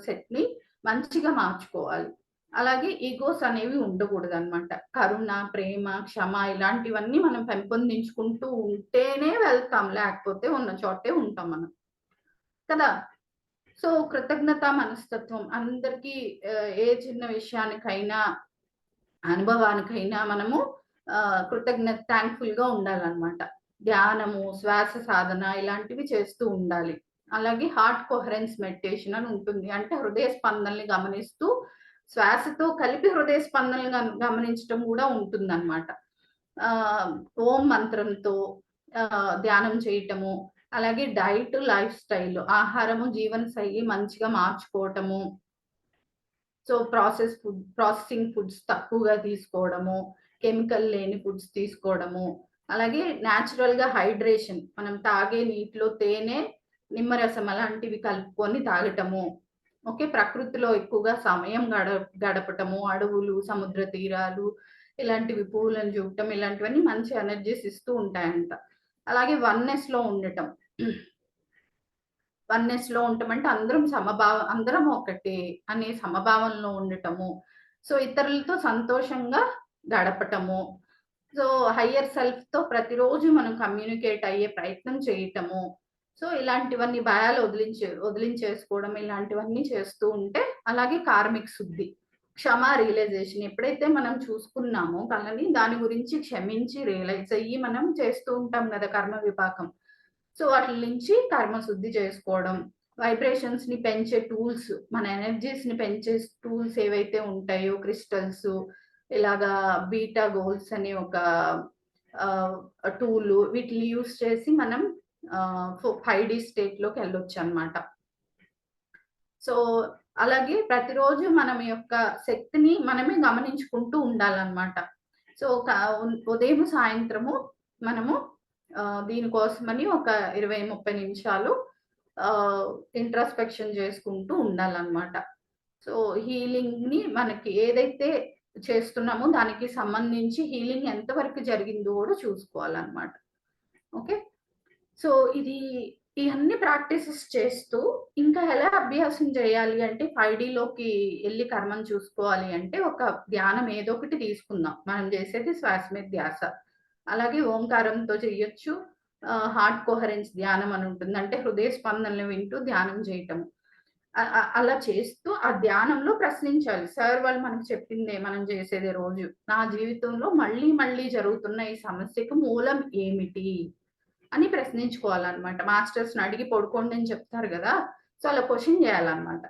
సెట్‌ని మంచిగా మార్చుకోవాలి. అలాగే ఈగోస్ అనేవి ఉండకూడదనమాట. కరుణ, ప్రేమ, క్షమ ఇలాంటివన్నీ మనం పెంపొందించుకుంటూ ఉంటేనే వెళ్తాం. లేకపోతే ఉన్న చోటే ఉంటాం మనం. కదా! సో, కృతజ్ఞతా మనస్తత్వం అందరికీ ఏ చిన్న విషయానికైనా, అనుభవానికైనా మనము థాంక్‌ఫుల్‌గా ఉండాలనమాట. ధ్యానము, శ్వాస సాధన ఇలాంటివి చేస్తూ ఉండాలి. అలాగే హార్ట్ కోహరెన్స్ మెడిటేషన్ అని ఉంటుంది. అంటే హృదయ స్పందనల్ని గమనిస్తూ, శ్వాసతో కలిపి హృదయ శపందనలు గమనించటం గూడా ఉంటుందనమాట. ఆహ్, ఓం మంత్రంతో ధ్యానం చేయటము, అలాగే డైట్, లైఫ్ స్టైల్ ఆహారము, జీవనశైలి మంచిగా మార్చుకోవటము. సో, ప్రాసెసింగ్ ఫుడ్స్ తక్కువగా తీసుకోవడము, కెమికల్ లేని ఫుడ్స్ తీసుకోవడము, అలాగే నేచురల్‌గా హైడ్రేషన్ మనం తాగే నీటిలో తేనె, నిమ్మరసం అలాంటివి కలుపుకొని తాగటము. ఓకే. ప్రకృతిలో ఎక్కువగా సమయం గడపటము, అడవులు, సముద్ర తీరాలు ఇలాంటివి పూలను చూడటం ఇలాంటివన్నీ మంచి ఎనర్జీస్ ఇస్తూ ఉంటాయంట. అలాగే వన్నెస్‌లో ఉండటం. వన్నెస్‌లో ఉండటమంటే అందరం ఒకటే అనే సమభావంలో ఉండటము. సో, ఇతరులతో సంతోషంగా గడపటము. సో, హయ్యర్ సెల్ఫ్‌తో ప్రతిరోజు మనం కమ్యూనికేట్ అయ్యే ప్రయత్నం చేయటము. సో, ఇలాంటివన్నీ భయాలు వదిలించేసుకోవడం ఇలాంటివన్నీ చేస్తూ ఉంటే అలాగే కార్మిక్ శుద్ధి. క్షమ, రియలైజేషన్ ఎప్పుడైతే మనం చూసుకున్నామో కళని దాని గురించి క్షమించి రియలైజ్ అయ్యి మనం చేస్తూ ఉంటాం గదా! కర్మ విపాకం. సో, వాటిల నుంచి కర్మ శుద్ధి చేసుకోవడం. వైబ్రేషన్స్‌ని పెంచే టూల్స్, మన ఎనర్జీస్‌ని పెంచే టూల్స్ ఏవైతే ఉంటాయో క్రిస్టల్స్, ఇలాగా బీటా గోల్డ్స్ అనే ఒక ఆహ్, టూలు వీటిని యూజ్ చేసి మనం 5డీ స్టేట్‌లోకెళ్ళొచ్చనమాట. సో, అలాగే ప్రతిరోజు మనం యొక్క శక్తిని మనమే గమనించుకుంటూ ఉండాలనమాట. సో, ఉదయం, సాయంత్రము మనము దీనికోసమని ఒక 20, 30 నిమిషాలు ఆహ్, ఇంట్రాస్పెక్షన్ చేసుకుంటూ ఉండాలనమాట. సో, హీలింగ్‌ని మనకి ఏదైతే చేస్తున్నామో దానికి సంబంధించి హీలింగ్ ఎంత వరకు జరిగిందో గూడా చూసుకోవాలనమాట. ఓకే. సో, ఇయన్నీ ప్రాక్టీసెస్ చేస్తూ ఇంకా ఎలా అభ్యాసం చేయాలి అంటే 5డీలోకి ఎళ్లి కర్మను చూసుకోవాలి అంటే ఒక ధ్యానం ఏదో ఒకటి తీసుకుందాం. మనం చేసేది శ్వాస మీద ధ్యాస. అలాగే ఓంకారంతో చేయొచ్చు. హార్ట్ కోహరెన్స్ ధ్యానం అని ఉంటుంది. అంటే హృదయ స్పందనలు వింటూ ధ్యానం చేయటము. అలా చేస్తూ ఆ ధ్యానంలో ప్రశ్నించాలి. సార్ వాళ్ళు మనకు చెప్పిందే మనం చేసేదే రోజు. నా జీవితంలో మళ్ళీ మళ్ళీ జరుగుతున్న ఈ సమస్యకు మూలం ఏమిటి? అని ప్రశ్నించుకోవాలనమాట. మాస్టర్స్‌ని అడిగి పడుకోండి అని చెప్తారు గదా! సో, అలా క్వెషన్ జేయాలనమాట.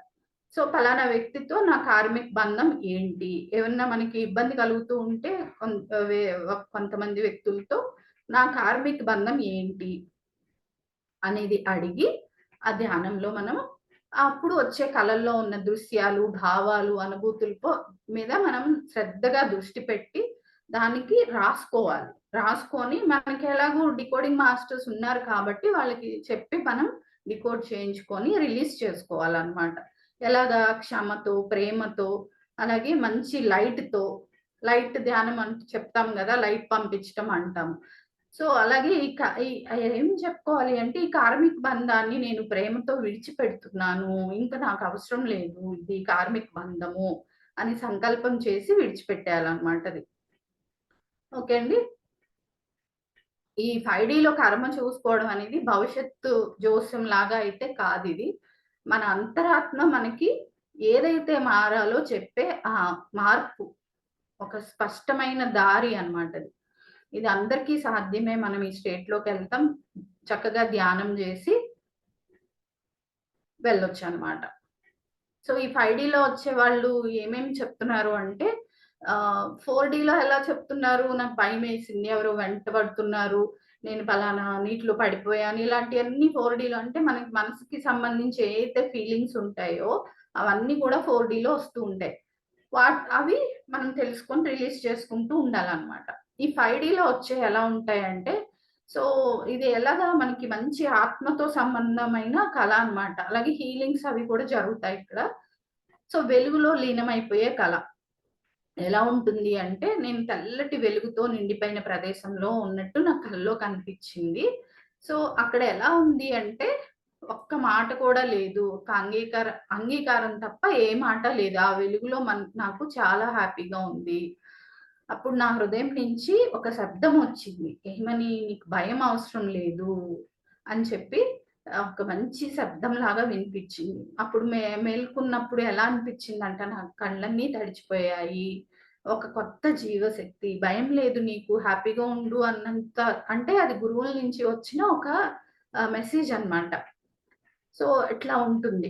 సో, పలానా వ్యక్తితో నా కార్మిక్ బంధం ఏంటి? ఏమన్నా మనకి ఇబ్బంది కలుగుతూ ఉంటే కొన్ వే కొంతమంది వ్యక్తులతో నా కార్మిక్ బంధం ఏంటి? అనేది అడిగి, ఆ ధ్యానంలో మనం అప్పుడు వచ్చే కళల్లో ఉన్న దృశ్యాలు, భావాలు, మీద మనం శ్రద్ధగా దృష్టి పెట్టి, దానికి రాసుకోవాలి. రాసుకొని మనకి ఎలాగో డీకోడింగ్ మాస్టర్స్ ఉన్నారు కాబట్టి, వాళ్ళకి చెప్పి మనం డీకోడ్ చేయించుకొని రిలీజ్ చేసుకోవాలనమాట. ఎలాగా క్షమతో, ప్రేమతో, అలాగే మంచి లైట్ ధ్యానం అని చెప్తాం గదా! లైట్ పంపించటం అంటాం. సో, అలాగే ఈ క ఈ ఏం చెప్పుకోవాలి అంటే, ఈ కార్మిక బంధాన్ని నేను ప్రేమతో విడిచిపెడుతున్నాను. ఇంక నాకవసరం లేదు. ఇది కార్మిక బంధము అని సంకల్పం చేసి విడిచిపెట్టేయాలన్నమాట అది. ఓకే అండి. ఈ 5డీలో కర్మ చూసుకోవడం అనేది భవిష్యత్తు జోస్యంలాగా అయితే కాదిది. మన అంతరాత్మ మనకి ఏదైతే మారాలో చెప్పే ఆ మార్పు ఒక స్పష్టమైన దారి అన్నమాట అది. ఇది అందరికీ సాధ్యమే. మనం ఈ స్టేట్‌లోకెళ్తాం. చక్కగా ధ్యానం జేసి వెళ్ళొచ్చనమాట. సో, ఈ 5డీలో వచ్చేవాళ్ళు ఏమేమి చెప్తున్నారు అంటే 4డీలో ఎలా చెప్తున్నారు, నాకు భయమేసింది, ఎవరో వెంట పడుతున్నారు, నేను పలానా నీటిలో పడిపోయాను, ఇలాంటియన్నీ 4డీలో అంటే మనకి మనసుకి సంబంధించి ఏయైతే ఫీలింగ్స్ ఉంటాయో అవన్నీ కూడా 4డీలో వస్తూ ఉంటాయి. అవి మనం తెలుసుకొని రిలీజ్ చేసుకుంటూ ఉండాలనమాట. ఈ 5డీలో వచ్చేవి ఎలా ఉంటాయంటే, సో, ఇది ఎలాగా మనకి మంచి ఆత్మతో సంబంధమైన కళ అనమాట. అలాగే హీలింగ్స్ అవి కూడా జరుగుతాయి ఇక్కడ. సో, వెలుగులో లీనమైపోయే కళ. ఎలా ఉంటుంది అంటే, నేను తెల్లటి వెలుగుతో నిండిపోయిన ప్రదేశంలో ఉన్నట్టు నా కలలో కనిపిచ్చింది. సో, అక్కడ ఎలా ఉంది అంటే, ఒక్క మాట కూడా లేదు. ఒక అంగీకారం తప్ప ఏ మాట లేదు. ఆ వెలుగులో నాకు చాలా హ్యాపీగా ఉంది. అప్పుడు నా హృదయం నుంచి ఒక శబ్దం వచ్చింది. ఏమని? "నీకు భయం అవసరం లేదు" అని చెప్పి ఒక మంచి శబ్దంలాగా వినిపిచ్చింది. అప్పుడు మేలుకున్నప్పుడు ఎలా అనిపిచ్చిందంటే, నా కళ్ళన్నీ తడిచిపోయాయి. ఒక కొత్త జీవశక్తి. భయం లేదు నీకు, హ్యాపీగా ఉండు అన్నంత, అంటే అది గురువుల నుంచి వచ్చిన ఒక మెసేజ్ అన్నమాట. సో, ఇట్లా ఉంటుంది.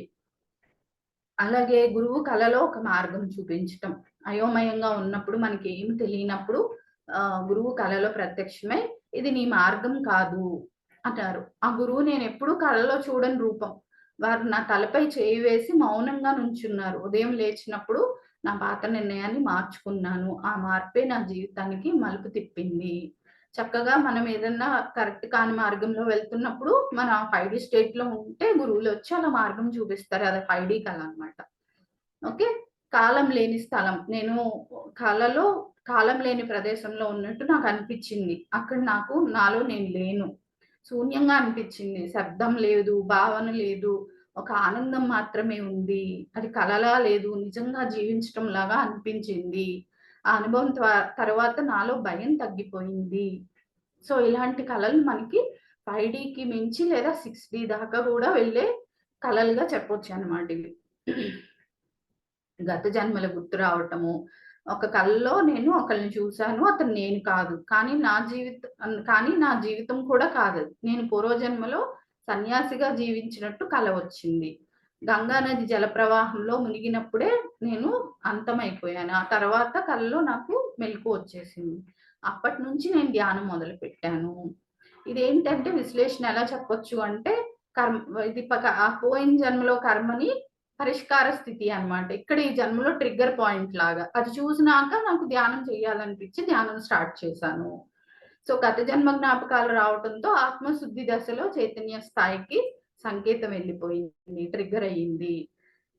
అలాగే గురువు కలలో ఒక మార్గం చూపించటం. అయోమయంగా ఉన్నప్పుడు మనకేమి తెలియనప్పుడు గురువు కలలో ప్రత్యక్షమై ఇది నీ మార్గం కాదు అంటారు. ఆ గురువు నేనెప్పుడూ కలలో చూడని రూపం. వారు నా తలపై చేయి వేసి మౌనంగా నుంచున్నారు. ఉదయం లేచినప్పుడు నా పాత నిర్ణయాన్ని మార్చుకున్నాను. ఆ మార్పే నా జీవితానికి మలుపు తిప్పింది. చక్కగా మనం ఏదన్నా కరెక్ట్ కాని మార్గంలో వెళ్తున్నప్పుడు మన 5డీ స్టేట్‌లో ఉంటే గురువులొచ్చి అలా మార్గం చూపిస్తారు. అది 5డీ కల అన్నమాట. ఓకే. కాలం లేని స్థలం. నేను కలలో కాలం లేని ప్రదేశంలో ఉన్నట్టు నాకనిపిచ్చింది. అక్కడ నాలో నేను లేను. శూన్యంగా అనిపిచ్చింది. శబ్దం లేదు, భావన లేదు. ఒక ఆనందం మాత్రమే ఉంది. అది కలలా లేదు, నిజంగా జీవించటంలాగా అనిపించింది. ఆ అనుభవం తర్వాత నాలో భయం తగ్గిపోయింది. సో, ఇలాంటి కలలు మనకి 5డీకి మించి లేదా 6డీ దాకా గూడా వెళ్ళే కలలుగా చెప్పొచ్చనమాట ఇవి. గత జన్మల గుర్తు రావటము. ఒక కలలో నేను ఒకళ్ళని చూసాను. అతను నేను కాదు. కానీ నా జీవితం కూడా కాదది. నేను పూర్వజన్మలో సన్యాసిగా జీవించినట్టు కల వచ్చింది. గంగా నది జలప్రవాహంలో మునిగినప్పుడే నేను అంతమైపోయాను. ఆ తర్వాత కలలో నాకు మెలుకువ వచ్చేసింది. అప్పటినుంచి నేను ధ్యానం మొదలుపెట్టాను. ఇదేంటంటే విశ్లేషణ ఎలా చెప్పొచ్చు అంటే, ఇది పోయిన జన్మలో కర్మని పరిష్కార స్థితి అన్నమాట. ఇక్కడ ఈ జన్మలో ట్రిగ్గర్ పాయింట్ లాగా. అది చూసినాక నాకు ధ్యానం చేయాలనిపించి ధ్యానం స్టార్ట్ చేశాను. సో, గత జన్మ జ్ఞాపకాలు రావటంతో ఆత్మశుద్ధి దశలో చైతన్య స్థాయికి సంకేతం వెళ్ళిపోయింది. ట్రిగ్గర్ అయ్యింది.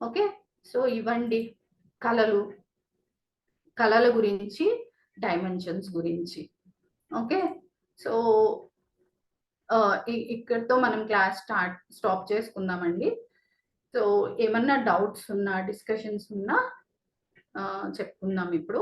ఓకే. సో, ఇవండి కలలు. కలల గురించి, డైమెన్షన్స్ గురించి. ఓకే. సో, ఇక్కడితో మనం క్లాస్ స్టాప్ చేసుకుందామండి. సో, ఏమన్నా డౌట్స్ ఉన్నా, డిస్కషన్స్ ఉన్నా చెప్పుకుందాం ఇప్పుడు.